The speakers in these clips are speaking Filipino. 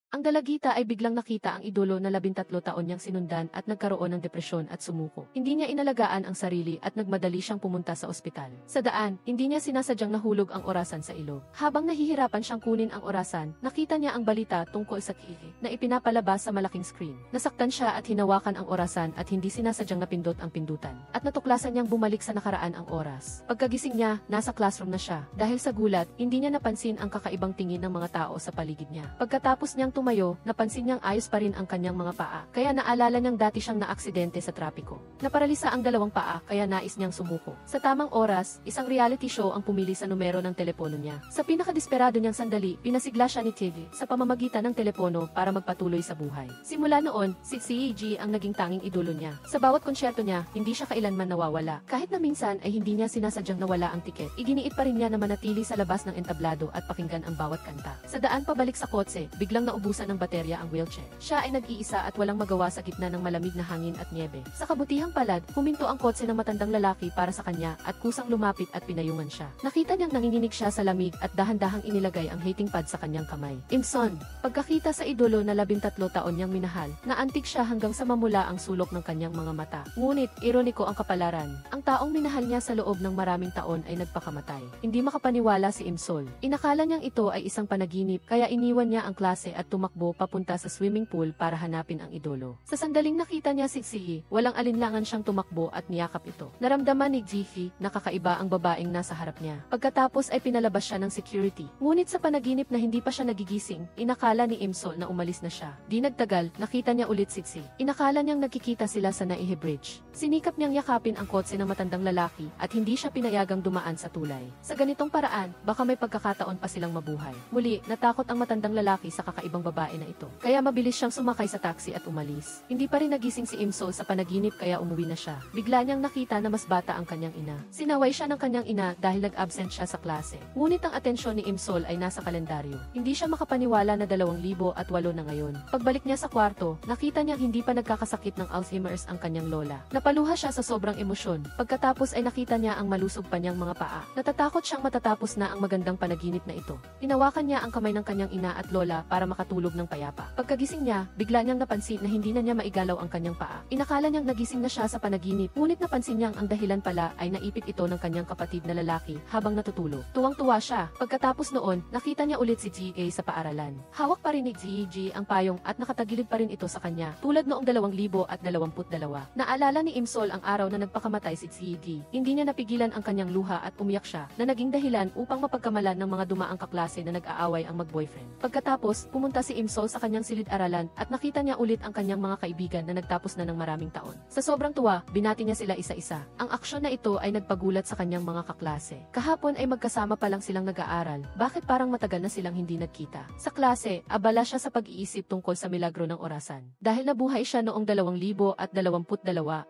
Ang dalagita ay biglang nakita ang idolo na 13 taon niyang sinundan at nagkaroon ng depresyon at sumuko. Hindi niya inalagaan ang sarili at nagmadali siyang pumunta sa ospital. Sa daan, hindi niya sinasadyang nahulog ang orasan sa ilog. Habang nahihirapan siyang kunin ang orasan, nakita niya ang balita tungkol sa Kihi na ipinapalabas sa malaking screen. Nasaktan siya at hinawakan ang orasan at hindi sinasadyang napindot ang pindutan. At natuklasan niyang bumalik sa nakaraan ang oras. Pagkagising niya, nasa classroom na siya. Dahil sa gulat, hindi niya napansin ang kakaibang tingin ng mga tao sa paligid niya. Pagkatapos niyang tumayo, napansin niyang ayos pa rin ang kanyang mga paa, kaya naalala niyang dati siyang naaksidente sa trapiko. Naparalisa ang dalawang paa, kaya nais niyang sumuko. Sa tamang oras, isang reality show ang pumili sa numero ng telepono niya. Sa pinakadesperado niyang sandali, pinasigla siya ni TV sa pamamagitan ng telepono para magpatuloy sa buhay. Simula noon, si CEG ang naging tanging idolo niya. Sa bawat konsyerto niya, hindi siya kailanman nawawala. Kahit na minsan ay hindi niya sinasadyang nawala ang tiket, iginiit pa rin niya na manatili sa labas ng entablado at pakinggan ang bawat kanta. Sa daan pabalik sa kotse, biglang naubusan ng baterya ang wheelchair. Siya ay nag-iisa at walang magawa sa gitna ng malamig na hangin at niebe. Sa kabutihang palad, huminto ang kotse ng matandang lalaki para sa kanya at kusang lumapit at pinayungan siya. Nakita niyang nanginginig siya sa lamig at dahan-dahang inilagay ang heating pad sa kanyang kamay. Imson, pagkakita sa idolo na 13 taon niyang minahal, naantig siya hanggang sa mamula ang sulok ng kanyang mga mata. Ngunit, ironiko ang kapalaran. Ang taong minahal niya sa loob ng maraming taon ay nagpakamatay. Hindi makapaniwala si Imsol. Inakala niyang ito ay isang panaginip, kaya iniwan niya ang klase at tumakbo papunta sa swimming pool para hanapin ang idolo. Sa sandaling nakita niya si Zihi, walang alinlangan siyang tumakbo at niyakap ito. Naramdaman ni Zihi na kakaiba ang babaeng nasa harap niya. Pagkatapos ay pinalabas siya ng security. Ngunit sa panaginip na hindi pa siya nagigising, inakala ni Imsol na umalis na siya. Di nagtagal, nakita niya ulit si Zihi. Inakala niyang nagkikita sila sa Naihe Bridge. Sinikap niyang yakapin ang kotse ng matandang lalaki at hindi siya pinayagang dumaan sa tulay. Sa ganitong paraan, baka may pagkakataon pa silang mabuhay. Muli, natakot ang matandang lalaki sa kakaibang babae na ito. Kaya mabilis siyang sumakay sa taxi at umalis. Hindi pa rin nagising si Imsol sa panaginip kaya umuwi na siya. Bigla niyang nakita na mas bata ang kanyang ina. Sinaway siya ng kanyang ina dahil nag-absent siya sa klase. Ngunit ang atensyon ni Imsol ay nasa kalendaryo. Hindi siya makapaniwala na 2008 na ngayon. Pagbalik niya sa kwarto, nakita niya hindi pa nagkakasakit ng Alzheimer's ang kanyang lola. Napaluha siya sa sobrang emosyon. Pagkatapos ay nakita niya ang malusog pa niyang mga paa. Natatakot siyang matatapos na ang magandang panaginip na ito. Hinawakan niya ang kamay ng kanyang ina at lola para makatulog ng payapa. Pagkagising niya, bigla niyang napansin na hindi na niya maigalaw ang kanyang paa. Inakala niyang nagising na siya sa panaginip, ngunit napansin niyang ang dahilan pala ay naipit ito ng kanyang kapatid na lalaki habang natutulog. Tuwang-tuwa siya. Pagkatapos noon, nakita niya ulit si GA sa paaralan. Hawak pa rin ni GG ang payong at nakatagilid pa rin ito sa kanya, tulad noong 2022. Naalala ni Imsol ang araw na nagpakamatay si GG. Hindi niya napigilan ang kanyang luha at umiyak siya, na naging dahilan upang mapagkamalan ng mga dumaang kaklase na nag-aaway ang mag-boyfriend. Pagkatapos, pumunta si Imsol sa kanyang silid-aralan at nakita niya ulit ang kanyang mga kaibigan na nagtapos na ng maraming taon. Sa sobrang tuwa, binati niya sila isa-isa. Ang aksyon na ito ay nagpagulat sa kanyang mga kaklase. Kahapon ay magkasama pa lang silang nag-aaral. Bakit parang matagal na silang hindi nagkita? Sa klase, abala siya sa pag-iisip tungkol sa milagro ng orasan. Dahil nabuhay siya noong 2022,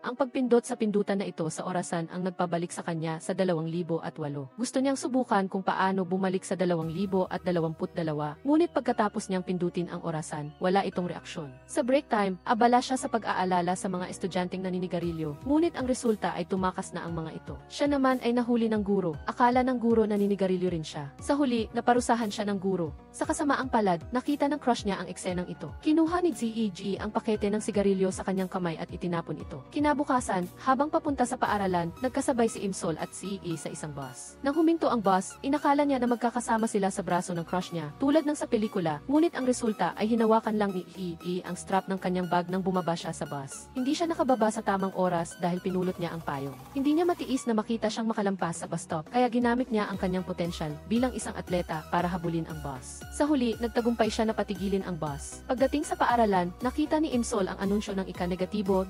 ang pagpindot sa pindutan na ito sa orasan ang nagpabalik sa kanya sa 2008. Gusto niyang subukan kung paano bumalik sa 2022, ngunit pagkatapos niyang pindutin ang orasan, wala itong reaksyon. Sa break time, abala siya sa pag-aalala sa mga estudyanteng naninigarilyo, ngunit ang resulta ay tumakas na ang mga ito. Siya naman ay nahuli ng guro. Akala ng guro na naninigarilyo rin siya. Sa huli, naparusahan siya ng guro. Sa kasamaang palad, nakita ng crush niya ang eksenang ito. Kinuha ni GEG ang pakete ng sigarilyo sa kanyang kamay at itinapon ito. Kinabukasan, habang papunta sa paaralan, nagkasabay si Imsol at CE sa isang bus. Nang huminto ang bus, inakala niya na magkakasama sila sa braso ng crush niya, tulad ng sa pelikula, ngunit ang resulta ay hinawakan lang ni EE ang strap ng kanyang bag nang bumaba siya sa bus. Hindi siya nakababa sa tamang oras dahil pinulot niya ang payong. Hindi niya matiis na makita siyang makalampas sa bus stop, kaya ginamit niya ang kanyang potensyal bilang isang atleta para habulin ang bus. Sa huli, nagtagumpay siya na patigilin ang bus. Pagdating sa paaralan, nakita ni Imsol ang anunsyo ng ika-27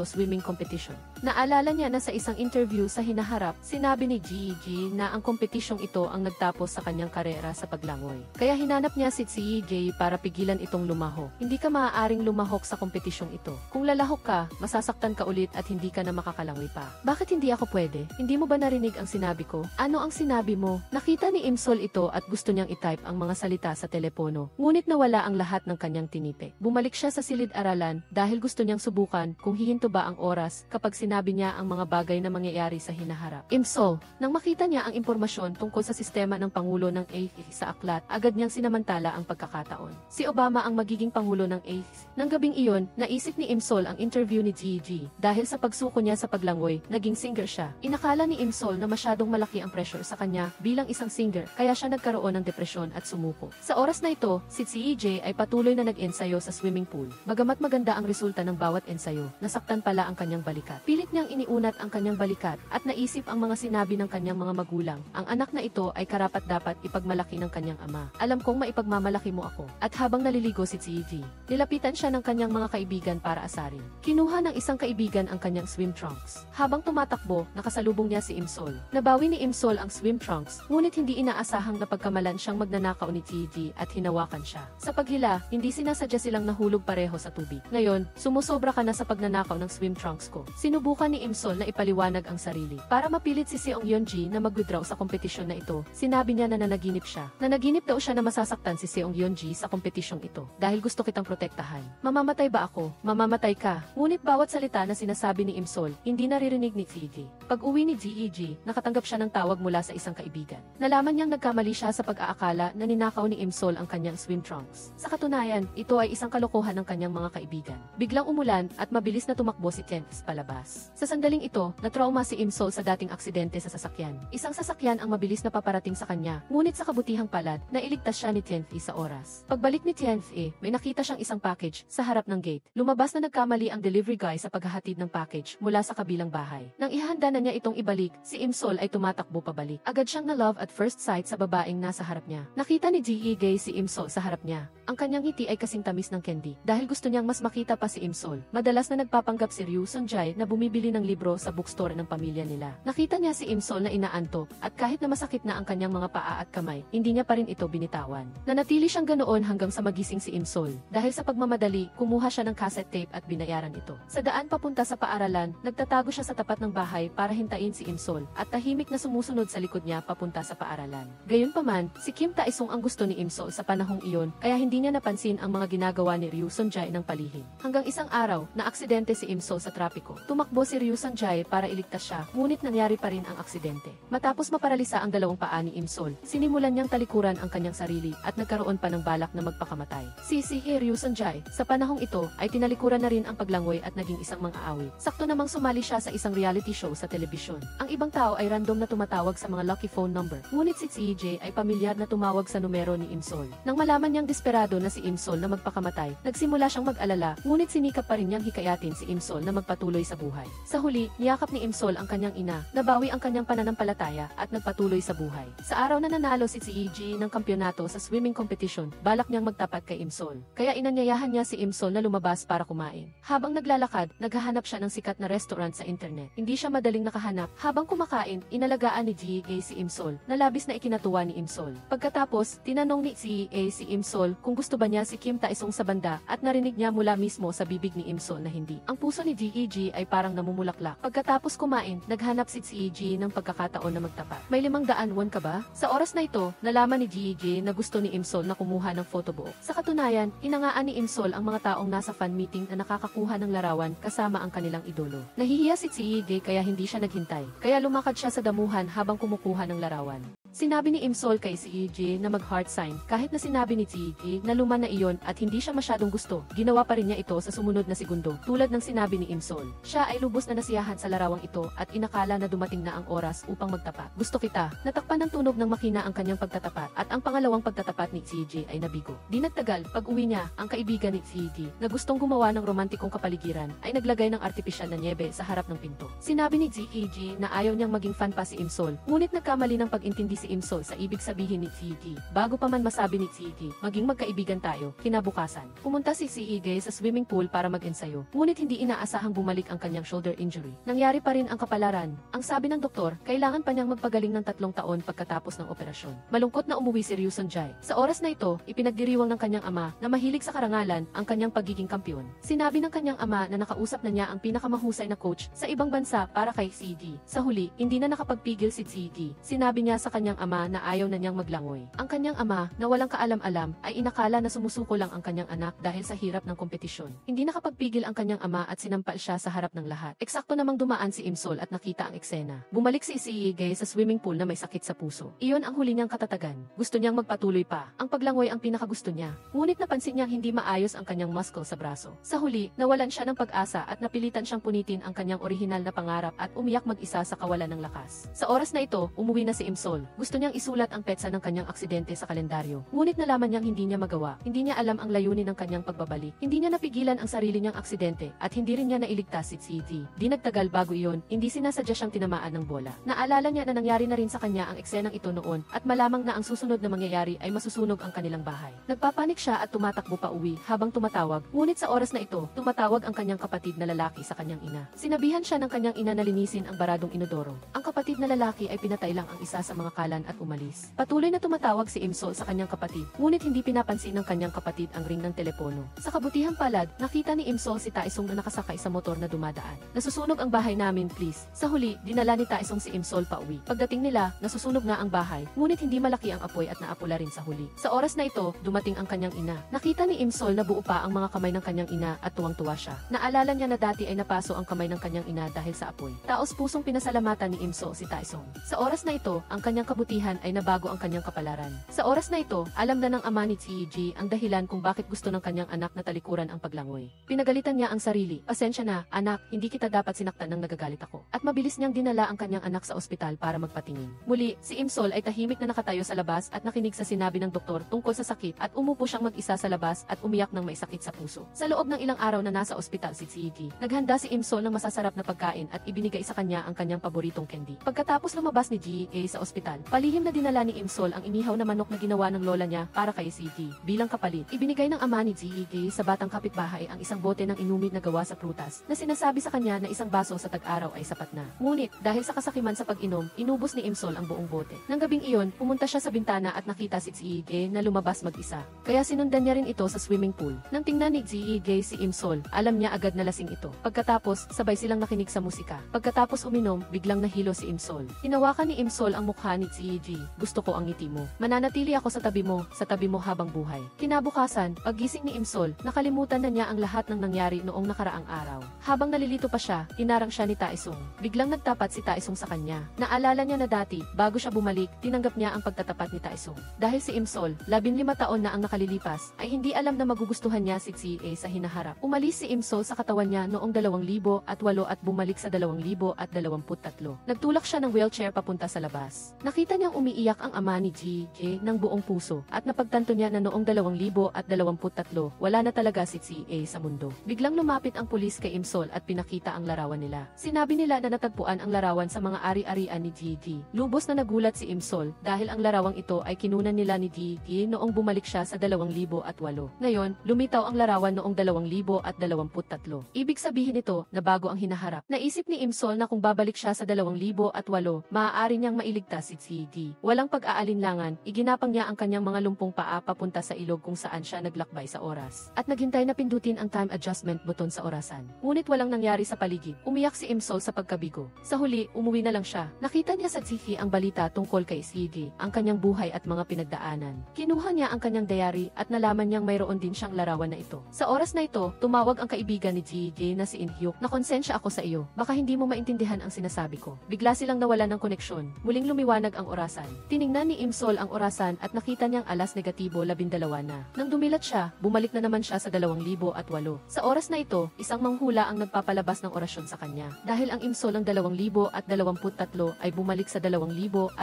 swimming competition. Naalala niya na sa isang interview sa hinaharap, sinabi ni GG na ang kompetisyong ito ang nagtapos sa kanyang karera sa paglangoy. Kaya hinanap niya si CJ para pigilan itong lumaho. Hindi ka maaaring lumahok sa kompetisyong ito. Kung lalahok ka, masasaktan ka ulit at hindi ka na makakalangoy pa. Bakit hindi ako pwede? Hindi mo ba narinig ang sinabi ko? Ano ang sinabi mo? Nakita ni Imsol ito at gusto niyang i-type ang mga salita sa telepono. Ngunit nawala ang lahat ng kanyang tinipe. Bumalik siya sa silid-aralan dahil gusto niyang subukan kung hihinto ba ang oras kapag sinabi niya ang mga bagay na mangyayari sa hinaharap. Imsol, nang makita niya ang impormasyon tungkol sa sistema ng Pangulo ng AFP sa aklat, agad niyang sinamantala ang pagkakataon. taon. Si Obama ang magiging pangulo ng 8th. Nang gabing iyon, naisip ni Imsol ang interview ni Gigi. Dahil sa pagsuko niya sa paglangoy, naging singer siya. Inakala ni Imsol na masyadong malaki ang pressure sa kanya bilang isang singer, kaya siya nagkaroon ng depresyon at sumuko. Sa oras na ito, si CJ ay patuloy na nag-ensayo sa swimming pool. Bagamat maganda ang resulta ng bawat ensayo, nasaktan pala ang kanyang balikat. Pilit niyang iniunat ang kanyang balikat at naisip ang mga sinabi ng kanyang mga magulang. Ang anak na ito ay karapat-dapat ipagmalaki ng kanyang ama. Alam kong maipagmamalaki mo ako. At habang naliligo si CJ, nilapitan siya ng kanyang mga kaibigan para asarin. Kinuha ng isang kaibigan ang kanyang swim trunks. Habang tumatakbo, nakasalubong niya si Imsol. Nabawi ni Imsol ang swim trunks, ngunit hindi inaasahang napagkamalan siyang magnanakaw ni CJ at hinawakan siya. Sa paghila, hindi sinasadya silang nahulog pareho sa tubig. Ngayon, sumusobra ka na sa pagnanakaw ng swim trunks ko. Sinubukan ni Imsol na ipaliwanag ang sarili. Para mapilit si Seong Yeonji na mag-withdraw sa kompetisyon na ito, sinabi niya na nanaginip siya. Nanaginip daw siya na masasaktan si Seong Yeonji sa kompetisyong ito. Dahil gusto kitang protektahan. Mamamatay ba ako? Mamamatay ka. Ngunit bawat salita na sinasabi ni Imsol, hindi naririnig ni Gigi. Pag-uwi ni Gigi, nakatanggap siya ng tawag mula sa isang kaibigan. Nalaman niyang nagkamali siya sa pag-aakala na ninakaw ni Imsol ang kanyang swim trunks. Sa katunayan, ito ay isang kalokohan ng kanyang mga kaibigan. Biglang umulan at mabilis na tumakbo si Tenth palabas. Sa sandaling ito, natrauma si Imsol sa dating aksidente sa sasakyan. Isang sasakyan ang mabilis na paparating sa kanya, ngunit sa kabutihang palad, nailigtas siya ni Tenth sa oras. Pagbalik ni Tenth, may nakita siyang isang package sa harap ng gate. Lumabas na nagkamali ang delivery guy sa paghahatid ng package mula sa kabilang bahay. Nang ihanda na niya itong ibalik, si Imsol ay tumatakbo pabalik. Agad siyang na-love at first sight sa babaeng nasa harap niya. Nakita ni Gigi si Imsol sa harap niya. Ang kanyang ngiti ay kasing tamis ng candy. Dahil gusto niyang mas makita pa si Imsol, madalas na nagpapanggap si Ryu Sonjae na bumibili ng libro sa bookstore ng pamilya nila. Nakita niya si Imsol na inaantok, at kahit na masakit na ang kanyang mga paa at kamay, hindi niya pa rin ito binitawan. Nanatili siyang ganoon hanggang sa magising si Imsol. Dahil sa pagmamadali, kumuha siya ng cassette tape at binayaran ito. Sa daan papunta sa paaralan, nagtatago siya sa tapat ng bahay para hintayin si Imsol, at tahimik na sumusunod sa likod niya papunta sa paaralan. Gayunpaman, si Kim Taesung ang gusto ni Imsol sa panahong iyon, kaya hindi niya napansin ang mga ginagawa ni Ryu Sonjae ng palihim. Hanggang isang araw, na aksidente si Imsol sa trapiko. Tumakbo si Ryu Sonjae para iligtas siya, ngunit nangyari pa rin ang aksidente. Matapos maparalisa ang dalawang paa ni Imsol, sinimulan niyang talikuran ang kanyang sarili at nagkaroon pa ng balak na magpakamatay. Si Ryu Sonjae, sa panahong ito, ay tinalikuran na rin ang paglangoy at naging isang mang-aawit. Sakto namang sumali siya sa isang reality show sa telebisyon. Ang ibang tao ay random na tumatawag sa mga lucky phone number, ngunit si CJ ay pamilyar na tumawag sa numero ni Imsol. Nang malaman niyang desperado na si Imsol na magpakamatay, nagsimula siyang mag-alala, ngunit sinikap pa rin niyang hikayatin si Imsol na magpatuloy sa buhay. Sa huli, niyakap ni Imsol ang kanyang ina, nabawi ang kanyang pananampalataya at nagpatuloy sa buhay. Sa araw na nanalo si CJ ng kampyonato sa swimming competition, balak niyang magtapat kay Imsol. Kaya inanyayahan niya si Imsol na lumabas para kumain. Habang naglalakad, naghahanap siya ng sikat na restaurant sa internet. Hindi siya madaling nakahanap. Habang kumakain, inalagaan ni G.A. si Imsol, na labis na ikinatuwa ni Imsol. Pagkatapos, tinanong ni G.A. si Imsol kung gusto ba niya si Kim Taesung sa banda, at narinig niya mula mismo sa bibig ni Imsol na hindi. Ang puso ni G.E.G. ay parang namumulaklak. Pagkatapos kumain, naghanap si G.E.G. ng pagkakataon na magtapat. May 500 won ka ba? Sa oras na ito, nalaman ni G.E.G. na gusto ni Imsol na kumuha ng photobook. Sa katunayan, hinangaan ni Imsol ang mga taong nasa fan meeting na nakakakuha ng larawan kasama ang kanilang idolo. Nahihiya si G.E.G. kaya hindi siya naghintay. Kaya lumakad siya sa damuhan habang kumukuha ng larawan. Sinabi ni Imsol kay G.E.G. na mag-heart sign. Kahit na sinabi ni G.E.G. na luma na iyon at hindi siya masyadong gusto, ginawa pa rin niya ito sa sumunod na segundo, tulad ng sinabi ni Imsol. Siya ay lubos na nasiyahan sa larawang ito at inakala na dumating na ang oras upang magtapat. Gusto kita. Natakpan ng tunog ng makina ang kanyang pagtatapat, at ang pangalawang pagtatapat ni G.E.G. ay nabigo. Di nagtagal, pag-uwi niya, ang kaibigan ni G.E.G. na gustong gumawa ng romantikong kapaligiran ay naglagay ng artipisyal na niebe sa harap ng pinto. Sinabi ni G.E.G. na ayaw niyang maging fan pa si Imsol, ngunit nagkamali ng pag-intindi si Imsol sa ibig sabihin ni G.E.G. Bago pa man masabi ni G.E.G. maging magkaibigan tayo, kinabukasan, pumunta si G.E.G. sa swimming pool para mag-ensayo, ngunit hindi inaasahang bumalik ang kanyang shoulder injury. Nangyari pa rin ang kapalaran. Ang sabi ng doktor, kailangan pa niyang magpagaling ng 3 taon pagkatapos ng operasyon. Malungkot na umuwi si Ryu Sonjae. Sa oras na ito, ipinagdiriwang ng kanyang ama na mahilig sa karangalan ang kanyang pagiging kampyon. Sinabi ng kanyang ama na nakausap na niya ang pinakamahusay na coach sa ibang bansa para kay G.E.G. Sa huli, hindi na nakapagpigil si G.E.G. Sinabi niya sa kanyang kanyang ama na ayaw na niyang maglangoy. Ang kanyang ama, na walang kaalam-alam, ay inakala na sumusuko lang ang kanyang anak dahil sa hirap ng kompetisyon. Hindi nakapagpigil ang kanyang ama at sinampal siya sa harap ng lahat. Eksakto namang dumaan si Imsol at nakita ang eksena. Bumalik si Isiige sa swimming pool na may sakit sa puso. Iyon ang huli niyang katatagan. Gusto niyang magpatuloy pa. Ang paglangoy ang pinakagusto niya. Ngunit napansin niyang hindi maayos ang kanyang muscle sa braso. Sa huli, nawalan siya ng pag-asa at napilitan siyang punitin ang kanyang orihinal na pangarap at umiyak mag-isa sa kawalan ng lakas. Sa oras na ito, umuwi na si Imsol. Gusto niyang isulat ang petsa ng kanyang aksidente sa kalendaryo. Ngunit nalaman niyang hindi niya magawa. Hindi niya alam ang layunin ng kanyang pagbabalik. Hindi niya napigilan ang sarili niyang aksidente at hindi rin niya nailigtas si CD. Di nagtagal bago iyon, hindi sinasadya siyang tinamaan ng bola. Naalala niya na nangyari na rin sa kanya ang eksenang ito noon at malamang na ang susunod na mangyayari ay masusunog ang kanilang bahay. Nagpapanik siya at tumatakbo pa uwi habang tumatawag. Ngunit sa oras na ito, tumatawag ang kanyang kapatid na lalaki sa kanyang ina. Sinabihan siya ng kanyang ina na linisin ang baradong inodoro. Ang kapatid na lalaki ay pinatay lang ang isa sa mga kalan at umalis. Patuloy na tumatawag si Imsol sa kanyang kapatid, ngunit hindi pinapansin ng kanyang kapatid ang ring ng telepono. Sa kabutihang palad, nakita ni Imsol si Taesong na nakasakay sa motor na dumadaan. Nasusunog ang bahay namin, please. Sa huli, dinala ni Taesong si Imsol pa uwi. Pagdating nila, nasusunog na ang bahay, ngunit hindi malaki ang apoy at naapula rin sa huli. Sa oras na ito, dumating ang kanyang ina. Nakita ni Imsol na buo pa ang mga kamay ng kanyang ina at tuwang-tuwa siya. Naalala niya na dati ay napaso ang kamay ng kanyang ina dahil sa apoy. Taos pusong pinasalamatan ni Imsol si Taesong. Sa oras na ito, ang kanyang kabutihan ay nabago ang kanyang kapalaran. Sa oras na ito, alam na ng ama ni Ji ang dahilan kung bakit gusto ng kanyang anak na talikuran ang paglangoy. Pinagalitan niya ang sarili. Pasensya na, anak, hindi kita dapat sinaktan nang nagagalit ako. At mabilis niyang dinala ang kanyang anak sa ospital para magpatingin. Muli, si Imsol ay tahimik na nakatayo sa labas at nakinig sa sinabi ng doktor tungkol sa sakit at umupo siyang mag-isa sa labas at umiyak ng may sakit sa puso. Sa loob ng ilang araw na nasa ospital si Ji, naghanda si Imsol ng masasarap na pagkain at ibinigay sa kanya ang kanyang paboritong candy. Pagkatapos lumabas ni Ji sa ospital, palihim na dinala ni Imsol ang inihaw na manok na ginawa ng lola niya para kay Ji. Bilang kapalit, ibinigay ng ama ni Ji sa batang kapitbahay ang isang bote ng inumid na gawa sa prutas na sinasabi sa kanya na isang baso sa tag-araw ay sapat na. Ngunit, dahil sa kasakiman sa pag-inom, inubos ni Imsol ang buong bote. Nang gabing iyon, pumunta siya sa bintana at nakita si Ji na lumabas mag-isa. Kaya sinundan niya rin ito sa swimming pool. Nang tingnan ni Ji si Imsol, alam niya agad na lasing ito. Pagkatapos, sabay silang nakinig sa musika. Pagkatapos uminom, biglang nahilo si Imsol. Hinawakan ni Imsol ang mukha ni Ji. Gusto ko ang ngiti mo. Mananatili ako sa tabi mo habang buhay. Kinabukasan, paggising ni Imsol, nakalimutan na niya ang lahat ng nangyari noong nakaraang araw. Habang nalilito pa siya, tinarang siya ni Taesong. Biglang nagtapat si Taesong sa kanya. Naalala niya na dati, bago siya bumalik, tinanggap niya ang pagtatapat ni Taesong. Dahil si Imsol, 15 taon na ang nakalilipas, ay hindi alam na magugustuhan niya si Ji sa hinaharap. Umalis si Imsol sa katawan niya noong 2008 at bumalik sa 2023. Nagtulak siya ng wheelchair papunta sa labas. Nakita niyang umiiyak ang ama ni Ji ng buong puso at napagtanto niya na noong 2023, wala na talaga si Ji sa mundo. Biglang lumapit ang pulis kay Imsol at pinakita ang larawan nila. Sinabi nila na natagpuan ang larawan sa mga ari-arian ni Ji. Lubos na nagulat si Imsol dahil ang larawang ito ay kinunan nila ni Ji noong bumalik siya sa 2008. Ngayon, lumitaw ang larawan noong 2023. Ibig sabihin ito na bago ang hinaharap. Naisip ni Imsol na kung babalik siya sa 2008, maaari niyang mailigtas si Ji. Walang pag-aalinlangan, iginapang niya ang kanyang mga lumpong paa papunta sa ilog kung saan siya naglakbay sa oras. At naghintay na pindutin ang time adjustment button sa orasan. Ngunit walang nangyari sa paligid. Umiyak si Imsol sa pagkabigo. Sa huli, umuwi na lang siya. Nakita niya sa Ji ang balita tungkol kay Ji, ang kanyang buhay at mga pinagdaanan. Kinuha niya ang kanyang diary at nalaman niyang mayroon din siyang larawan na ito. Sa oras na ito, tumawag ang kaibigan ni Ji na si In-hyuk na konsensya ako sa iyo. Baka hindi mo maintindihan ang sinasabi ko. Bigla silang nawalan ng koneksyon. Muling lumiwanag ang orasan. Tiningnan ni Imsol ang orasan at nakita niyang alas negatibo 12 na. Nang dumilat siya, bumalik na naman siya sa 2008. Sa oras na ito, isang manghula ang nagpapalabas ng orasyon sa kanya. Dahil ang Imsol ng 2023 ay bumalik sa 2008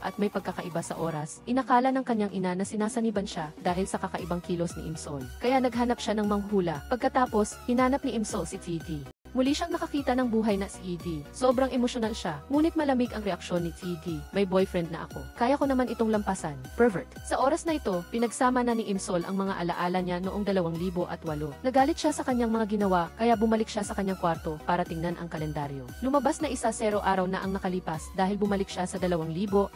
at may pagkakaiba sa oras, inakala ng kanyang ina na sinasaniban siya dahil sa kakaibang kilos ni Imsol. Kaya naghanap siya ng manghula. Pagkatapos, hinanap ni Imsol si Ji. Muli siyang nakakita ng buhay na si Ji. Sobrang emosyonal siya, ngunit malamig ang reaksyon ni Ji. May boyfriend na ako. Kaya ko naman itong lampasan. Pervert. Sa oras na ito, pinagsama na ni Imsol ang mga alaala niya noong 2008. Nagalit siya sa kanyang mga ginawa, kaya bumalik siya sa kanyang kwarto para tingnan ang kalendaryo. Lumabas na 1-0 araw na ang nakalipas dahil bumalik siya sa 2023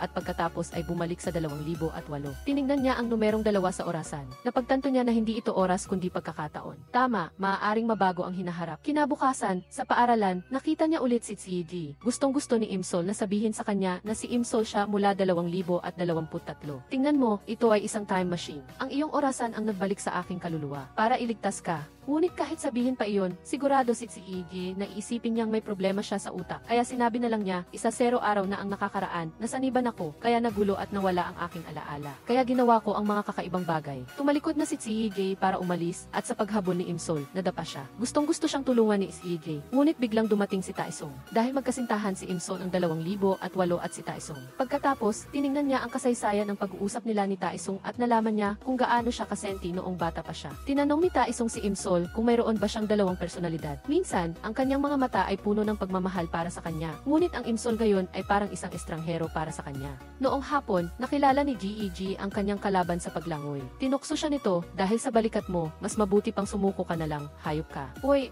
at pagkatapos ay bumalik sa 2008. Tiningnan niya ang numerong 2 sa orasan. Napagtanto niya na hindi ito oras kundi pagkakataon. Tama, maaaring mabago ang hinaharap. Kinabukasan, sa paaralan, nakita niya ulit si Gigi. Gustong-gusto ni Imsol na sabihin sa kanya na si Imsol siya mula 2023. Tingnan mo, ito ay isang time machine. Ang iyong orasan ang nagbalik sa aking kaluluwa para iligtas ka. Ngunit kahit sabihin pa iyon, sigurado si Gigi na iisipin niyang may problema siya sa utak. Kaya sinabi na lang niya, 1-0 araw na ang nakakaraan, nasaniban ako, kaya nagulo at nawala ang aking alaala. Kaya ginawa ko ang mga kakaibang bagay. Tumalikod na si Gigi para umalis at sa paghabol ni Imsol, nadapa siya. Gustong-gusto siyang tulungan ni Gigi, ngunit biglang dumating si Taesong. Dahil magkasintahan si Imsol ang 2008 at si Taesong. Pagkatapos, tiningnan niya ang kasaysayan ng pag-uusap nila ni Taesong at nalaman niya kung gaano siya kasenti noong bata pa siya. Tinanong ni Taesong si Imsol kung mayroon ba siyang dalawang personalidad. Minsan, ang kanyang mga mata ay puno ng pagmamahal para sa kanya, ngunit ang Imsol gayon ay parang isang estranghero para sa kanya. Noong hapon, nakilala ni Gigi ang kanyang kalaban sa paglangoy. Tinukso siya nito, dahil sa balikat mo, mas mabuti pang sumuko ka na lang, hayop ka. Uy,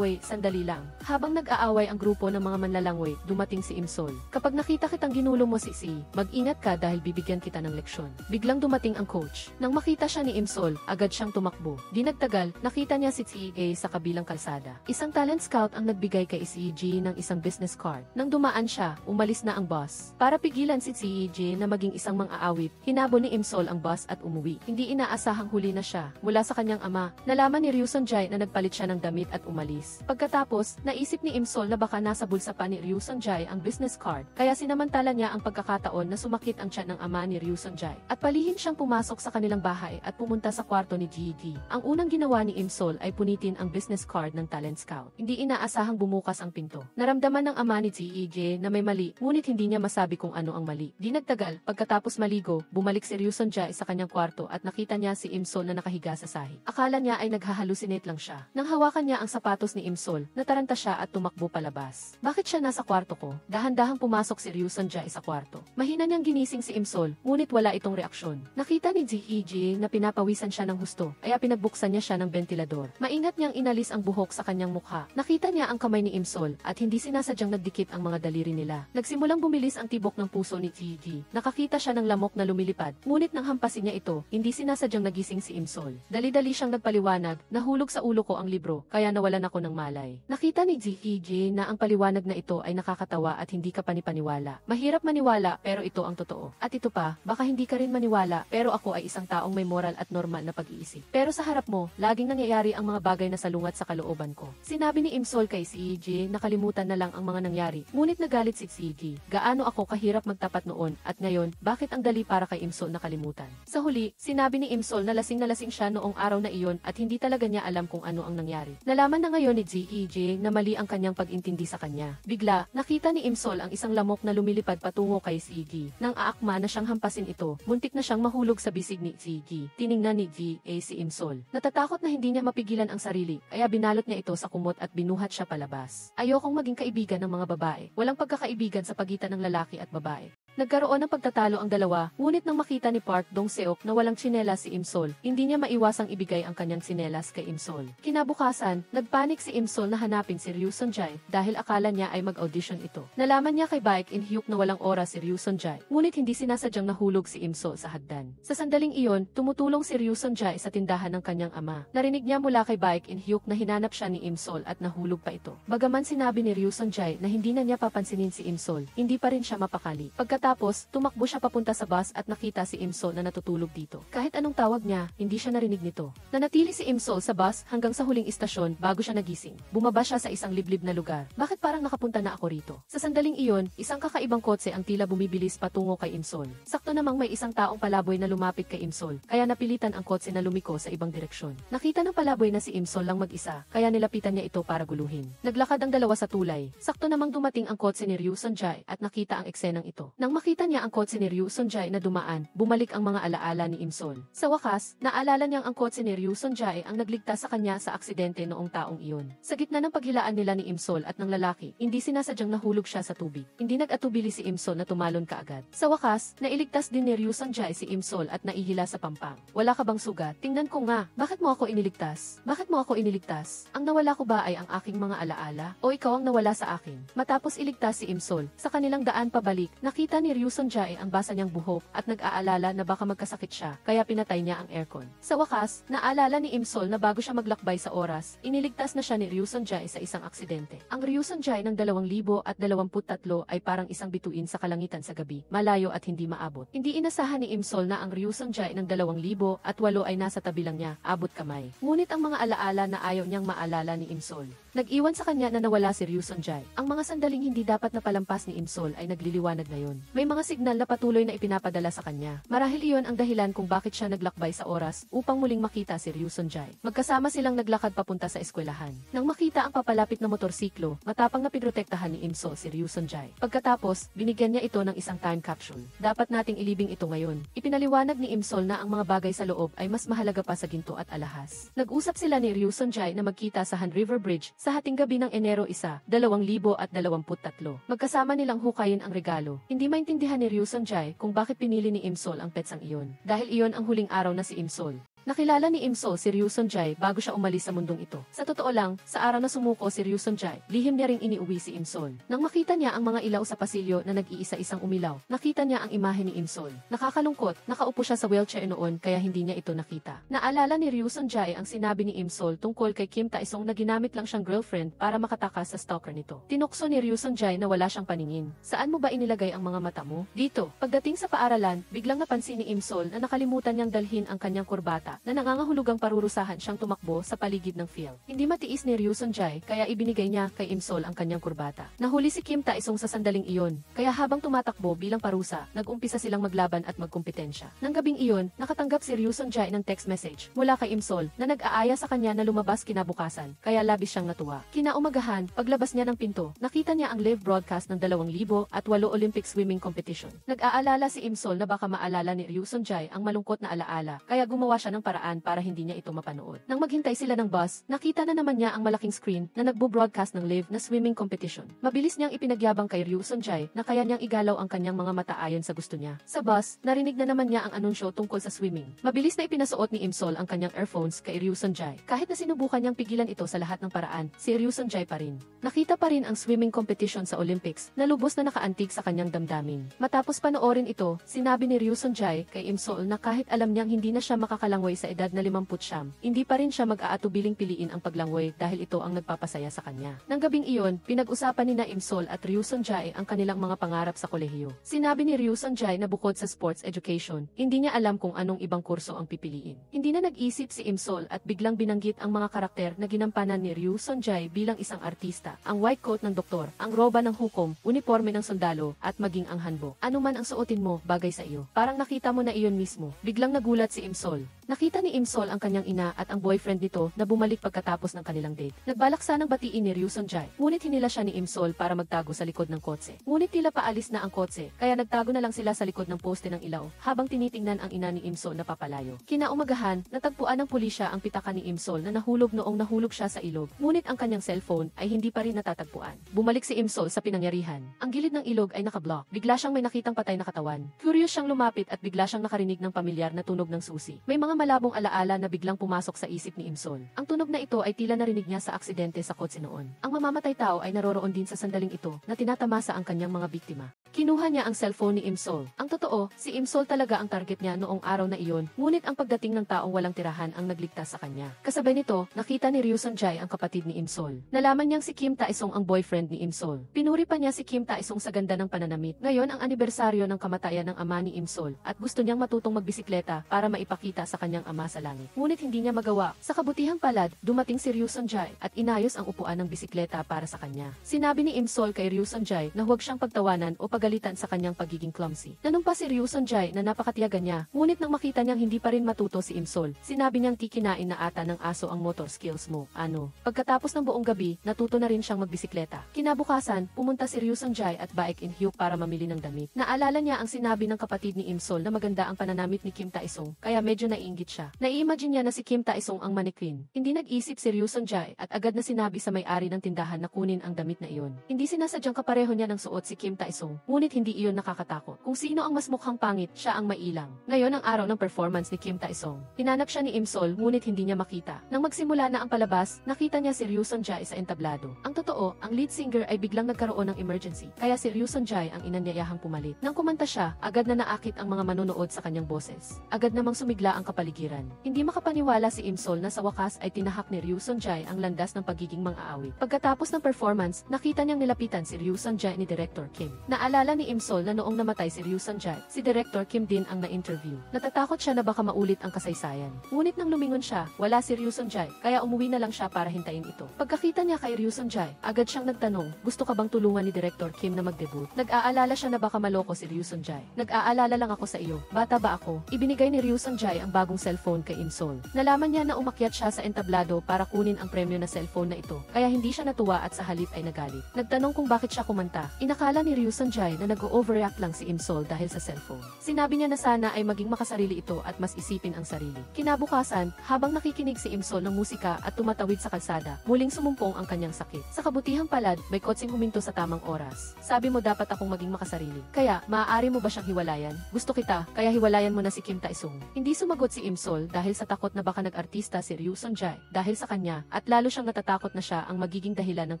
sandali lang. Habang nag-aaway ang grupo ng mga manlalangoy, dumating si Imsol. Kapag nakita kitang ginulo mo si mag-ingat ka dahil bibigyan kita ng leksyon. Biglang dumating ang coach. Nang makita siya ni Imsol, agad siyang tumakbo. Di nagtagal, nakita niya si CA sa kabilang kalsada. Isang talent scout ang nagbigay kay CG ng isang business card. Nang dumaan siya, umalis na ang boss. Para pigilan si CG na maging isang mang-aawit, hinabol ni Imsol ang boss at umuwi. Hindi inaasahang huli na siya mula sa kanyang ama. Nalaman ni Ryu Sonjae na nagpalit siya ng damit at umalis. Pagkatapos, naisip ni Imsol na baka nasa bulsa pa ni Ryu Sonjae ang business card, kaya sinamantala niya ang pagkakataon na sumakit ang tiyan ng ama ni Ryu Sonjae. At palihim siyang pumasok sa kanilang bahay at pumunta sa kwarto ni Gigi. Ang unang ginawa ni Imsol ay punitin ang business card ng talent scout. Hindi inaasahang bumukas ang pinto. Naramdaman ng ama ni Gigi na may mali, ngunit hindi niya masabi kung ano ang mali. Di nagtagal, pagkatapos maligo, bumalik si Ryu Sonjae sa kanyang kwarto at nakita niya si Imsol na nakahiga sa sahig. Akala niya ay naghahalusinate lang siya. Nang hawakan niya ang sapatos ni Imsol, nataranta siya at tumakbo palabas. Bakit siya nasa kwarto ko? Dahan-dahang pumasok si Ryu Sonjae sa kwarto. Mahina niyang ginising si Imsol, ngunit wala itong reaksyon. Nakita ni Gigi na pinapawisan siya ng husto, kaya pinagbuksan niya siya ng ventilador. Maingat niyang inalis ang buhok sa kanyang mukha. Nakita niya ang kamay ni Imsol at hindi sinasadyang nagdikit ang mga daliri nila. Nagsimulang bumilis ang tibok ng puso ni Gigi. Nakakita siya ng lamok na lumilipad, ngunit nang hampasin niya ito, hindi sinasadyang nagising si Imsol. Dali-dali siyang nagpaliwanag, nahulog sa ulo ko ang libro, kaya nawalan ako ng malay. Nakita ni Gigi na ang paliwanag na ito ay nakakatawa at hindi ka panipaniwala. Mahirap maniwala pero ito ang totoo. At ito pa, baka hindi ka rin maniwala pero ako ay isang taong may moral at normal na pag-iisip. Pero sa harap mo, laging nangyayari ang mga bagay na salungat sa kalooban ko. Sinabi ni Imsol kay Gigi na kalimutan na lang ang mga nangyari, ngunit nagalit si Gigi. Gaano ako kahirap magtapat noon at ngayon, bakit ang dali para kay Imsol na kalimutan? Sa huli, sinabi ni Imsol na lasing siya noong araw na iyon at hindi talaga niya alam kung ano ang nangyari. Nalaman na ngayon ni Gigi na mali ang kanyang pag-intindi sa kanya. Bigla, nakita ni Imsol ang isang lamok na lumilipad patungo kay Gigi. Nang aakma na siyang hampasin ito, muntik na siyang mahulog sa bisig ni Gigi. Tiningnan ni Gigi si Imsol. Natatakot na hindi niya mapigilan ang sarili, kaya binalot niya ito sa kumot at binuhat siya palabas. Ayokong maging kaibigan ng mga babae. Walang pagkakaibigan sa pagitan ng lalaki at babae. Nagkaroon ng pagtatalo ang dalawa, ngunit nang makita ni Park Dong-seok na walang tsinelas si Imsol, hindi niya maiwasang ibigay ang kanyang tsinelas kay Imsol. Kinabukasan, nagpanik si Imsol na hanapin si Ryu Sonjae dahil akala niya ay mag-audition ito. Nalaman niya kay Baek In-hyuk na walang oras si Ryu Sonjae, ngunit hindi sinasadyang nahulog si Imsol sa hagdan. Sa sandaling iyon, tumutulong si Ryu Sonjae sa tindahan ng kanyang ama. Narinig niya mula kay Baek In-hyuk na hinanap siya ni Imsol at nahulog pa ito. Bagaman sinabi ni Ryu Sonjae na hindi na niya papansinin si Imsol, hindi pa rin siya mapakali. Pagkatapos, tumakbo siya papunta sa bus at nakita si Imsol na natutulog dito. Kahit anong tawag niya, hindi siya narinig nito. Nanatili si Imsol sa bus hanggang sa huling istasyon bago siya nagising. Bumaba siya sa isang liblib na lugar. Bakit parang nakapunta na ako rito? Sa sandaling iyon, isang kakaibang kotse ang tila bumibilis patungo kay Imsol. Sakto namang may isang taong palaboy na lumapit kay Imsol, kaya napilitan ang kotse na lumiko sa ibang direksyon. Nakita ng palaboy na si Imsol lang mag-isa, kaya nilapitan niya ito para guluhin. Naglakad ang dalawa sa tulay. Sakto namang dumating ang kotse ni Ryu Sonjae at nakita ang eksenang ito. Nang makita niya ang kotse ni Ryu Sonjae na dumaan, bumalik ang mga alaala ni Imsol. Sa wakas, naalala niyang ang kotse ni Ryu Sonjae ang nagligtas sa kanya sa aksidente noong taong iyon. Sa gitna ng paghilaan nila ni Imsol at ng lalaki, hindi sinasadyang nahulog siya sa tubig. Hindi nag-atubili si Imsol na tumalon kaagad. Sa wakas, nailigtas din ni Ryu Sonjae si Imsol at naihila sa pampang. Wala ka bang sugat? Tingnan ko nga. Bakit mo ako iniligtas? Bakit mo ako iniligtas? Ang nawala ko ba ay ang aking mga alaala? O ikaw ang nawala sa akin? Matapos iligtas si Imsol, sa kanilang daan pabalik, nakita ni ni Ryu Sung-jae ang basa niyang buhok at nag-aalala na baka magkasakit siya, kaya pinatay niya ang aircon. Sa wakas, naalala ni Im-sol na bago siya maglakbay sa oras, iniligtas na siya ni Ryu Sung-jae sa isang aksidente. Ang Ryu Sung-jae ng 2023 ay parang isang bituin sa kalangitan sa gabi, malayo at hindi maabot. Hindi inasahan ni Im-sol na ang Ryu Sung-jae ng 2008 ay nasa tabi lang niya, abot kamay. Ngunit ang mga alaala na ayaw niyang maalala ni Im-sol. Nag-iwan sa kanya na nawala si Ryu Sung-jae. Ang mga sandaling hindi dapat na palampas ni Im-sol ay nagliliwanag ngayon. May mga signal na patuloy na ipinapadala sa kanya. Marahil iyon ang dahilan kung bakit siya naglakbay sa oras upang muling makita si Ryu Sung-jae. Magkasama silang naglakad papunta sa eskwelahan. Nang makita ang papalapit na motorsiklo, matapang na pinrotektahan ni Im-sol si Ryu Sung-jae. Pagkatapos, binigyan niya ito ng isang time capsule. Dapat nating ilibing ito ngayon. Ipinaliwanag ni Im-sol na ang mga bagay sa loob ay mas mahalaga pa sa ginto at alahas. Nag-usap sila ni Ryu Sung-jae na magkita sa Han River Bridge sa hating gabi ng Enero 1, 2023. Magkasama nilang hukayin ang regalo. Hindi maintindihan ni Ryu Sung-jae kung bakit pinili ni Im-sol ang petsang iyon. Dahil iyon ang huling araw na si Im-sol. Nakilala ni Im-sol si Ryu Sung-jae bago siya umalis sa mundong ito. Sa totoo lang, sa araw na sumuko si Ryu Sung-jae, lihim niya ring iniuwi si Im-sol. Nang makita niya ang mga ilaw sa pasilyo na nag-iisa-isang umilaw, nakita niya ang imahe ni Im-sol. Nakakalungkot, nakaupo siya sa wheelchair noon kaya hindi niya ito nakita. Naalala ni Ryu Sung-jae ang sinabi ni Im-sol tungkol kay Kim Ta-isong na ginamit lang siyang girlfriend para makatakas sa stalker nito. Tinukso ni Ryu Sung-jae na wala siyang paningin. Saan mo ba inilagay ang mga mata mo? Dito. Pagdating sa paaralan, biglang napansin ni Im-sol na nakalimutan niyang dalhin ang kanyang kurbata na nangangahulugang parurusahan siyang tumakbo sa paligid ng field. Hindi matiis ni Ryu Sung-jae kaya ibinigay niya kay Im-sol ang kanyang kurbata. Nahuli si Kim Ta-isong sa sandaling iyon, kaya habang tumatakbo bilang parusa, nag-umpisa silang maglaban at magkumpetensya. Nang gabing iyon, nakatanggap si Ryu Sung-jae ng text message mula kay Im-sol na nag-aaya sa kanya na lumabas kinabukasan, kaya labis siyang natuwa. Kinaumagahan, paglabas niya ng pinto, nakita niya ang live broadcast ng 2008 Olympic Swimming Competition. Nag-aalala si Im-sol na baka maalala ni Ryu Sung-jae ang malungkot na alaala, kaya gumawa siya ng paraan para hindi niya ito mapanood. Nang maghintay sila ng bus, nakita na naman niya ang malaking screen na nagbo-broadcast ng live na swimming competition. Mabilis niyang ipinagyabang kay Ryu Sung-jae na kaya niyang igalaw ang kanyang mga mata ayon sa gusto niya. Sa bus, narinig na naman niya ang anunsyo tungkol sa swimming. Mabilis na ipinasuot ni Im-sol ang kanyang earphones kay Ryu Sung-jae. Kahit na sinubukan niyang pigilan ito sa lahat ng paraan, si Ryu Sung-jae pa rin. Nakita pa rin ang swimming competition sa Olympics na lubos na nakaantig sa kanyang damdamin. Matapos panoorin ito, sinabi ni Ryu Sung-jae kay Im-sol na kahit alam niyang hindi na siya makakalangway sa edad na 50, hindi pa rin siya mag-aatubiling piliin ang paglangway dahil ito ang nagpapasaya sa kanya. Nang gabing iyon, pinag-usapan ni Im-sol at Ryu Sung-jae ang kanilang mga pangarap sa kolehiyo. Sinabi ni Ryu Sung-jae na bukod sa sports education, hindi niya alam kung anong ibang kurso ang pipiliin. Hindi na nag-isip si Im-sol at biglang binanggit ang mga karakter na ginampanan ni Ryu Sung-jae bilang isang artista, ang white coat ng doktor, ang roba ng hukom, uniforme ng sundalo, at maging ang hanbok. Ano man ang suotin mo, bagay sa iyo. Parang nakita mo na iyon mismo. Biglang nagulat si Im-sol. Nakita ni Im-sol ang kanyang ina at ang boyfriend nito na bumalik pagkatapos ng kanilang date. Nagbalak sanang batiin ni Ryu Sung-jae, ngunit hinila siya ni Im-sol para magtago sa likod ng kotse. Ngunit tila paalis na ang kotse, kaya nagtago na lang sila sa likod ng poste ng ilaw habang tinitingnan ang ina ni Im-sol na papalayo. Kinaumagahan, natagpuan ng pulisya ang pitaka ni Im-sol na nahulog noong nahulog siya sa ilog, ngunit ang kanyang cellphone ay hindi pa rin natatagpuan. Bumalik si Im-sol sa pinangyarihan. Ang gilid ng ilog ay nakablock. Bigla siyang may nakitang patay na katawan. Curious siyang lumapit at bigla siyang nakarinig ng pamilyar na tunog ng susi. May mga malabong alaala na biglang pumasok sa isip ni Im-sol. Ang tunog na ito ay tila narinig niya sa aksidente sa kotse noon. Ang mamamatay tao ay naroroon din sa sandaling ito na tinatamasa ang kanyang mga biktima. Kinuha niya ang cellphone ni Im-sol. Ang totoo, si Im-sol talaga ang target niya noong araw na iyon, ngunit ang pagdating ng taong walang tirahan ang nagligtas sa kanya. Kasabay nito, nakita ni Ryu Sung-jae ang kapatid ni Im-sol. Nalaman niyang si Kim Ta-isong ang boyfriend ni Im-sol. Pinuri pa niya si Kim Ta-isong sa ganda ng pananamit. Ngayon ang anibersaryo ng kamatayan ng ama ni Im-sol at gusto niyang matutong magbisikleta para maipakita sa kanyang ama sa langit. Ngunit hindi niya magawa. Sa kabutihang palad, dumating si Ryu Sung-jae at inayos ang upuan ng bisikleta para sa kanya. Sinabi ni Im-sol kay Ryu Sung-jae na huwag siyang pagtawanan o pagalitan sa kanyang pagiging clumsy. Nanumpa si Ryu Sung-jae na napakatiyaga niya, ngunit nang makita niyang hindi pa rin matuto si Im-sol, sinabi niyang kikinain na ata ng aso ang motor skills mo. Ano? Pagkatapos ng buong gabi, natuto na rin siyang magbisikleta. Kinabukasan, pumunta si Ryu Sung-jae at Baek In-hyuk para mamili ng damit. Naalala niya ang sinabi ng kapatid ni Im-sol na maganda ang pananamit ni Kim Ta-isong, kaya medyo naiinggit siya. Nai-imagine niya na si Kim Ta-isong ang mannequin. Hindi nag-isip si Ryu Sung-jae at agad na sinabi sa may-ari ng tindahan na kunin ang damit na iyon. Hindi sinasadyang kapareho niya ng suot si Kim Ta-isong, ngunit hindi iyon nakakatakot. Kung sino ang mas mukhang pangit, siya ang mailang. Ngayon ang araw ng performance ni Kim Tae-sung. Hinanap siya ni Im-sol ngunit hindi niya makita. Nang magsimula na ang palabas, nakita niya si Ryu Sun-jae sa entablado. Ang totoo, ang lead singer ay biglang nagkaroon ng emergency, kaya si Ryu Sun-jae ang inanyayahang pumalit. Nang kumanta siya, agad na naakit ang mga manonood sa kanyang boses. Agad namang sumigla ang kapaligiran. Hindi makapaniwala si Im-sol na sa wakas ay tinahak ni Ryu Sun-jae ang landas ng pagiging mang-aawit. Pagkatapos ng performance, nakita niyang nilapitan si Ryu Sun-jae ni Director Kim. Naalala ni Im-sol na noong namatay si Ryu Sun-jae, si Director Kim din ang na-interview. Natatakot siya na baka maulit ang kasaysayan. Ngunit nang lumingon siya, wala si Ryu Sun-jae, kaya umuwi na lang siya para hintayin ito. Pagkakita niya kay Ryu Sun-jae, agad siyang nagtanong, gusto ka bang tulungan ni Director Kim na mag-debut? Nag-aalala siya na baka maloko si Ryu Sun-jae. Nag-aalala lang ako sa iyo, bata ba ako? Ibinigay ni Ryu Sun-jae ang bagong cellphone kay Im-sol. Nalaman niya na umakyat siya sa entablado para kunin ang premyo na cellphone na ito, kaya hindi siya natuwa at sa halip ay nagalit. Nagtanong kung bakit siya kumanta. Inakala ni Ryu Sun-jae na nag-overreact lang si Im-sol dahil sa cellphone. Sinabi niya na sana ay maging makasarili ito at mas isipin ang sarili. Kinabukasan, habang nakikinig si Im-sol ng musika at tumatawid sa kalsada, muling sumumpong ang kanyang sakit. Sa kabutihang palad, may kotseng huminto sa tamang oras. Sabi mo dapat akong maging makasarili. Kaya, maaari mo ba siyang hiwalayan? Gusto kita, kaya hiwalayan mo na si Kim Tae-sung. Hindi sumagot si Im-sol dahil sa takot na baka nag-artista si Ryu Sun-jae dahil sa kanya, at lalo siyang natatakot na siya ang magiging dahilan ng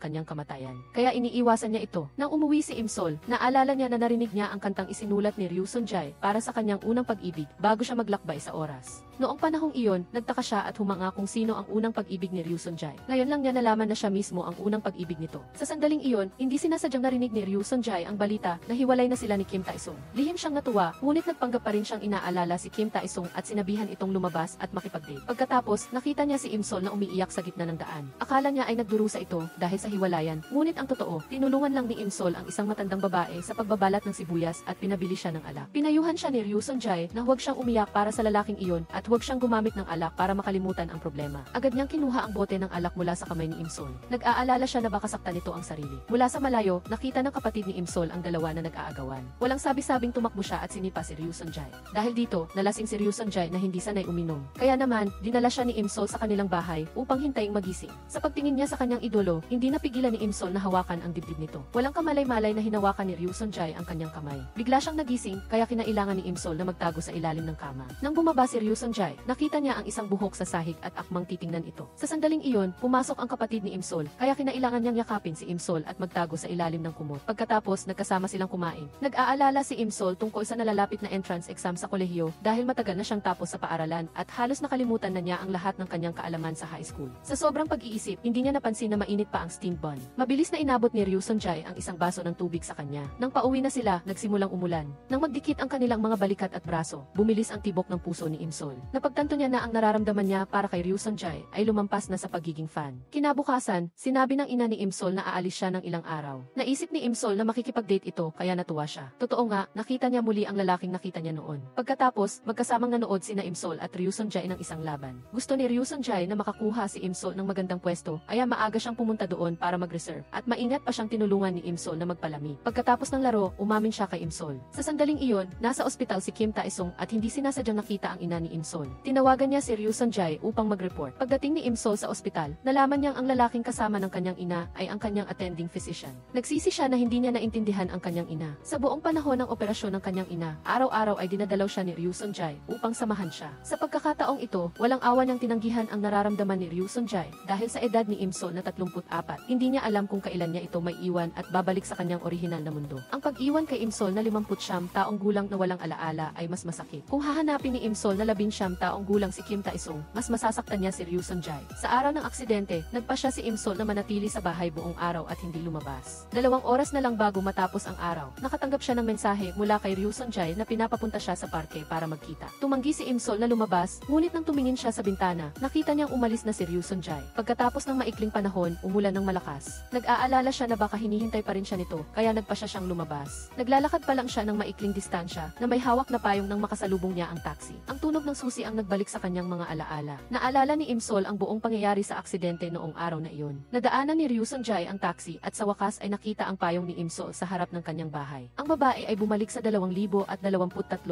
kanyang kamatayan. Kaya iniiwasan niya ito. Nang umuwi si Im-sol, naalala niya na narinig niya ang kantang isinulat ni Ryu Sun-jae para sa kanyang unang pag-ibig bago siya maglakbay sa oras. Noong panahong iyon, nagtaka siya at humanga kung sino ang unang pag-ibig ni Ryu Sun-jae. Ngayon lang niya nalaman na siya mismo ang unang pag-ibig nito. Sa sandaling iyon, hindi sinasadyang narinig ni Ryu Sun-jae ang balita na hiwalay na sila ni Kim Tae-sung. Lihim siyang natuwa, ngunit nagpanggap pa rin siyang inaalala si Kim Tae-sung at sinabihan itong lumabas at makipag-date. Pagkatapos, nakita niya si Im-sol na umiiyak sa gitna ng daan. Akala niya ay nagdurusa ito dahil sa hiwalayan, ngunit ang totoo, tinulungan lang ni Im-sol ang isang matandang babae sa pagbabalat ng sibuyas at pinabili siya ng alak. Pinayuhan siya ni Ryu Sun-jae na huwag siyang umiyak para sa lalaking iyon at huwag siyang gumamit ng alak para makalimutan ang problema. Agad niyang kinuha ang bote ng alak mula sa kamay ni Im-sol. Nag-aalala siya na baka saktan nito ang sarili. Mula sa malayo, nakita ng kapatid ni Im-sol ang dalawa na nag-aagawan. Walang sabi-sabing tumakbo siya at sinipa si Ryu Sun-jae. Dahil dito, nalasing si Ryu Sun-jae na hindi sanay uminom. Kaya naman, dinala siya ni Im-sol sa kanilang bahay upang hintayin magising. Sa pagtingin niya sa kanyang idolo, hindi napigilan ni Im-sol na hawakan ang dibdib nito. Walang kamalay-malay na hinawakan ni Ryu Sun-jae ang kanyang kamay. Bigla siyang nagising, kaya kinailangan ni Im-sol na magtago sa ilalim ng kama. Nang bumaba si Ryu Sun-jae, nakita niya ang isang buhok sa sahig at akmang titingnan ito. Sa sandaling iyon, pumasok ang kapatid ni Im-sol, kaya kinailangan niyang yakapin si Im-sol at magtago sa ilalim ng kumot. Pagkatapos, nagkasama silang kumain. Nag-aalala si Im-sol tungkol sa nalalapit na entrance exam sa kolehiyo dahil matagal na siyang tapos sa paaralan at halos nakalimutan na niya ang lahat ng kanyang kaalaman sa high school. Sa sobrang pag-iisip, hindi niya napansin na mainit pa ang steam bun. Mabilis na inabot ni Ryu Sun-jae ang isang baso ng tubig sa kanya. Nang pauwi na sila, nagsimulang umulan. Nang magdikit ang kanilang mga balikat at braso, bumilis ang tibok ng puso ni Im-sol. Napagtanto niya na ang nararamdaman niya para kay Ryu Sun-jae ay lumampas na sa pagiging fan. Kinabukasan, sinabi ng ina ni Im-sol na aalis siya ng ilang araw. Naisip ni Im-sol na makikipag-date ito kaya natuwa siya. Totoo nga, nakita niya muli ang lalaking nakita niya noon. Pagkatapos, magkasamang nanood sina Im-sol at Ryu Sun-jae ng isang laban. Gusto ni Ryu Sun-jae na makakuha si Im-sol ng magandang pwesto, kaya maaga siyang pumunta doon para mag-reserve at maingat pa siyang tinulungan ni Im-sol na magpalami. Pagkatapos ng laro, umamin siya kay Im-sol. Sa sandaling iyon, nasa ospital si Kim Tae-sung at hindi sinasadyang nakita ang ina ni Im-sol. Tinawagan niya si Ryu Sun-jae upang mag-report. Pagdating ni Im-sol sa ospital, nalaman niyang ang lalaking kasama ng kanyang ina ay ang kanyang attending physician. Nagsisi siya na hindi niya naintindihan ang kanyang ina. Sa buong panahon ng operasyon ng kanyang ina, araw-araw ay dinadalaw siya ni Ryu Sun-jae upang samahan siya. Sa pagkakataong ito, walang awa niyang tinanggihan ang nararamdaman ni Ryu Sun-jae dahil sa edad ni Im-sol na 34. Hindi niya alam kung kailan niya ito may iwan at babalik sa kanyang orihinal na mundo. Ang pag-iwan kay Im-sol na 59 taong gulang na walang alaala ay mas masakit. Kung hahanapin ni Im-sol na 19 taong gulang si Kim Tae-sung, mas masasaktan niya si Ryu Sun-jae. Sa araw ng aksidente, nagpa siya si Im-sol na manatili sa bahay buong araw at hindi lumabas. 2 oras na lang bago matapos ang araw, nakatanggap siya ng mensahe mula kay Ryu Sun-jae na pinapapunta siya sa parke para magkita. Tumanggi si Im-sol na lumabas, ngunit nang tumingin siya sa bintana, nakita niyang umalis na si Ryu Sun-jae. Pagkatapos ng maikling panahon, umulan ng malakas. Nag-aalala siya na baka hinihintay pa rin siya nito, kaya nagpa siya siyang lumabas. Naglalakad pa lang siya ng maikling distansya na may hawak na payong nang makasalubong niya ang taxi. Ang tunog ng susi ang nagbalik sa kanyang mga alaala. Naalala ni Im-sol ang buong pangyayari sa aksidente noong araw na iyon. Nadaanan ni Ryu Sun-jae ang taxi at sa wakas ay nakita ang payong ni Im-sol sa harap ng kanyang bahay. Ang babae ay bumalik sa 2023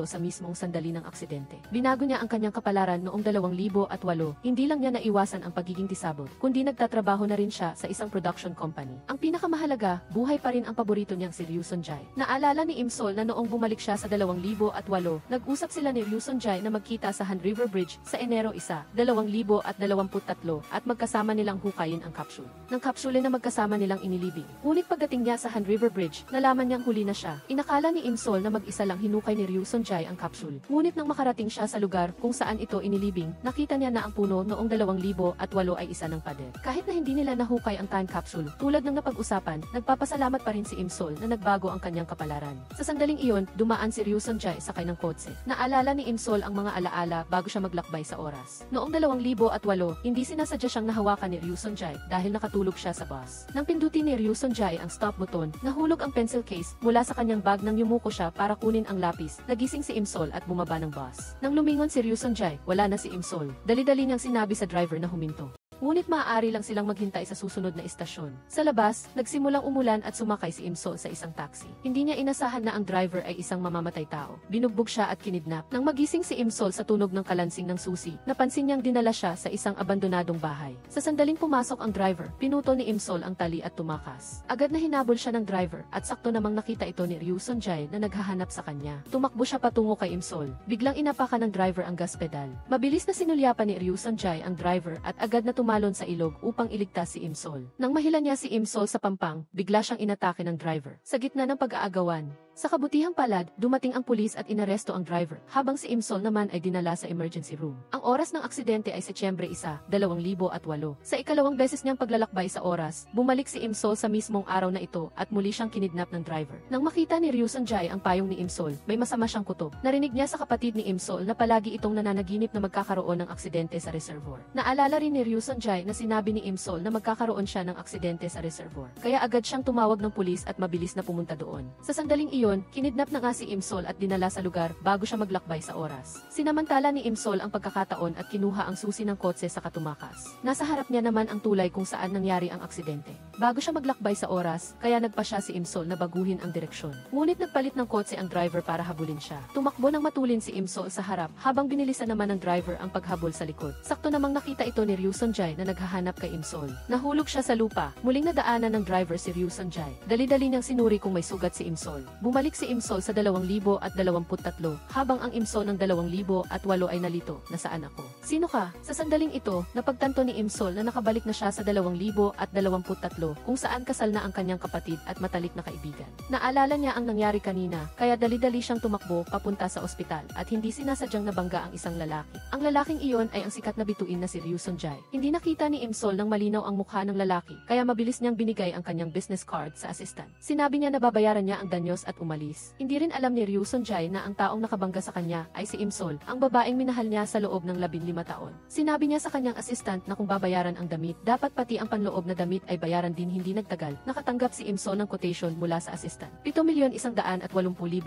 sa mismong sandali ng aksidente. Binago niya ang kanyang kapalaran noong 2008. Hindi lang niya naiwasan ang pagiging disabled, kundi nagtatrabaho na rin siya sa isang production company. Ang pinakamahalaga, buhay pa rin ang paborito niyang si Ryu Ryu Sonjae. Naalala ni Imsol na noong bumalik siya sa 2008, nag-usap sila ni Ryu Sonjae na magkita sa Han River Bridge sa Enero 1, 2023 at magkasama nilang hukayin ang capsule. Nang kapsule na magkasama nilang inilibing. Ngunit pagdating niya sa Han River Bridge, nalaman niyang huli na siya. Inakala ni Imsol na mag-isa lang hinukay ni Ryu Sonjae ang capsule. Ngunit nang makarating siya sa lugar kung saan ito inilibing, nakita niya na ang puno noong 2008 ay isa ng pader. Kahit na hindi nila nahukay ang time capsule, tulad ng napag-usapan, nagpapasalamat pa rin si Imsol na nagbago ang kanyang kapalaran. Sa sandaling iyon, dumaan si Ryu Sonjae sakay ng kotse. Naalala ni Imsol ang mga alaala bago siya maglakbay sa oras. Noong 2008, hindi sinasadya siyang nahawakan ni Ryu Sonjae dahil nakatulog siya sa bus. Nang pindutin ni Ryu Sonjae ang stop button, nahulog ang pencil case mula sa kanyang bag nang yumuko siya para kunin ang lapis. Nagising si Imsol at bumaba ng bus. Nang lumingon si Ryu Sonjae, wala na si Imsol. Dali-dali niyang sinabi sa driver na huminto. Ngunit maaari lang silang maghintay sa susunod na istasyon. Sa labas, nagsimulang umulan at sumakay si Imsol sa isang taxi. Hindi niya inasahan na ang driver ay isang mamamatay tao. Binugbog siya at kinidnap. Nang magising si Imsol sa tunog ng kalansing ng susi, napansin niyang dinala siya sa isang abandonadong bahay. Sa sandaling pumasok ang driver, pinutol ni Imsol ang tali at tumakas. Agad na hinabol siya ng driver at sakto namang nakita ito ni Ryu Sonjae na naghahanap sa kanya. Tumakbo siya patungo kay Imsol. Biglang inapakan ng driver ang gas pedal. Mabilis na sinulyapan ni Ryu Sonjae ang driver at agad na tumalon sa ilog upang iligtas si Imsol. Nang mahila niya si Imsol sa pampang, bigla siyang inatake ng driver. Sa gitna ng pag-aagawan, sa kabutihang palad, dumating ang pulis at inaresto ang driver, habang si Imsol naman ay dinala sa emergency room. Ang oras ng aksidente ay Setyembre 1, 2008. Sa ikalawang beses niyang paglalakbay sa oras, bumalik si Imsol sa mismong araw na ito at muli siyang kinidnap ng driver. Nang makita ni Ryu Sonjae ang payong ni Imsol, may masama siyang kutob. Narinig niya sa kapatid ni Imsol na palagi itong nananaginip na magkakaroon ng aksidente sa reservoir. Naalala rin ni Ryu Sonjae na sinabi ni Imsol na magkakaroon siya ng aksidente sa reservoir. Kaya agad siyang tumawag ng pulis at mabilis na pumunta doon. Sa sandaling iyon, kinidnap na nga si Imsol at dinala sa lugar bago siya maglakbay sa oras. Sinamantala ni Imsol ang pagkakataon at kinuha ang susi ng kotse sa katumakas. Nasa harap niya naman ang tulay kung saan nangyari ang aksidente. Bago siya maglakbay sa oras, kaya nagpa siya si Imsol na baguhin ang direksyon. Ngunit nagpalit ng kotse ang driver para habulin siya. Tumakbo ng matulin si Imsol sa harap habang binilisan naman ng driver ang paghabol sa likod. Sakto namang nakita ito ni Ryu Sonjae na naghahanap kay Imsol. Nahulog siya sa lupa. Muling nadaanan ng driver si Ryu Sonjae. Dali-dali niyang sinuri kung may sugat si Imsol. Bumalik si Imsol sa 2023 habang ang Imsol ng 2008 ay nalito. Nasaan ako? Sino ka? Sa sandaling ito, napagtanto ni Imsol na nakabalik na siya sa 2023 kung saan kasal na ang kanyang kapatid at matalik na kaibigan. Naalala niya ang nangyari kanina, kaya dali-dali siyang tumakbo papunta sa ospital at hindi sinasadyang nabangga ang isang lalaki. Ang lalaking iyon ay ang sikat na bituin na si Ryu Sonjae. Hindi nakita ni Imsol nang malinaw ang mukha ng lalaki, kaya mabilis niyang binigay ang kanyang business card sa assistant. Sinabi niya na babayaran niya ang danyos at umalis. Hindi rin alam ni Ryu Sonjae na ang taong nakabangga sa kanya ay si Imsol, ang babaeng minahal niya sa loob ng 15 taon. Sinabi niya sa kanyang assistant na kung babayaran ang damit, dapat pati ang panloob na damit ay bayaran din. Hindi nagtagal, nakatanggap si Imsol ng quotation mula sa assistant. 7,180,000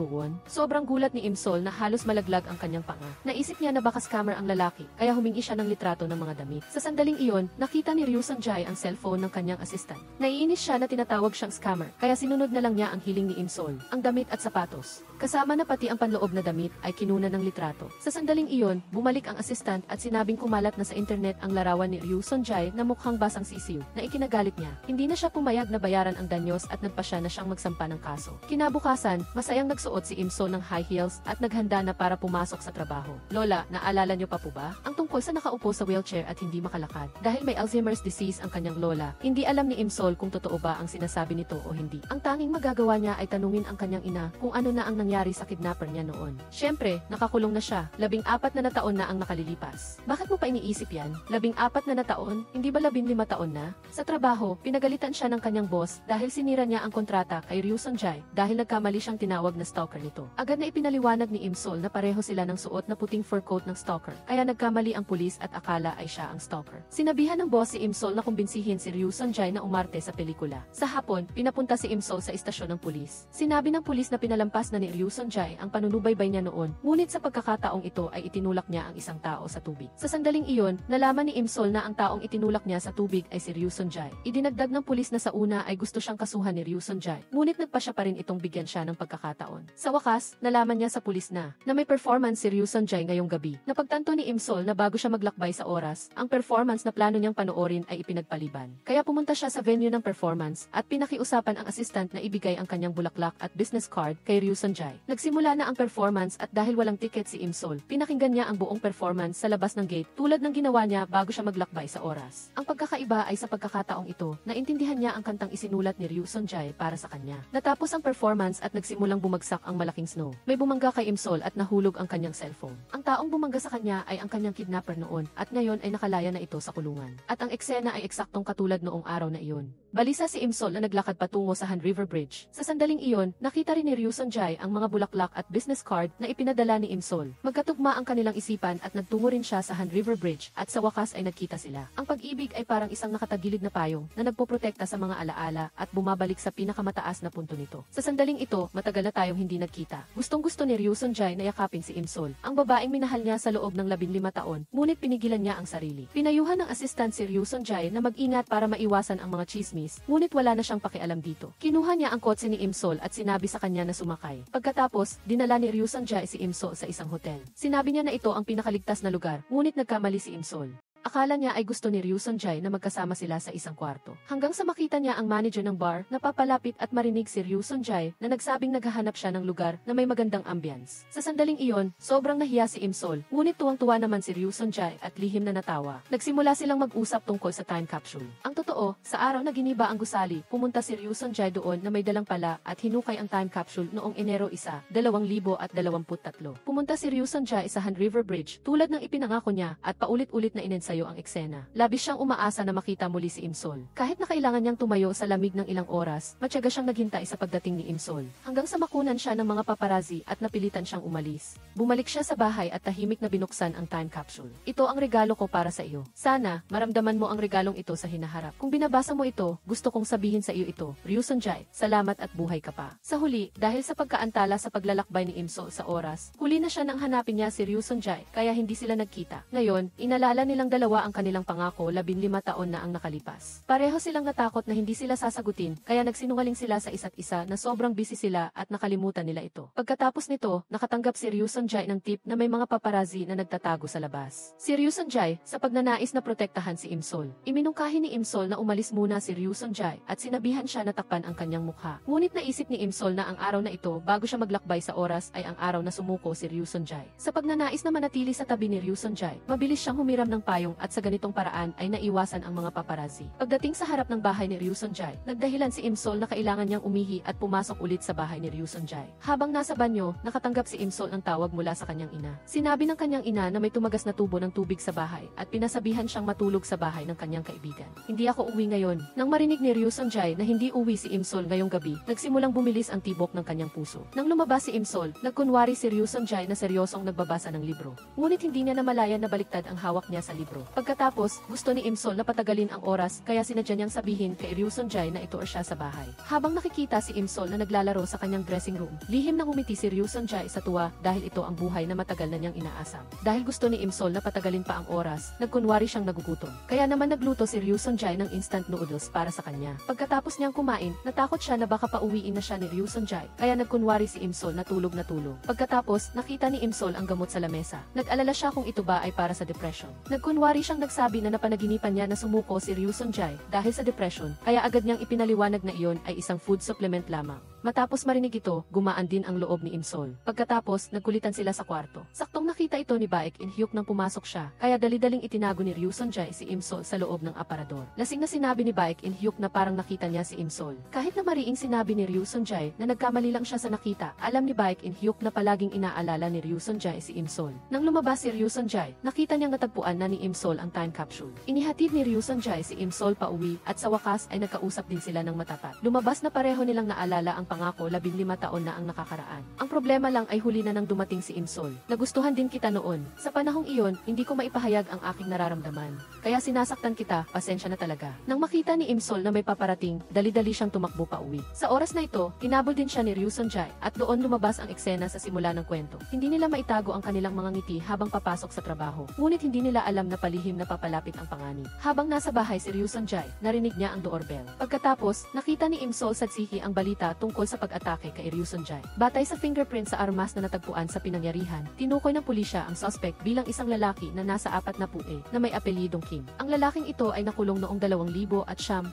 won. Sobrang gulat ni Imsol na halos malaglag ang kanyang panga. Naisip niya na baka scammer ang lalaki, kaya humingi siya ng litrato ng mga damit. Sa sandaling iyon, nakita ni Ryu Sonjae ang cellphone ng kanyang assistant. Naiinis siya na tinatawag siyang scammer, kaya sinunod na lang niya ang hiling ni Imsol, ang damit at sapatos. Kasama na pati ang panloob na damit ay kinuna ng litrato. Sa sandaling iyon, bumalik ang assistant at sinabing kumalat na sa internet ang larawan ni Ryu Sonjae na mukhang basang sisiw, na ikinagalit niya. Hindi na siya pumayag na bayaran ang danyos at nagpasya na siyang magsampa ng kaso. Kinabukasan, masayang nagsuot si Imsol ng high heels at naghanda na para pumasok sa trabaho. Lola, naalala niyo pa po ba? Ang tungkol sa nakaupo sa wheelchair at hindi makalakad. Dahil may Alzheimer's disease ang kanyang lola, hindi alam ni Imsol kung totoo ba ang sinasabi nito o hindi. Ang tanging magagawa niya ay tanungin ang kanyang ina kung ano na ang nangyari sa kidnapper niya noon. Siyempre, nakakulong na siya. 14 na taon na ang nakalilipas. Bakit mo pa iniisip yan? 14 na taon? Hindi ba 15 taon na? Sa trabaho, pinagalitan siya ng kanyang boss dahil sinira niya ang kontrata kay Ryu Sonjae dahil nagkamali siyang tinawag na stalker nito. Agad na ipinaliwanag ni Imsol na pareho sila ng suot na puting fur coat ng stalker, kaya nagkamali ang pulis at akala ay siya ang stalker. Sinabihan ng boss si Imsol na kumbinsihin si Ryu Sonjae na umarte sa pelikula. Sa hapon, pinapunta si Imsol sa istasyon ng pulis. Sinabi ng pulis na pinalampas na ni Ryu Sonjae ang panunubaybay niya noon, ngunit sa pagkakataong ito ay itinulak niya ang isang tao sa tubig. Sa sandaling iyon, nalaman ni Imsol na ang taong itinulak niya sa tubig ay si Ryu Sonjae. Idinagdag ng pulis na sa una ay gusto siyang kasuhan ni Ryu Sonjae, ngunit nagpa siya pa rin itong bigyan siya ng pagkakataon. Sa wakas, nalaman niya sa pulis na may performance si Ryu Sonjae ngayong gabi. Napagtanto ni Imsol na bago siya maglakbay sa oras, ang performance na plano niyang panoorin ay ipinagpaliban. Kaya pumunta siya sa venue ng performance at pinakiusapan ang assistant na ibigay ang kanyang bulaklak at business card kay Ryu Sonjae. Nagsimula na ang performance at dahil walang ticket si Imsol, pinakinggan niya ang buong performance sa labas ng gate tulad ng ginawa niya bago siya maglakbay sa oras. Ang pagkakaiba ay sa pagkakataong ito, naintindihan niya ang kantang isinulat ni Ryu Sonjae para sa kanya. Natapos ang performance at nagsimulang bumagsak ang malaking snow. May bumangga kay Imsol at nahulog ang kanyang cellphone. Ang taong bumangga sa kanya ay ang kanyang kidnapper noon at ngayon ay nakalaya na ito sa kulungan. At ang eksena ay eksaktong katulad noong araw na iyon. Balisa si Imsol na naglakad patungo sa Han River Bridge. Sa sandaling iyon, nakita rin ni Ryu Sonjae ang mga bulaklak at business card na ipinadala ni Imsol. Magkatugma ang kanilang isipan at nagtungo rin siya sa Han River Bridge at sa wakas ay nagkita sila. Ang pag-ibig ay parang isang nakatagilid na payong na nagpoprotekta sa mga alaala at bumabalik sa pinakamataas na punto nito. Sa sandaling ito, matagal na tayong hindi nagkita. Gustong-gusto ni Ryu Sonjae na yakapin si Imsol, ang babaeng minahal niya sa loob ng 15 taon, ngunit pinigilan niya ang sarili. Pinayuhan ng assistant si Ryu Sonjae na mag-ingat para maiwasan ang mga chismis, ngunit wala na siyang pakialam dito. Kinuha niya ang kotse ni Imsol at sinabi sa kanya na sumakay. Pagkatapos, dinala ni Ryu Sonjae si Imsol sa isang hotel. Sinabi niya na ito ang pinakaligtas na lugar, ngunit nagkamali si Imsol. Akala niya ay gusto ni Ryu Sonjae na magkasama sila sa isang kwarto. Hanggang sa makita niya ang manager ng bar na papalapit at marinig si Ryu Sonjae na nagsabing naghahanap siya ng lugar na may magandang ambience. Sa sandaling iyon, sobrang nahiya si Imsol, ngunit tuwang-tuwa naman si Ryu Sonjae at lihim na natawa. Nagsimula silang mag-usap tungkol sa time capsule. Ang totoo, sa araw na giniba ang gusali, pumunta si Ryu Sonjae doon na may dalang pala at hinukay ang time capsule noong Enero 1, 2023. Pumunta si Ryu Sonjae sa Han River Bridge tulad ng ipinangako niya at paulit-ulit na inensayo ang eksena. Labis siyang umaasa na makita muli si Imsol. Kahit na kailangan niyang tumayo sa lamig ng ilang oras, matyaga siyang naghintay sa pagdating ni Imsol. Hanggang sa makunan siya ng mga paparazzi at napilitan siyang umalis. Bumalik siya sa bahay at tahimik na binuksan ang time capsule. Ito ang regalo ko para sa iyo. Sana, maramdaman mo ang regalong ito sa hinaharap. Kung binabasa mo ito, gusto kong sabihin sa iyo ito, Ryu Sonjae, salamat at buhay ka pa. Sa huli, dahil sa pagkaantala sa paglalakbay ni Imsol sa oras, huli na siya nang hanapin niya si Ryu Sonjae, kaya hindi sila nagkita. Ngayon, inalala nilang dalawa ang kanilang pangako 15 taon na ang nakalipas. Pareho silang natakot na hindi sila sasagutin, kaya nagsinungaling sila sa isa't isa na sobrang busy sila at nakalimutan nila ito. Pagkatapos nito, nakatanggap si Ryu Sonjae ng tip na may mga paparazzi na nagtatago sa labas. Si Ryu Sonjae, sa pagnanais na protektahan si Imsol, iminungkahi ni Imsol na umalis muna si Ryu Sonjae at sinabihan siya na takpan ang kanyang mukha. Ngunit naisip ni Imsol na ang araw na ito bago siya maglakbay sa oras ay ang araw na sumuko si Ryu Sonjae. Sa pagnanais na manatili sa tabi ni Ryu Sonjae, mabilis siyang humiram ng payong at sa ganitong paraan ay naiwasan ang mga paparazzi. Pagdating sa harap ng bahay ni Ryu Sonjae, nagdahilan si Imsol na kailangan niyang umihi at pumasok ulit sa bahay ni Ryu Sonjae. Habang nasa banyo, nakatanggap si Imsol ng tawag mula sa kanyang ina. Sinabi ng kanyang ina na may tumagas na tubo ng tubig sa bahay at pinasabihan siyang matulog sa bahay ng kanyang kaibigan. Hindi ako uwi ngayon. Nang marinig ni Ryu Sonjae na hindi uwi si Imsol ngayong gabi, nagsimulang bumilis ang tibok ng kanyang puso. Nang lumabas si Imsol, nagkunwari si Ryu Sonjae na seryosong nagbabasa ng libro. Ngunit hindi niya namalayan na baliktad ang hawak niya sa libro. Pagkatapos, gusto ni Imsol na patagalin ang oras kaya sinadya niyang sabihin kay Ryu Sonjae na ito siya sa bahay. Habang nakikita si Imsol na naglalaro sa kanyang dressing room, lihim na ngumiti si Ryu Sonjae sa tuwa dahil ito ang buhay na matagal na niyang inaasam. Dahil gusto ni Imsol na patagalin pa ang oras, nagkunwari siyang nagugutom. Kaya naman nagluto si Ryu Sonjae ng instant noodles para sa kanya. Pagkatapos niyang kumain, natakot siya na baka pauwiin na siya ni Ryu Sonjae, kaya nagkunwari si Imsol na tulog na tulog. Pagkatapos, nakita ni Imsol ang gamot sa lamesa. Nag-alala siya kung ito ba ay para sa depression. Nagkunwari siyang nagsabi na napanaginipan niya na sumuko si Ryu Sonjae dahil sa depression, kaya agad niyang ipinaliwanag na iyon ay isang food supplement lamang. Matapos marinig ito, gumaan din ang loob ni Imsol. Pagkatapos, nagkulitan sila sa kwarto. Saktong nakita ito ni Baek In-hyuk nang pumasok siya, kaya dali-daling itinago ni Ryu Sonjae si Imsol sa loob ng aparador. Lasing na sinabi ni Baek In-hyuk na parang nakita niya si Imsol. Kahit na mariing sinabi ni Ryu Sonjae na nagkamali lang siya sa nakita, alam ni Baek In-hyuk na palaging inaalala ni Ryu Sonjae si Imsol. Nang lumabas si Ryu Sonjae, nakita niyang natagpuan na ni Imsol ang time capsule. Inihatid ni Ryu Sonjae si Imsol pauwi at sa wakas ay nagkausap din sila ng matatat. Lumabas na pareho nilang naalala ang pangako 15 taon na ang nakakaraan. Ang problema lang ay huli na nang dumating si Imsol. Nagustuhan din kita noon. Sa panahong iyon, hindi ko maipahayag ang aking nararamdaman. Kaya sinasaktan kita, pasensya na talaga. Nang makita ni Imsol na may paparating, dali-dali siyang tumakbo pa uwi. Sa oras na ito, hinabol din siya ni Ryu Sonjae at doon lumabas ang eksena sa simula ng kwento. Hindi nila maitago ang kanilang mga ngiti habang papasok sa trabaho. Ngunit hindi nila alam na palihim na papalapit ang panganib. Habang nasa bahay si Ryu Sonjae, narinig niya ang doorbell. Pagkatapos, nakita ni Imsol sa Satsihi ang balita tungkol sa pag-atake kay Ryu Sonjae. Batay sa fingerprint sa armas na natagpuan sa pinangyarihan, tinukoy ng pulisya ang suspect bilang isang lalaki na nasa 40 na may apelyidong Kim. Ang lalaking ito ay nakulong noong 2009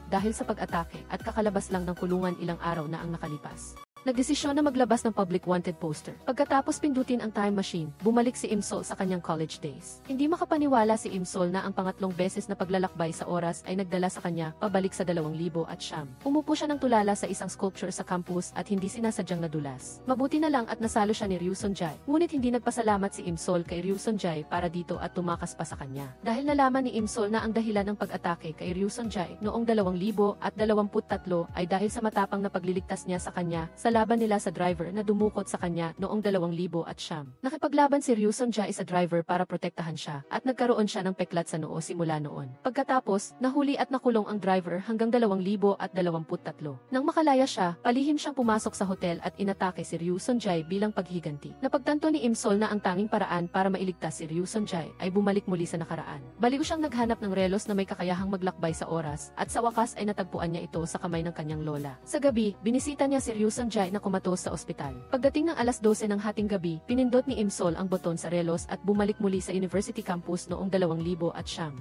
dahil sa pag-atake at kakalabas lang ng kulungan ilang araw na ang nakalipas. Nagdesisyon na maglabas ng public wanted poster. Pagkatapos pindutin ang time machine, bumalik si Imsol sa kanyang college days. Hindi makapaniwala si Imsol na ang pangatlong beses na paglalakbay sa oras ay nagdala sa kanya pabalik sa 2009. Umupo siya ng tulala sa isang sculpture sa campus at hindi sinasadyang nadulas. Mabuti na lang at nasalo siya ni Ryu Sonjae. Ngunit hindi nagpasalamat si Imsol kay Ryu Sonjae para dito at tumakas pa sa kanya. Dahil nalaman ni Imsol na ang dahilan ng pag-atake kay Ryu Sonjae noong 2023 ay dahil sa matapang na pagliligtas niya sa kanya sa laban nila sa driver na dumukot sa kanya noong 2009. Nakipaglaban si Ryu Sonjae sa driver para protektahan siya at nagkaroon siya ng peklat sa noo simula noon. Pagkatapos, nahuli at nakulong ang driver hanggang 2023. Nang makalaya siya, palihim siyang pumasok sa hotel at inatake si Ryu Sonjae bilang paghiganti. Napagtanto ni Imsol na ang tanging paraan para mailigtas si Ryu Sonjae ay bumalik muli sa nakaraan. Baliw siyang naghanap ng relos na may kakayahang maglakbay sa oras at sa wakas ay natagpuan niya ito sa kamay ng kanyang lola. Sa gabi, binisita niya si Ryu Sonjae na kumatos sa ospital. Pagdating ng alas 12 ng hating gabi, pinindot ni Imsol ang boton sa relos at bumalik muli sa University Campus noong 2009.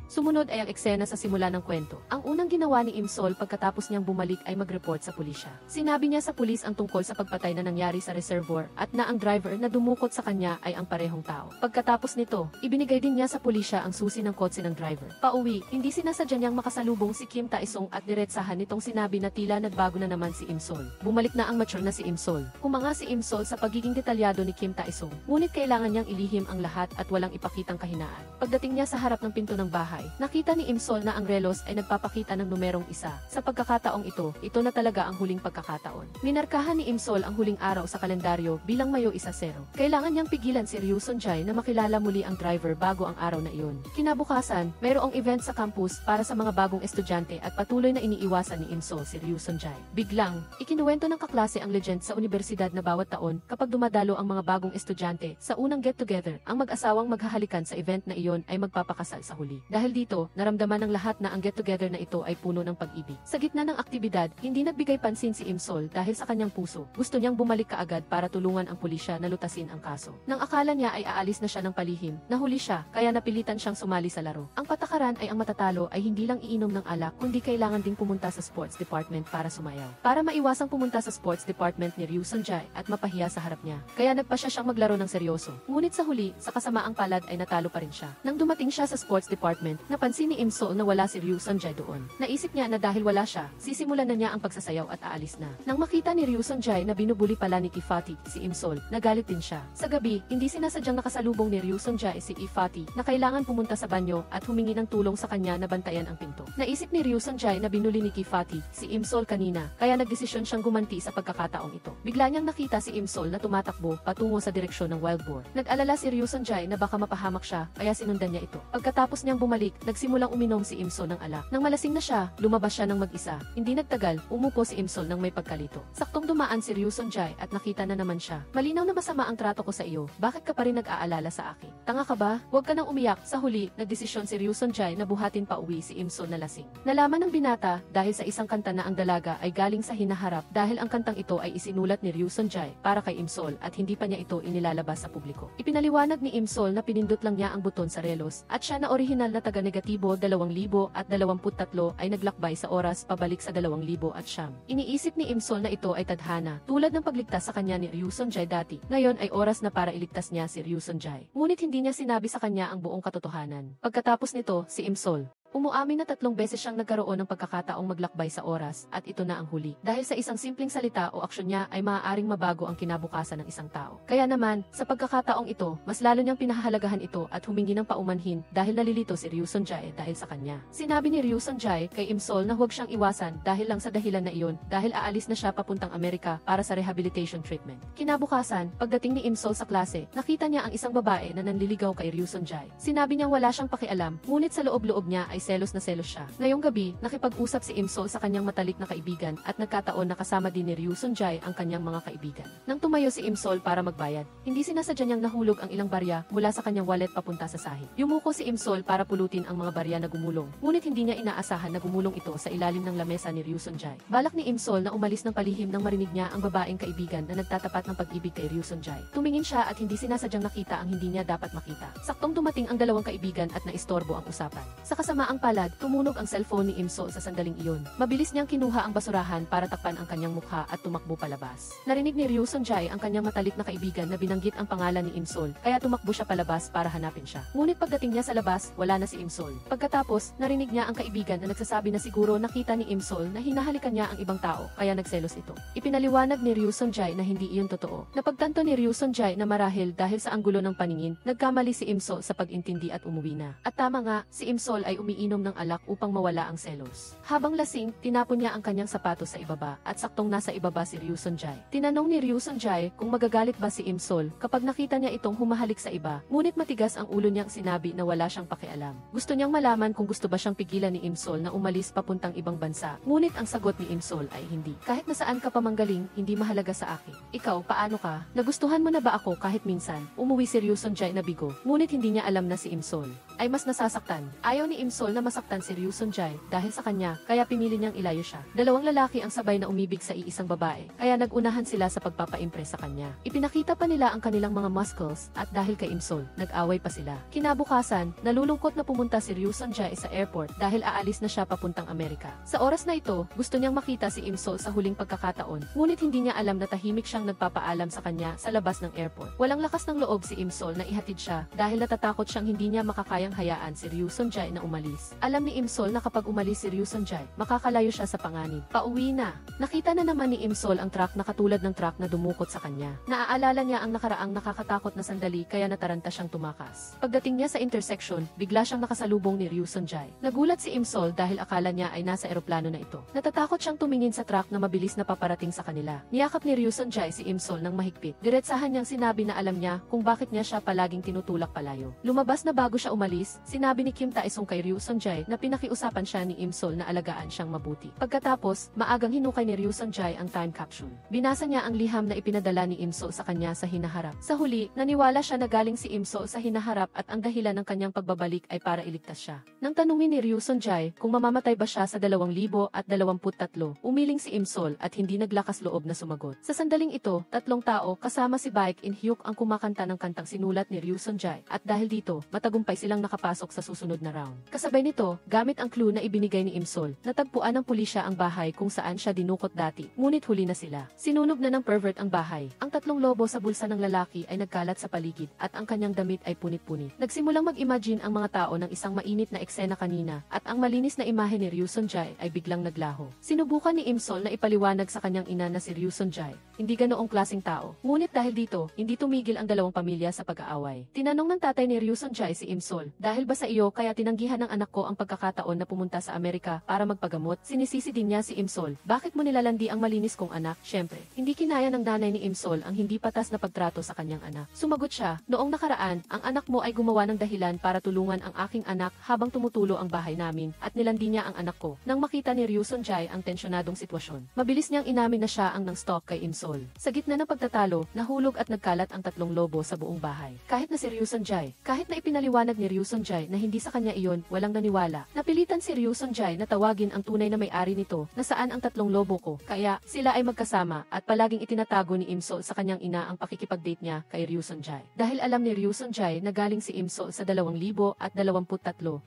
Sumunod ay ang eksena sa simula ng kwento. Ang unang ginawa ni Imsol pagkatapos niyang bumalik ay mag-report sa pulisya. Sinabi niya sa pulis ang tungkol sa pagpatay na nangyari sa reservoir at na ang driver na dumukot sa kanya ay ang parehong tao. Pagkatapos nito, ibinigay din niya sa pulisya ang susi ng kotse ng driver. Pauwi, hindi sinasadya niyang makasalubong si Kim Taesung at diretsahan nitong sinabi na tila nagbago na naman si Imsol. Bumalik na ang mature na si Imsol. Humanga si Imsol sa pagiging detalyado ni Kim Taesung. Ngunit kailangan niyang ilihim ang lahat at walang ipakitang kahinaan. Pagdating niya sa harap ng pinto ng bahay, nakita ni Imsol na ang relos ay nagpapakita ng numerong 1. Sa pagkakataong ito na talaga ang huling pagkakataon. Minarkahan ni Imsol ang huling araw sa kalendaryo bilang Mayo 10. Kailangan niyang pigilan si Ryu Sonjae na makilala muli ang driver bago ang araw na iyon. Kinabukasan, mayroong event sa campus para sa mga bagong estudyante at patuloy na iniiwasan ni Imsol si Ryu Sonjae. Biglang, ikinuwento ng kaklase ang legend sa universidad na bawat taon kapag dumadalo ang mga bagong estudyante sa unang get-together, ang mag-asawang maghahalikan sa event na iyon ay magpapakasal sa huli. Dahil dito, naramdaman ng lahat na ang get-together na ito ay puno ng pag-ibig. Sa gitna ng aktibidad, hindi nagbigay pansin si Imsol dahil sa kanyang puso. Gusto niyang bumalik kaagad para tulungan ang pulisya na lutasin ang kaso. Nang akala niya ay aalis na siya ng palihim, nahuli siya kaya napilitan siyang sumali sa laro. Ang patakaran ay ang matatalo ay hindi lang iinom ng alak kundi kailangan ding pumunta sa sports department para sumayaw. Para maiwasang pumunta sa sports department ni Ryu Sonjae at mapahiya sa harap niya. Kaya nagpasya siyang maglaro ng seryoso. Ngunit sa huli, sa kasamaang palad ay natalo pa rin siya. Nang dumating siya sa sports department, napansin ni Imsol na wala si Ryu Sonjae doon. Naisip niya na dahil wala siya, sisimulan na niya ang pagsasayaw at aalis na. Nang makita ni Ryu Sonjae na binubuli pala ni Ifati si Imsol, nagalit din siya. Sa gabi, hindi sinasadyang nakasalubong ni Ryu Sonjae si Ifati na kailangan pumunta sa banyo at humingi ng tulong sa kanya na bantayan ang pinto. Naisip ni Ryu Sonjae na binuli ni Ifati si Imsol kanina, kaya nagdesisyon siyang gumanti sa pagkakataong ito. Bigla niyang nakita si Imsol na tumatakbo patungo sa direksyon ng wild boar. Nag-alala si Ryu Sonjae na baka mapahamak siya, kaya sinundan niya ito. Pagkatapos niyang bumalik, nagsimulang uminom si Imsol ng alak. Nang malasing na siya, lumabas siya ng mag-isa. Hindi nagtagal, umupo si Imsol ng may pagkalito. Saktong dumaan si Ryu Sonjae at nakita na naman siya. Malinaw na masama ang trato ko sa iyo. Bakit ka pa rin nag-aalala sa akin? Tanga ka ba? Huwag ka nang umiyak. Sa huli, nagdesisyon si Ryu Sonjae na buhatin pa uwi si Imsol na lasing. Nalaman ng binata dahil sa isang kanta na ang dalaga ay galing sa hinaharap dahil ang kantang ito ay isinulat ni Ryu Sonjae para kay Imsol at hindi pa niya ito inilalabas sa publiko. Ipinaliwanag ni Imsol na pinindot lang niya ang buton sa relos at siya na orihinal na taga-negatibo 2023 ay naglakbay sa oras pabalik sa 2009. Iniisip ni Imsol na ito ay tadhana, tulad ng pagligtas sa kanya ni Ryu Sonjae dati. Ngayon ay oras na para iligtas niya si Ryu Sonjae. Ngunit hindi niya sinabi sa kanya ang buong katotohanan. Pagkatapos nito, si Imsol Umuamin na 3 beses siyang nagkaroon ng pagkakataong maglakbay sa oras at ito na ang huli. Dahil sa isang simpleng salita o aksyon niya ay maaaring mabago ang kinabukasan ng isang tao. Kaya naman, sa pagkakataong ito, mas lalo niyang pinahahalagahan ito at humingi ng paumanhin dahil nalilito si Ryu Sonjae dahil sa kanya. Sinabi ni Ryu Sonjae kay Imsol na huwag siyang iwasan dahil lang sa dahilan na iyon dahil aalis na siya papuntang Amerika para sa rehabilitation treatment. Kinabukasan, pagdating ni Imsol sa klase, nakita niya ang isang babae na nanliligaw kay Ryu Sonjae. Sinabi niyang wala siyang pakialam, ngunit sa loob-loob niya ay selos na selos siya. Ngayong gabi, nakipag-usap si Imsol sa kanyang matalik na kaibigan at nagkataon na kasama din ni Ryu Sonjae ang kanyang mga kaibigan. Nang tumayo si Imsol para magbayad, hindi sinasadya niyang nahulog ang ilang barya mula sa kanyang wallet papunta sa sahig. Yumuko si Imsol para pulutin ang mga barya na gumulong, ngunit hindi niya inaasahan na gumulong ito sa ilalim ng lamesa ni Ryu Sonjae. Balak ni Imsol na umalis ng palihim nang marinig niya ang babaeng kaibigan na nagtatapat ng pag-ibig kay Ryu Sonjae. Tumingin siya at hindi sinasadyang nakita ang hindi niya dapat makita. Saktong dumating ang dalawang kaibigan at naistorbo ang usapan. Sa kasamaang palad, tumunog ang cellphone ni Imsol sa sandaling iyon. Mabilis niyang kinuha ang basurahan para takpan ang kanyang mukha at tumakbo palabas. Narinig ni Ryu Sonjae ang kanyang matalik na kaibigan na binanggit ang pangalan ni Imsol, kaya tumakbo siya palabas para hanapin siya. Ngunit pagdating niya sa labas, wala na si Imsol. Pagkatapos, narinig niya ang kaibigan na nagsasabi na siguro nakita ni Imsol na hinahalikan niya ang ibang tao, kaya nagselos ito. Ipinaliwanag ni Ryu Sonjae na hindi iyon totoo. Napagtanto ni Ryu Sonjae na marahil dahil sa anggulo ng paningin, nagkamali si Imsol sa pag-intindi at umuwi na. At tama nga, si Imsol ay umiinom ng alak upang mawala ang selos. Habang lasing, tinapon niya ang kanyang sapatos sa ibaba at saktong nasa ibaba si Ryu Sonjae. Tinanong ni Ryu Sonjae kung magagalit ba si Imsol kapag nakita niya itong humahalik sa iba, ngunit matigas ang ulo niyang sinabi na wala siyang pakialam. Gusto niyang malaman kung gusto ba siyang pigilan ni Imsol na umalis papuntang ibang bansa, ngunit ang sagot ni Imsol ay hindi. Kahit nasaan ka pa manggaling, hindi mahalaga sa akin. Ikaw, paano ka? Nagustuhan mo na ba ako kahit minsan? Umuwi si Ryu Sonjae na bigo, ngunit hindi niya alam na si Imsol ay mas nasasaktan. Ayaw ni Imsol na masaktan si Ryu Sonjae dahil sa kanya, kaya pinili niyang ilayo siya. Dalawang lalaki ang sabay na umibig sa iisang babae, kaya nagunahan sila sa pagpapa-impress sa kanya. Ipinakita pa nila ang kanilang mga muscles at dahil kay Imsol, nag-away pa sila. Kinabukasan, nalulungkot na pumunta si Ryu Sonjae sa airport dahil aalis na siya papuntang Amerika. Sa oras na ito, gusto niyang makita si Imsol sa huling pagkakataon, ngunit hindi niya alam na tahimik siyang nagpapaalam sa kanya sa labas ng airport. Walang lakas ng loob si Imsol na ihatid siya dahil natatakot siyang hindi niya makakayang hayaan si Ryu Sonjae na umalis. Alam ni Imsol na kapag umalis si Ryu Sonjae, makakalayo siya sa panganib. Pauwi na. Nakita na naman ni Imsol ang truck na katulad ng truck na dumukot sa kanya. Naaalala niya ang nakaraang nakakatakot na sandali kaya nataranta siyang tumakas. Pagdating niya sa intersection, bigla siyang nakasalubong ni Ryu Sonjae. Nagulat si Imsol dahil akala niya ay nasa eroplano na ito. Natatakot siyang tumingin sa truck na mabilis na paparating sa kanila. Niyakap ni Ryu Sonjae si Imsol ng mahigpit. Diretsahan niyang sinabi na alam niya kung bakit niya siya palaging tinutulak palayo. Lumabas na bago siya umalis, sinabi ni Kim Taesung kay Ryu Sonjae na pinakiusapan siya ni Imsol na alagaan siyang mabuti. Pagkatapos, maagang hinukay ni Ryu Sonjae ang time capsule. Binasa niya ang liham na ipinadala ni Imsol sa kanya sa hinaharap. Sa huli, naniwala siya na galing si Imsol sa hinaharap at ang dahilan ng kanyang pagbabalik ay para iligtas siya. Nang tanungin ni Ryu Sonjae kung mamamatay ba siya sa 2023, umiling si Imsol at hindi naglakas loob na sumagot. Sa sandaling ito, 3 tao kasama si Baek In-hyuk ang kumakanta ng kantang sinulat ni Ryu Sonjae at dahil dito, matagumpay silang nakapasok sa susunod na round. Kasabay nito, gamit ang clue na ibinigay ni Imsol, natagpuan ng pulisya ang bahay kung saan siya dinukot dati, ngunit huli na sila. Sinunog na ng pervert ang bahay. Ang 3 lobo sa bulsa ng lalaki ay nagkalat sa paligid at ang kanyang damit ay punit-punit. Nagsimulang mag-imagine ang mga tao ng isang mainit na eksena kanina at ang malinis na imahe ni Ryu Sonjae ay biglang naglaho. Sinubukan ni Imsol na ipaliwanag sa kanyang ina na si Ryu Sonjae hindi ganoong klaseng tao. Ngunit dahil dito, hindi tumigil ang dalawang pamilya sa pag-aaway. Tinanong ng tatay ni Ryu Sonjae si Imsol, dahil ba sa iyo kaya tinanggihan ng anak ko ang pagkakataon na pumunta sa Amerika para magpagamot? Sinisisi din niya si Imsol, bakit mo nilalandi ang malinis kong anak? Syempre, hindi kinaya ng nanay ni Imsol ang hindi patas na pagtrato sa kanyang anak. Sumagot siya, noong nakaraan, ang anak mo ay gumawa ng dahilan para tulungan ang aking anak habang tumutulo ang bahay namin at nilandi niya ang anak ko. Nang makita ni Ryu Sonjae ang tensyonadong sitwasyon, mabilis niyang inamin na siya ang nang-stalk kay Imsol. Sa gitna ng pagtatalo, nahulog at nagkalat ang 3 lobo sa buong bahay. Kahit na si Ryu Sonjae, kahit na ipinaliwanag ni Ryu Sonjae na hindi sa kanya iyon, walang naniwala. Napilitan si Ryu Sonjae na tawagin ang tunay na may-ari nito, na saan ang 3 lobo ko. Kaya, sila ay magkasama at palaging itinatago ni Imsol sa kanyang ina ang pakikipag-date niya kay Ryu Sonjae. Dahil alam ni Ryu Sonjae na galing si Imsol sa 2023,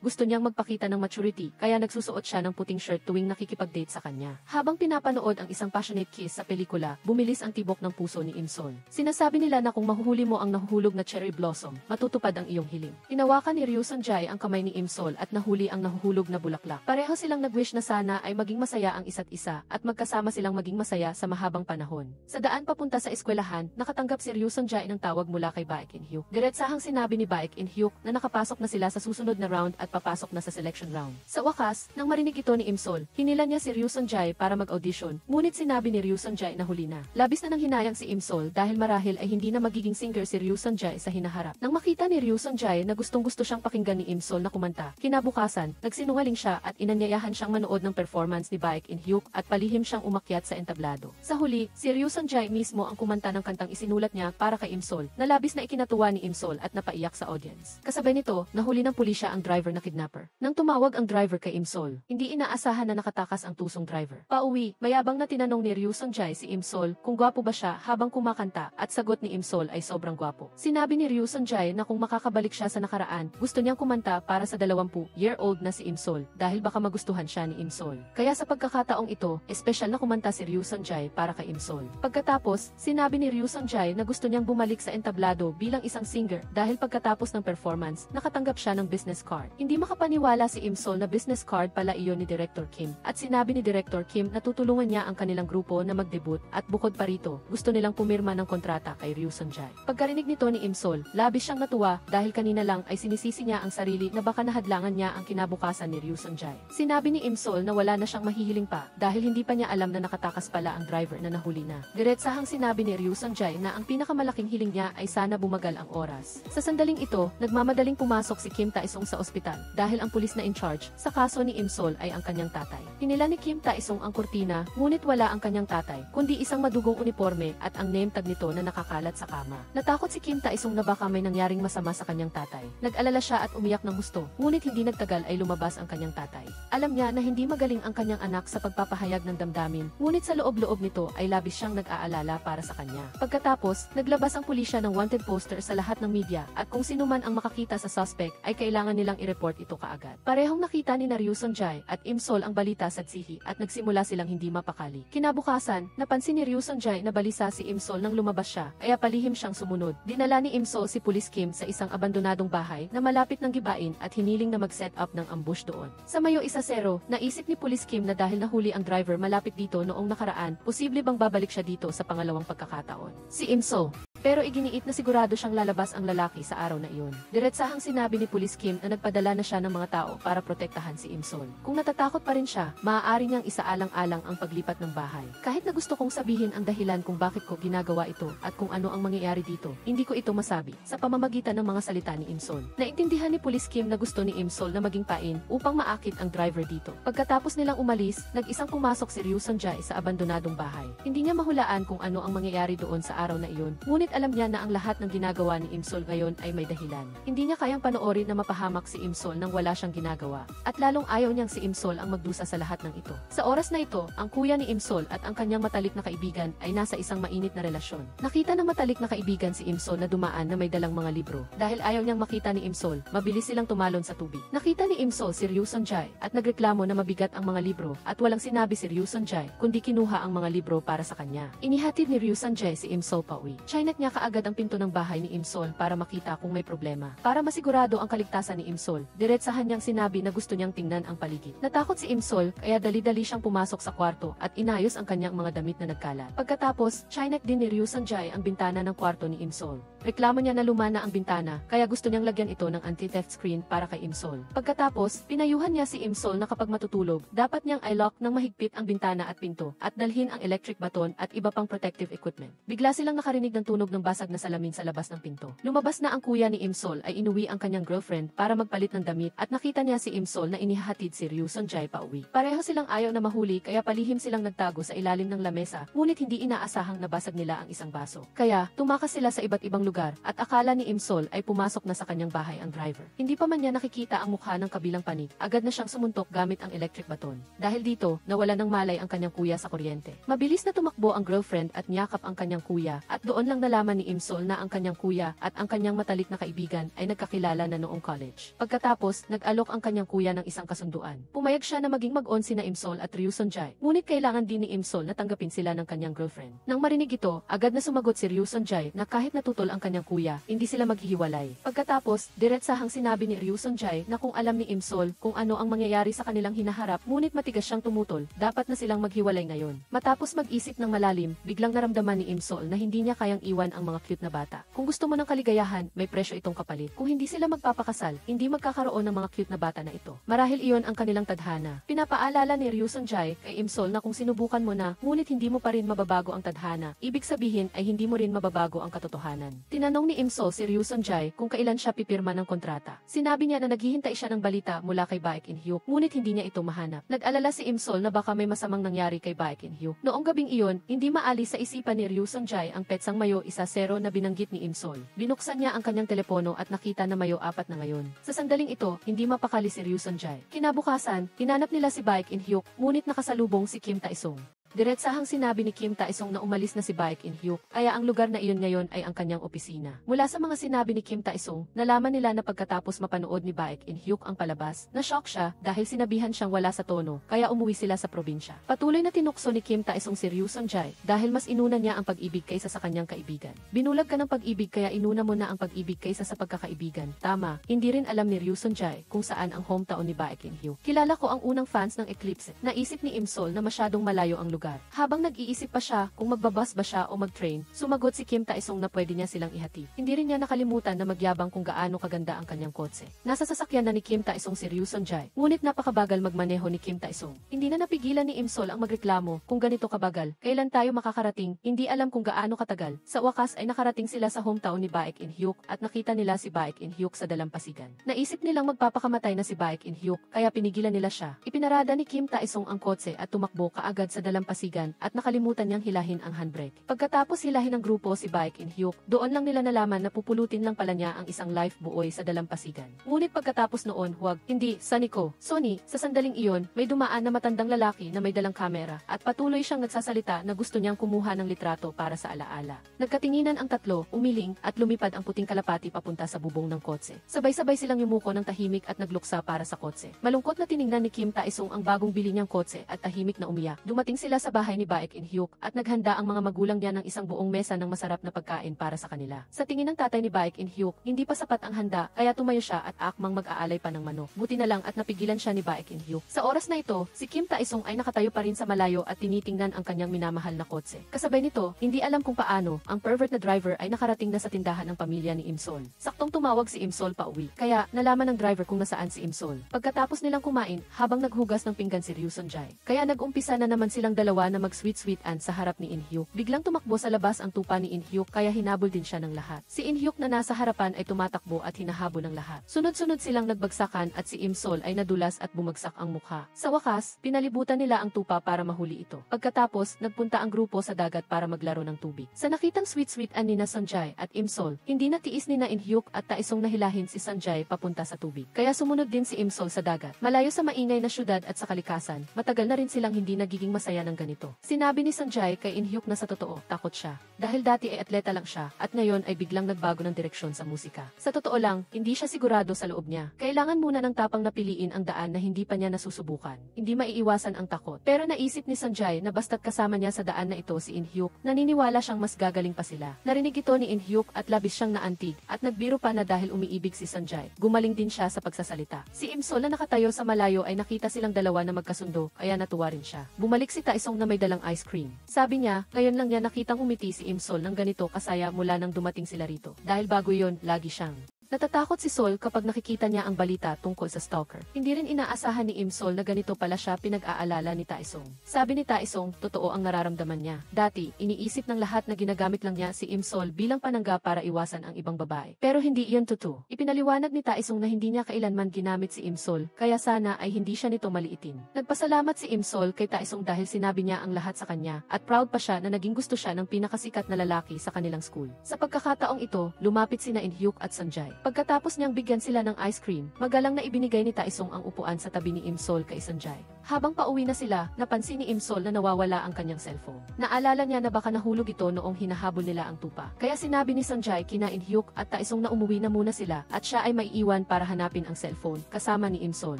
gusto niyang magpakita ng maturity, kaya nagsusuot siya ng puting shirt tuwing nakikipag-date sa kanya. Habang pinapanood ang isang passionate kiss sa pelikula, bumilis ang tibok ng puso ni Imsol. Sinasabi nila na kung mahuhuli mo ang nahuhulog na cherry blossom, matutupad ang iyong hiling. Hinawakan ni Ryu Sonjae ang kamay ni Imsol at nahuli ang nahuhulog na bulaklak. Pareho silang nag-wish na sana ay maging masaya ang isa't isa at magkasama silang maging masaya sa mahabang panahon. Sa daan papunta sa eskwelahan, nakatanggap si Ryu Sung-jae ng tawag mula kay Baek In-hyuk. Diretsahang sinabi ni Baek In-hyuk na nakapasok na sila sa susunod na round at papasok na sa selection round. Sa wakas, nang marinig ito ni Im-sol, hinila niya si Ryu Sung-jae para mag-audition, ngunit sinabi ni Ryu Sung-jae na huli na. Labis na nang hinayang si Im-sol dahil marahil ay hindi na magiging singer si Ryu Sung-jae sa hinaharap. Nang makita ni Ryu Sung-jae na gustong-gusto siyang pakinggan ni Im-sol na kumanta, kinabukasan, nagsinungaling siya at inanyayahan siyang manood ng performance ni Baek In-hyuk at palihim siyang umakyat sa entablado. Sa huli, si Ryu Sung-jae mismo ang kumanta ng kantang isinulat niya para kay Im-sol, na labis na ikinatuwa ni Im-sol at napaiyak sa audience. Kasabay nito, nahuli ng pulisya ang driver na kidnapper. Nang tumawag ang driver kay Im-sol, hindi inaasahan na nakatakas ang tusong driver. Pauwi, mayabang na tinanong ni Ryu Sung-jae si Im-sol kung gwapo ba siya habang kumakanta at sagot ni Im-sol ay sobrang gwapo. Sinabi ni Ryu Sung-jae na kung makakabalik siya sa nakaraan, gusto niyang kumanta para sa 20-year-old na si Im-sol dahil baka magustuhan siya ni Im-sol. Kaya sa pagkakataong ito, espesyal na kumanta si Ryu Sung-jae para kay Im-sol. Pagkatapos, sinabi ni Ryu Sung-jae na gusto niyang bumalik sa entablado bilang isang singer dahil pagkatapos ng performance, nakatanggap siya ng business card. Hindi makapaniwala si Im-sol na business card pala iyon ni Director Kim at sinabi ni Director Kim na tutulungan niya ang kanilang grupo na mag-debut at bukod pa rito, gusto nilang pumirma ng kontrata kay Ryu Sung-jae. Pagkarinig nito ni Im-sol, labis siyang natuwa dahil kanina lang ay sinisisi niya ang sarili na baka nahadlangan niya ang kinabukasan ni Ryu Sung-jae. Sinabi ni Im-sol na wala na siyang mahihiling pa dahil hindi pa niya alam na nakatakas pala ang driver na nahuli na. Diretsahang sinabi ni Ryu Sung-jae na ang pinakamalaking hiling niya ay sana bumagal ang oras. Sa sandaling ito, nagmamadaling pumasok si Kim Tae-sung sa ospital dahil ang pulis na in charge sa kaso ni Im-sol ay ang kanyang tatay. Hinila ni Kim Tae-sung ang kurtina, ngunit wala ang kanyang tatay, kundi isang madugong uniforme at ang name tag nito na nakakalat sa kama. Natakot si Kim Tae-sung na baka may nangyaring masama sa kanyang tatay. Nag-alala siya at umiyak ng gusto, ngunit hindi nagtagal ay lumabas ang kanyang tatay. Alam niya na hindi magaling ang kanyang anak sa pagpapahayag ng damdamin, ngunit sa loob-loob nito ay labis siyang nag-aalala para sa kanya. Pagkatapos, naglabas ang pulisya ng wanted poster sa lahat ng media at kung sino man ang makakita sa suspect ay kailangan nilang i-report ito kaagad. Parehong nakita ni Ryu Sung-jae at Im-sol ang balita sa Tsihi at nagsimula silang hindi mapakali. Kinabukasan, napansin ni Ryu Sung-jae na balisa si Im-sol nang lumabas siya, kaya palihim siyang sumunod. Dinala ni Im-sol si Pulis Kim sa isang abandonadong bahay na malapit ng gibain at hiniling na mag-set up ng ambush doon. Sa Mayo 1-0, naisip ni Pulis Kim na dahil nahuli ang driver malapit dito noong nakaraan, posible bang babalik siya dito sa pangalawang pagkakataon. Si Im-sol. Pero iginiit na sigurado siyang lalabas ang lalaki sa araw na iyon. Diretsahang sinabi ni Pulis Kim na nagpadala na siya ng mga tao para protektahan si Im-sol. Kung natatakot pa rin siya, maaari niyang isaalang-alang ang paglipat ng bahay. Kahit na gusto kong sabihin ang dahilan kung bakit ko ginagawa ito at kung ano ang mangyayari dito, hindi ko ito masabi sa pamamagitan ng mga salita ni Im-sol. Naintindihan ni Pulis Kim na gusto ni Im-sol na maging pain upang maakit ang driver dito. Pagkatapos nilang umalis, nag-isang pumasok si Ryu Sung-jae sa abandonadong bahay. Hindi niya mahulaan kung ano ang mangyayari doon sa araw na iyon, ngunit alam niya na ang lahat ng ginagawa ni Im-sol ngayon ay may dahilan. Hindi niya kayang panoorin na mapahamak si Im-sol nang wala siyang ginagawa, at lalong ayaw niyang si Im-sol ang magdusa sa lahat ng ito. Sa oras na ito, ang kuya ni Im-sol at ang kanyang matalik na kaibigan ay nasa isang mainit na relasyon. Nakita ng matalik na kaibigan si Im-sol na dumaan na may dalang mga libro. Dahil ayaw niyang makita ni Im-sol, mabilis silang tumalon sa tubig. Nakita ni Im-sol si Ryu Sung-jae at nagreklamo na mabigat ang mga libro at walang sinabi si Ryu Sung-jae kundi kinuha ang mga libro para sa kanya. Inihatid ni Ryu Sung-jae si Im-sol pauwi. Chinek niya kaagad ang pinto ng bahay ni Im-sol para makita kung may problema. Para masigurado ang kaligtasan ni Im-sol, diretsahan niyang sinabi na gusto niyang tingnan ang paligid. Natakot si Im-sol kaya dali-dali siyang pumasok sa kwarto at inayos ang kanyang mga damit na nagkalat. Pagkatapos, chinek din ni Ryu Sung-jae ang bintana ng kwarto ni Im-sol. Reklamo niya na lumana ang bintana kaya gusto niyang lagyan ito ng anti-theft screen para kay Im-sol. Pagkatapos, pinayuhan niya si Im-sol na kapag matutulog, dapat niyang i-lock ng mahigpit ang bintana at pinto at dalhin ang electric baton at iba pang protective equipment. Bigla silang nakarinig ng tunog ng basag na salamin sa labas ng pinto. Lumabas na ang kuya ni Im-sol ay inuwi ang kanyang girlfriend para magpalit ng damit at nakita niya si Im-sol na inihahatid si Ryu Sung-jae pauwi. Pareho silang ayaw na mahuli kaya palihim silang nagtago sa ilalim ng lamesa, ngunit hindi inaasahang nabasag nila ang isang baso. Kaya, tumakas sila sa iba't ibang lugar at akala ni Im-sol ay pumasok na sa kanyang bahay ang driver. Hindi pa man niya nakikita ang mukha ng kabilang panig, agad na siyang sumuntok gamit ang electric baton. Dahil dito, nawala ng malay ang kanyang kuya sa kuryente. Mabilis na tumakbo ang girlfriend at niyakap ang kanyang kuya at doon lang nalaman ni Im-sol na ang kanyang kuya at ang kanyang matalik na kaibigan ay nagkakilala na noong college. Pagkatapos, nag-alok ang kanyang kuya ng isang kasunduan. Pumayag siya na maging mag-on sina Im-sol at Ryu Sung-jae, ngunit kailangan din ni Im-sol na tanggapin sila ng kanyang girlfriend. Nang marinig ito, agad na sumagot si Ryu Sung-jae na kahit natutol ang ang kanyang kuya, hindi sila maghihiwalay. Pagkatapos, diretsahang sinabi ni Ryu Sonjae na kung alam ni Imsol kung ano ang mangyayari sa kanilang hinaharap, ngunit matigas siyang tumutol, dapat na silang maghiwalay ngayon. Matapos mag-isip ng malalim, biglang naramdaman ni Imsol na hindi niya kayang iwan ang mga cute na bata. Kung gusto mo ng kaligayahan, may presyo itong kapalit. Kung hindi sila magpapakasal, hindi magkakaroon ng mga cute na bata na ito. Marahil iyon ang kanilang tadhana. Pinapaalala ni Ryu Sonjae kay Imsol na kung sinubukan mo na, ngunit hindi mo pa rin mababago ang tadhana, ibig sabihin ay hindi mo rin mababago ang katotohanan. Tinanong ni Imsol si Ryu Sonjae kung kailan siya pipirma ng kontrata. Sinabi niya na naghihintay siya ng balita mula kay Baek In-hyuk, ngunit hindi niya ito mahanap. Nag-alala si Imsol na baka may masamang nangyari kay Baek In-hyuk. Noong gabing iyon, hindi maalis sa isipan ni Ryu Sonjae ang petsang Mayo 1-0 na binanggit ni Imsol. Binuksan niya ang kanyang telepono at nakita na Mayo 4 na ngayon. Sa sandaling ito, hindi mapakali si Ryu Sonjae. Kinabukasan, hinanap nila si Baek In-hyuk, ngunit nakasalubong si Kim Taesung. Diretsahang sinabi ni Kim Taesung na umalis na si Baek In-hyuk, kaya ang lugar na iyon ngayon ay ang kanyang opisina. Mula sa mga sinabi ni Kim Taesung, nalaman nila na pagkatapos mapanood ni Baek In-hyuk ang palabas, na-shock siya dahil sinabihan siyang wala sa tono, kaya umuwi sila sa probinsya. Patuloy na tinukso ni Kim Taesung si Ryu Sonjae dahil mas inuna niya ang pag-ibig kaysa sa kanyang kaibigan. Binulag ka ng pag-ibig kaya inuna mo na ang pag-ibig kaysa sa pagkakaibigan. Tama, hindi rin alam ni Ryu Sonjae kung saan ang hometown ni Baek In-hyuk. Kilala ko ang unang fans ng Eclipse. Naisip ni Imsol na masyadong malayo ang lugar. Habang nag-iisip pa siya kung magbabas ba siya o mag-train, sumagot si Kim Taesung na pwede niya silang ihati. Hindi rin niya nakalimutan na magyabang kung gaano kaganda ang kanyang kotse. Nasa sasakyan na ni Kim Taesung si Ryu Sonjae, ngunit napakabagal magmaneho ni Kim Taesung. Hindi na napigilan ni Imsol ang magreklamo kung ganito kabagal, kailan tayo makakarating, hindi alam kung gaano katagal. Sa wakas ay nakarating sila sa hometown ni Baek In-hyuk at nakita nila si Baek In-hyuk sa dalampasigan. Naisip nilang magpapakamatay na si Baek In-hyuk, kaya pinigilan nila siya. Ipinarada ni Kim Taesung ang kotse at tumakbo kaagad sa dalampasigan at nakalimutan niyang hilahin ang handbrake. Pagkatapos hilahin ng grupo si Baek In-hyuk, doon lang nila nalaman na pupulutin lang pala niya ang isang life buoy sa dalampasigan. Ngunit pagkatapos noon, hindi, Saniko, Sony, sa sandaling iyon, may dumaan na matandang lalaki na may dalang kamera at patuloy siyang nagsasalita na gusto niyang kumuha ng litrato para sa alaala. Nagkatinginan ang tatlo, umiling at lumipad ang puting kalapati papunta sa bubong ng kotse. Sabay-sabay silang yumuko ng tahimik at nagluksa para sa kotse. Malungkot na tiningnan ni Kim Taesung ang bagong bili niyang kotse at tahimik na umiyak. Dumating sila sa bahay ni Baek In-hyuk at naghanda ang mga magulang niya ng isang buong mesa ng masarap na pagkain para sa kanila. Sa tingin ng tatay ni Baek In-hyuk, hindi pa sapat ang handa kaya tumayo siya at akmang mag-aalay pa ng manok. Buti na lang at napigilan siya ni Baek In-hyuk. Sa oras na ito, si Kim Taesung ay nakatayo pa rin sa malayo at tinitingnan ang kanyang minamahal na kotse. Kasabay nito, hindi alam kung paano, ang pervert na driver ay nakarating na sa tindahan ng pamilya ni Imsol. Saktong tumawag si Imsol pa uwi, kaya nalaman ng driver kung nasaan si Imsol. Pagkatapos nilang kumain, habang naghugas ng pinggan si Ryu Sonjae, kaya nag-umpisa na naman silang dalawa na mag-sweet-sweetan sa harap ni In-hyuk. Biglang tumakbo sa labas ang tupa ni In-hyuk kaya hinabol din siya ng lahat. Si In-hyuk na nasa harapan ay tumatakbo at hinahabol ng lahat. Sunod-sunod silang nagbagsakan at si Imsol ay nadulas at bumagsak ang mukha. Sa wakas, pinalibutan nila ang tupa para mahuli ito. Pagkatapos, nagpunta ang grupo sa dagat para maglaro ng tubig. Sa nakitang sweet-sweetan ni na Sonjae at Imsol, hindi natiis ni na In-hyuk at Taesung na hilahin si Sonjae papunta sa tubig. Kaya sumunod din si Imsol sa dagat. Malayo sa maingay na syudad at sa kalikasan, matagal na rin silang hindi nagiging masaya ng ganito. Sinabi ni Sonjae kay In-hyuk na sa totoo, takot siya. Dahil dati ay atleta lang siya, at ngayon ay biglang nagbago ng direksyon sa musika. Sa totoo lang, hindi siya sigurado sa loob niya. Kailangan muna ng tapang na piliin ang daan na hindi pa niya nasusubukan. Hindi maiiwasan ang takot. Pero naisip ni Sonjae na basta't kasama niya sa daan na ito si In-hyuk, naniniwala siyang mas gagaling pa sila. Narinig ito ni In-hyuk at labis siyang naantig, at nagbiro pa na dahil umiibig si Sonjae. Gumaling din siya sa pagsasalita. Si Imsol na nakatayo sa malayo ay nakita silang dalawa na magkasundo, kaya natuwa rin siya. Bumalik si Taesung na may dalang ice cream. Sabi niya, ngayon lang niya nakitang umiti si Imsol ng ganito kasaya mula nang dumating sila rito. Dahil bago yon, lagi siyang natatakot si Sol kapag nakikita niya ang balita tungkol sa stalker. Hindi rin inaasahan ni Imsol na ganito pala siya pinag-aalala ni Taesung. Sabi ni Taesung, totoo ang nararamdaman niya. Dati, iniisip ng lahat na ginagamit lang niya si Imsol bilang panangga para iwasan ang ibang babae. Pero hindi iyon totoo. Ipinaliwanag ni Taesung na hindi niya kailanman ginamit si Imsol, kaya sana ay hindi siya nito maliitin. Nagpasalamat si Imsol kay Taesung dahil sinabi niya ang lahat sa kanya, at proud pa siya na naging gusto siya ng pinakasikat na lalaki sa kanilang school. Sa pagkakataong ito, lumapit sina In-hyuk at Sonjae. Pagkatapos niyang bigyan sila ng ice cream, magalang na ibinigay ni Taesung ang upuan sa tabi ni Imsol kay Sonjae. Habang pauwi na sila, napansin ni Imsol na nawawala ang kanyang cellphone. Naalala niya na baka nahulog ito noong hinahabol nila ang tupa. Kaya sinabi ni Sanjay kina In-hyuk at Taesung na umuwi na muna sila at siya ay maiiwan para hanapin ang cellphone kasama ni Imsol.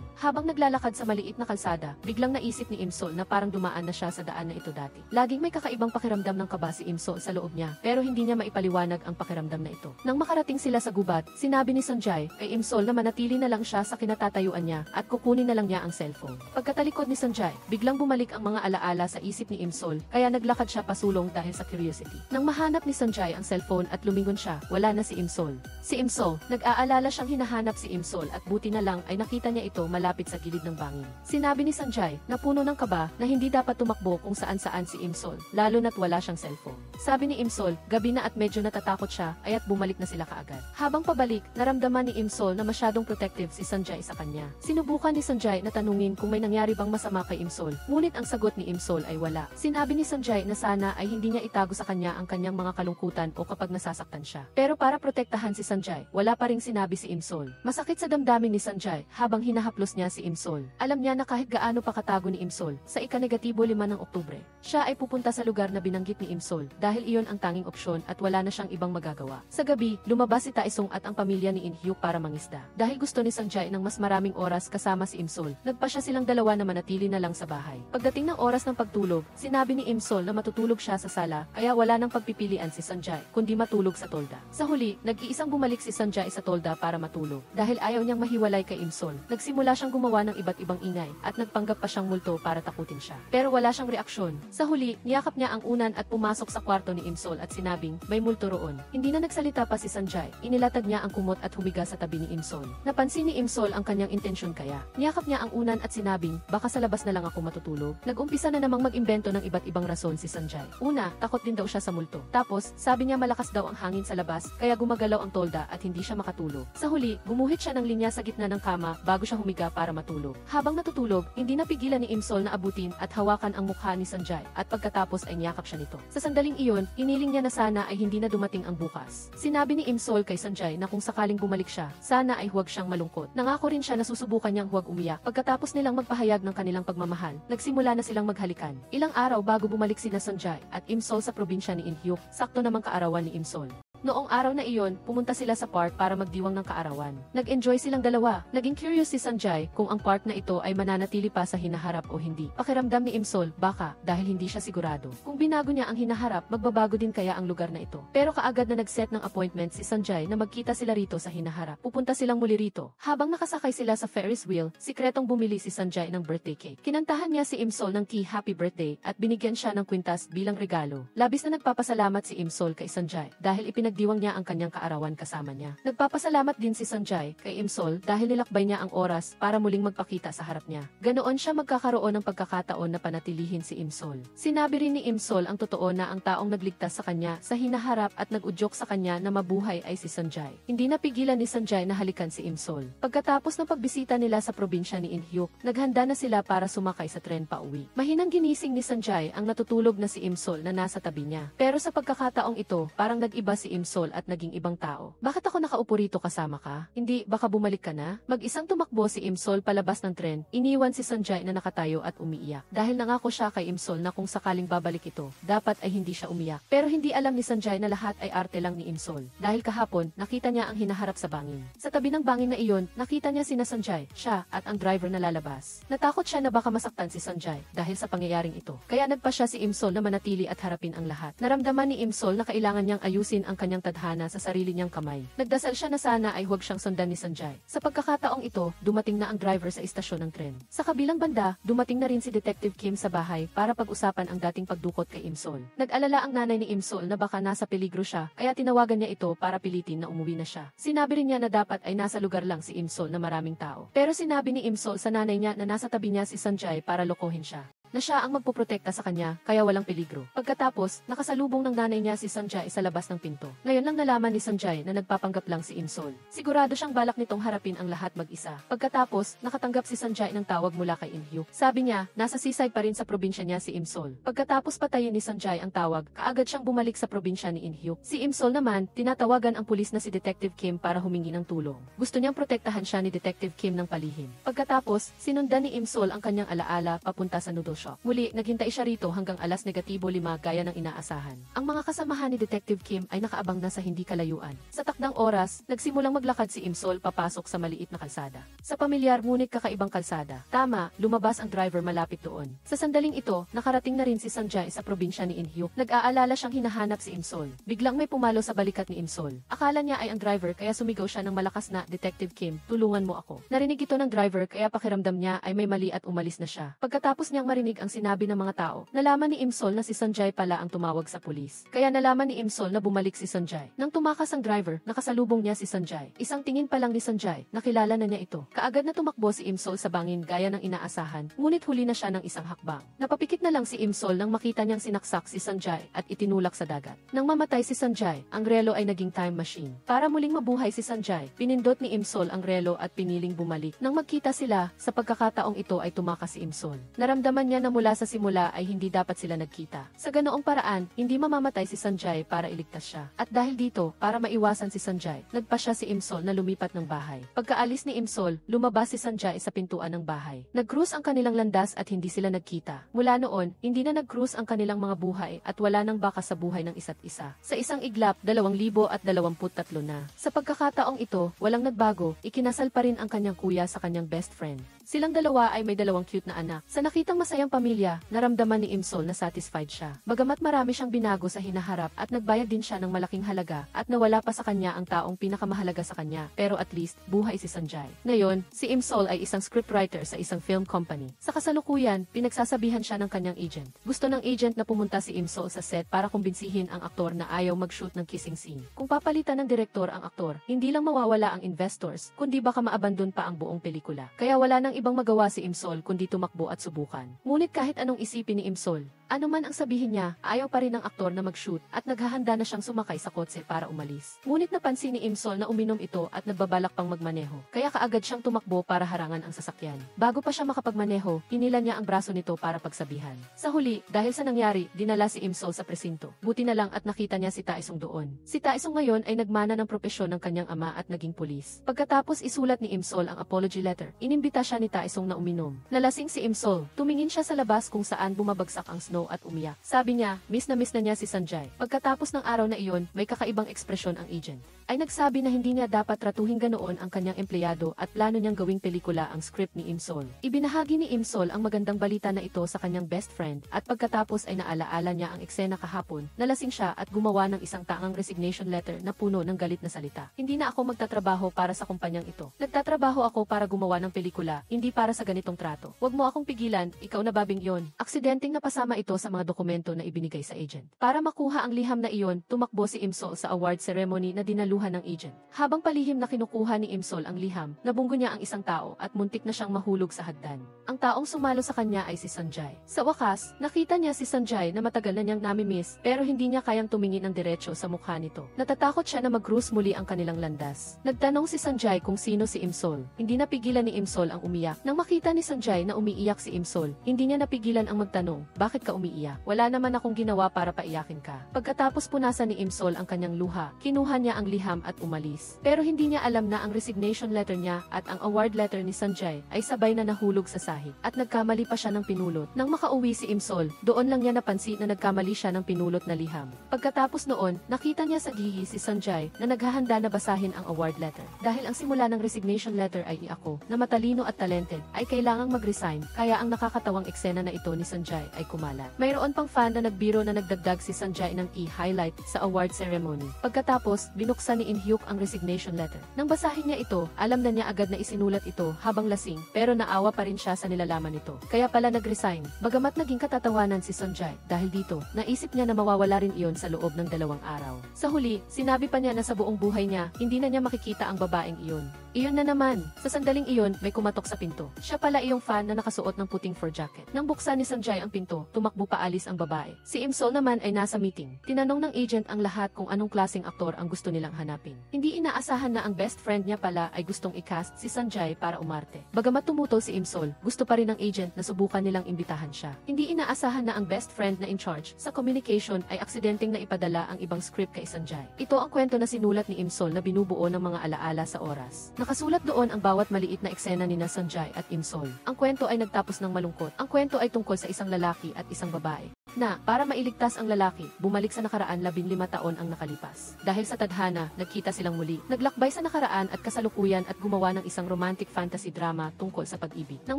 Habang naglalakad sa maliit na kalsada, biglang naisip ni Imsol na parang dumaan na siya sa daan na ito dati. Laging may kakaibang pakiramdam ng kaba si Imsol sa loob niya, pero hindi niya maipaliwanag ang pakiramdam na ito. Nang makarating sila sa gubat, sinabi ni Sanjay kay Imsol na manatili na lang siya sa kinatatayuan niya at kukunin na lang niya ang cellphone. Pagkatalikod ni Sanjay, biglang bumalik ang mga alaala sa isip ni Imsol, kaya naglakad siya pasulong dahil sa curiosity. Nang mahanap ni Sanjay ang cellphone at lumingon siya, wala na si Imsol. Si Imsol, nag-aalala siyang hinahanap si Imsol at buti na lang ay nakita niya ito malapit sa gilid ng bangin. Sinabi ni Sanjay na puno ng kaba na hindi dapat tumakbo kung saan-saan si Imsol, lalo na't wala siyang cellphone. Sabi ni Imsol, gabi na at medyo natatakot siya, aya't bumalik na sila kaagad. Habang pabalik, naramdaman ni Imsol na masyadong protective si Sanjay sa kanya. Sinubukan ni Sanjay na tanungin kung may nangyari bang masama kay Imsol, ngunit ang sagot ni Imsol ay wala. Sinabi ni Sanjay na sana ay hindi niya itago sa kanya ang kanyang mga kalungkutan o kapag nasasaktan siya. Pero para protektahan si Sanjay, wala pa ring sinabi si Imsol. Masakit sa damdamin ni Sanjay habang hinahaplos niya si Imsol. Alam niya na kahit gaano pa katago ni Imsol, sa ika-5 ng Oktubre, siya ay pupunta sa lugar na binanggit ni Imsol dahil iyon ang tanging opsyon at wala na siyang ibang magagawa. Sa gabi, lumabas si Taesung at ang pamilya ni In-hyuk para mangisda. Dahil gusto ni Sanjay ng mas maraming oras kasama si Imsol, nagpasya silang dalawa na manatili na lang sa bahay. Pagdating ng oras ng pagtulog, sinabi ni Imsol na matutulog siya sa sala, kaya wala nang pagpipilian si Sanjay, kundi matulog sa tolda. Sa huli, nag-iisang bumalik si Sanjay sa tolda para matulog. Dahil ayaw niyang mahiwalay kay Imsol, nagsimula siyang gumawa ng iba't ibang ingay at nagpanggap pa siyang multo para takutin siya. Pero wala siyang reaksyon. Sa huli, niyakap niya ang unan at pumasok sa kwarto ni Imsol at sinabing, may multo roon. Hindi na nagsalita pa si Sanjay, inilatag niya ang kumot at humiga sa tabi ni Imsol. Napansin ni Imsol ang kanyang intensyon kaya. Niyakap niya ang unan at sinabing, baka sa labas na lang ako matutulog. Nag-umpisa na namang mag-imbento ng iba't ibang rason si Sanjay. Una, takot din daw siya sa multo. Tapos, sabi niya malakas daw ang hangin sa labas, kaya gumagalaw ang tolda at hindi siya makatulog. Sa huli, gumuhit siya ng linya sa gitna ng kama bago siya humiga para matulog. Habang natutulog, hindi napigilan ni Imsol na abutin at hawakan ang mukha ni Sanjay at pagkatapos ay niyakap siya nito. Sa sandaling iyon, iniling niya na sana ay hindi na dumating ang bukas. Sinabi ni Imsol kay Sanjay na kung sakaling bumalik siya, sana ay huwag siyang malungkot. Nangako rin siya na susubukan niyang huwag umiyak. Pagkatapos nilang magpahayag ng kanilang pagmamahal, nagsimula na silang maghalikan. Ilang araw bago bumalik sina Sanjay at Imsol sa probinsya ni In-hyuk, sakto namang kaarawan ni Imsol. Noong araw na iyon, pumunta sila sa park para magdiwang ng kaarawan. Nag-enjoy silang dalawa. Naging curious si Sanjay kung ang park na ito ay mananatili pa sa hinaharap o hindi. Pakiramdam ni Imsol, baka, dahil hindi siya sigurado. Kung binago niya ang hinaharap, magbabago din kaya ang lugar na ito. Pero kaagad na nag-set ng appointment si Sanjay na magkita sila rito sa hinaharap. Pupunta silang muli rito. Habang nakasakay sila sa Ferris wheel, sikretong bumili si Sanjay ng birthday cake. Kinantahan niya si Imsol ng key happy birthday at binigyan siya ng kwintas bilang regalo. Labis na nagpapasalamat si Imsol kay Sanjay dahil nagdiwang niya ang kanyang kaarawan kasama niya. Nagpapasalamat din si Sanjay kay Imsol dahil nilakbay niya ang oras para muling magpakita sa harap niya. Ganoon siya magkakaroon ng pagkakataon na panatilihin si Imsol. Sinabi rin ni Imsol ang totoo na ang taong nagligtas sa kanya sa hinaharap at nag-udyok sa kanya na mabuhay ay si Sanjay. Hindi napigilan ni Sanjay na halikan si Imsol. Pagkatapos ng pagbisita nila sa probinsya ni In-hyuk, naghanda na sila para sumakay sa tren pauwi. Mahinang ginising ni Sanjay ang natutulog na si Imsol na nasa tabi niya. Pero sa pagkakataong ito, parang nag-iba si Imsol at naging ibang tao. Bakit ako nakaupo rito kasama ka? Hindi, baka bumalik ka na? Mag-isang tumakbo si Imsol palabas ng tren, iniwan si Sanjay na nakatayo at umiiyak. Dahil nangako siya kay Imsol na kung sakaling babalik ito, dapat ay hindi siya umiyak. Pero hindi alam ni Sanjay na lahat ay arte lang ni Imsol. Dahil kahapon, nakita niya ang hinaharap sa bangin. Sa tabi ng bangin na iyon, nakita niya sina Sanjay, siya, at ang driver na lalabas. Natakot siya na baka masaktan si Sanjay dahil sa pangyayaring ito. Kaya nagpa siya si Imsol na manatili at harapin ang lahat. Naramdaman ni Imsol na kailangan niyang ayusin ang kanyang tadhana sa sarili niyang kamay. Nagdasal siya na sana ay huwag siyang sundan ni Sanjay. Sa pagkakataong ito, dumating na ang driver sa istasyon ng tren. Sa kabilang banda, dumating na rin si Detective Kim sa bahay para pag-usapan ang dating pagdukot kay Imsol. Nag-alala ang nanay ni Imsol na baka nasa peligro siya, kaya tinawagan niya ito para pilitin na umuwi na siya. Sinabi rin niya na dapat ay nasa lugar lang si Imsol na maraming tao. Pero sinabi ni Imsol sa nanay niya na nasa tabi niya si Sanjay para lokohin siya. na siya ang magpoprotekta sa kanya, kaya walang peligro. Pagkatapos, nakasalubong ng nanay niya si Sanjay sa labas ng pinto. Ngayon lang nalaman ni Sanjay na nagpapanggap lang si Imsol. Sigurado siyang balak nitong harapin ang lahat mag-isa. Pagkatapos, nakatanggap si Sanjay ng tawag mula kay Inhyuk. Sabi niya, nasa seaside pa rin sa probinsya niya si Imsol. Pagkatapos patayin ni Sanjay ang tawag, kaagad siyang bumalik sa probinsya ni Inhyuk. Si Imsol naman, tinatawagan ang pulis na si Detective Kim para humingi ng tulong. Gusto niyang protektahan siya ni Detective Kim ng palihim. Pagkatapos, sinundan ni Imsol ang kanyang alaala papunta sa noodle shop. Muli, naghintay siya rito hanggang alas -5 gaya ng inaasahan. Ang mga kasamahan ni Detective Kim ay nakaabang na sa hindi kalayuan. Sa takdang oras, nagsimulang maglakad si Imsol papasok sa maliit na kalsada. Sa pamilyar ngunit kakaibang kalsada. Tama, lumabas ang driver malapit doon. Sa sandaling ito, nakarating na rin si Sanjay sa probinsya ni Inhyuk. Nag-aalala siyang hinahanap si Imsol. Biglang may pumalo sa balikat ni Imsol. Akala niya ay ang driver kaya sumigaw siya ng malakas na, "Detective Kim, tulungan mo ako." Narinig ito ng driver kaya pakiramdam niya ay may mali at umalis na siya. Pagkatapos niyang marinig ang sinabi ng mga tao, nalaman ni Imsol na si Sanjay pala ang tumawag sa pulis. Kaya nalaman ni Imsol na bumalik si Sanjay. Nang tumakas ang driver, nakasalubong niya si Sanjay. Isang tingin pa lang ni Sanjay, nakilala na niya ito. Kaagad na tumakbo si Imsol sa bangin gaya ng inaasahan, ngunit huli na siya ng isang hakbang. Napapikit na lang si Imsol nang makita niyang sinaksak si Sanjay at itinulak sa dagat. Nang mamatay si Sanjay, ang relo ay naging time machine. Para muling mabuhay si Sanjay, pinindot ni Imsol ang relo at piniling bumalik. Nang magkita sila, sa pagkakataong ito ay tumakas si Imsol. Naramdaman niya na mula sa simula ay hindi dapat sila nagkita. Sa ganoong paraan, hindi mamamatay si Sanjay para iligtas siya. At dahil dito, para maiwasan si Sanjay, nagpa siya si Imsol na lumipat ng bahay. Pagkaalis ni Imsol, lumabas si Sanjay sa pintuan ng bahay. Nag-cruise ang kanilang landas at hindi sila nagkita. Mula noon, hindi na nag-cruise ang kanilang mga buhay at wala nang baka sa buhay ng isa't isa. Sa isang iglap, 2023 na. Sa pagkakataong ito, walang nagbago, ikinasal pa rin ang kanyang kuya sa kanyang best friend. Silang dalawa ay may 2 cute na anak. Sa nakitang masayang pamilya, naramdaman ni Imsol na satisfied siya. Bagamat marami siyang binago sa hinaharap at nagbayad din siya ng malaking halaga at nawala pa sa kanya ang taong pinakamahalaga sa kanya, pero at least, buhay si Sanjay. Ngayon, si Imsol ay isang scriptwriter sa isang film company. Sa kasalukuyan, pinagsasabihan siya ng kanyang agent. Gusto ng agent na pumunta si Imsol sa set para kumbinsihin ang aktor na ayaw mag-shoot ng kissing scene. Kung papalitan ng direktor ang aktor, hindi lang mawawala ang investors, kundi baka maabandon pa ang buong pelikula. Kaya wala nang ibang magawa si Imsol kundi tumakbo at subukan. Ngunit kahit anong isipin ni Imsol, ano man ang sabihin niya, ayaw pa rin ng aktor na mag-shoot at naghahanda na siyang sumakay sa kotse para umalis. Ngunit napansin ni Imsol na uminom ito at nagbabalak pang magmaneho. Kaya kaagad siyang tumakbo para harangan ang sasakyan. Bago pa siya makapagmaneho, hinila niya ang braso nito para pagsabihan. Sa huli, dahil sa nangyari, dinala si Imsol sa presinto. Buti na lang at nakita niya si Taesung doon. Si Taesung ngayon ay nagmana ng propesyon ng kanyang ama at naging pulis. Pagkatapos isulat ni Imsol ang apology letter, inimbita siya ni Taesung na uminom. Nalasing si Imsol, tumingin siya sa labas kung saan bumabagsak ang snow at umiyak. Sabi niya, miss na niya si Sanjay. Pagkatapos ng araw na iyon, may kakaibang ekspresyon ang agent. Ay nagsabi na hindi niya dapat tratuhin ganoon ang kanyang empleyado at plano niyang gawing pelikula ang script ni Imsol. Ibinahagi ni Imsol ang magandang balita na ito sa kanyang best friend at pagkatapos ay naalaala niya ang eksena kahapon, nalasing siya at gumawa ng isang taang resignation letter na puno ng galit na salita. Hindi na ako magtatrabaho para sa kumpanyang ito. Nagtatrabaho ako para gumawa ng pelikula, hindi para sa ganitong trato. Huwag mo akong pigilan, ikaw na babing yon. Aksidenteng napasama ito sa mga dokumento na ibinigay sa agent. Para makuha ang liham na iyon, tumakbo si Imsol sa award ceremony na dinaluhan ng agent. Habang palihim na kinukuha ni Imsol ang liham, nabunggo niya ang isang tao at muntik na siyang mahulog sa hagdan. Ang taong sumalo sa kanya ay si Sanjay. Sa wakas, nakita niya si Sanjay na matagal na niyang namimiss pero hindi niya kayang tumingin ng diretso sa mukha nito. Natatakot siya na mag-cruise muli ang kanilang landas. Nagtanong si Sanjay kung sino si Imsol. Hindi napigilan ni Imsol ang umiyak. Nang makita ni Sanjay na umiiyak si Imsol, hindi niya napigilan ang magtanong, bakit ka umiiyak? Wala naman akong ginawa para paiyakin ka. Pagkatapos punasan ni Imsol ang kanyang luha, kinuha niya ang liham at umalis. Pero hindi niya alam na ang resignation letter niya at ang award letter ni Sanjay ay sabay na nahulog sa sahig at nagkamali pa siya ng pinulot. Nang makauwi si Imsol, doon lang niya napansin na nagkamali siya ng pinulot na liham. Pagkatapos noon, nakita niya sa gihi si Sanjay na naghahanda na basahin ang award letter. Dahil ang simula ng resignation letter ay ako, na matalino at talented, ay kailangang mag-resign, kaya ang nakakatawang eksena na ito ni Sanjay ay kumalat. lahat. Mayroon pang fan na nagbiro na nagdagdag si Sanjay ng highlight sa award ceremony. Pagkatapos, binuksan ni In Hyuk ang resignation letter. Nang basahin niya ito, alam na niya agad na isinulat ito habang lasing, pero naawa pa rin siya sa nilalaman nito. Kaya pala nag-resign. Bagamat naging katatawanan si Sanjay dahil dito, naisip niya na mawawala rin iyon sa loob ng 2 araw. Sa huli, sinabi pa niya na sa buong buhay niya, hindi na niya makikita ang babaeng iyon. Iyon na naman, sa sandaling iyon, may kumatok sa pinto. Siya pala iyong fan na nakasuot ng puting fur jacket. Nang buksan ni Sanjay ang pinto, tumakbo paalis ang babae. Si Imsol naman ay nasa meeting. Tinanong ng agent ang lahat kung anong klaseng aktor ang gusto nilang hanapin. Hindi inaasahan na ang best friend niya pala ay gustong i-cast si Sanjay para umarte. Bagamat tumutol si Imsol, gusto pa rin ng agent na subukan nilang imbitahan siya. Hindi inaasahan na ang best friend na in charge sa communication ay aksidenteng na ipadala ang ibang script kay Sanjay. Ito ang kwento na sinulat ni Imsol na binubuo ng mga alaala sa oras. Nakasulat doon ang bawat maliit na eksena ni Sanjay at Imsol. Ang kwento ay nagtapos ng malungkot. Ang kwento ay tungkol sa isang lalaki at isang babae na, para mailigtas ang lalaki, bumalik sa nakaraan 15 taon ang nakalipas. Dahil sa tadhana, nagkita silang muli. Naglakbay sa nakaraan at kasalukuyan at gumawa ng isang romantic fantasy drama tungkol sa pag-ibig. Nang